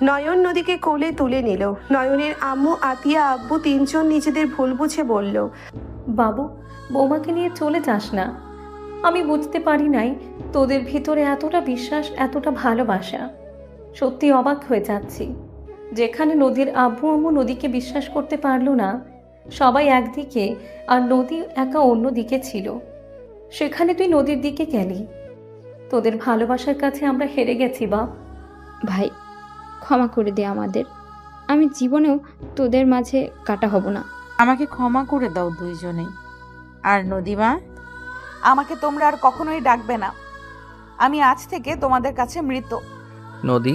নয়ন নদীকে কোলে তুলে নিল। নয়নের আম্মু, আতিয়া, আব্বু তিনজন নিজেদের ভুল বুঝে বলল, বাবু, বৌমাকে নিয়ে চলে যাস না। আমি বুঝতে পারি নাই তোদের ভিতরে এতটা বিশ্বাস, এতটা ভালোবাসা। সত্যি অবাক হয়ে যাচ্ছি। যেখানে নদীর আব্বু আম্মু নদীকে বিশ্বাস করতে পারলো না, সবাই একদিকে আর নদী একা অন্য দিকে ছিল, সেখানে তুই নদীর দিকে গেলি। তোদের ভালোবাসার কাছে আমরা হেরে গেছি বাপ। ভাই, ক্ষমা করে দে আমাদের। আমি জীবনেও তোদের মাঝে কাটা হব না। আমাকে ক্ষমা করে দাও দুইজনেই। আর নদীমা, আমাকে তোমরা আর কখনোই ডাকবে না। আমি আজ থেকে তোমাদের কাছে মৃত। নদী,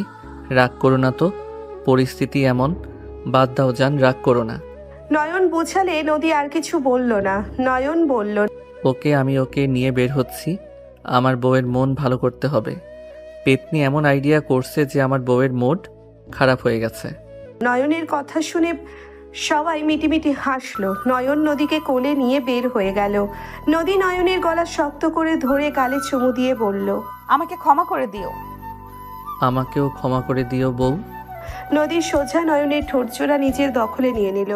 রাগ করো না তো, পরিস্থিতি এমন। বাদ দাও জান, রাগ করো না। নয়ন বোঝালে নদী আর কিছু বলল না। নয়ন বলল, আমি ওকে নিয়ে বের হচ্ছি। আমার বউয়ের মন ভালো করতে হবে। পেতনি এমন আইডিয়া করছে যে আমার বউয়ের মুড খারাপ হয়ে গেছে। নয়নের কথা শুনে সবাই মিটিমিটি হাসলো। নয়ন নদীকে কোলে নিয়ে বের হয়ে গেল। নদী নয়নের গলা শক্ত করে ধরে গালে চুমু দিয়ে বলল, আমাকে ক্ষমা করে দিও। আমাকেও ক্ষমা করে দিও বউ। নদী সোজা নয়নের ঠোঁটজোড়া নিজের দখলে নিয়ে নিল।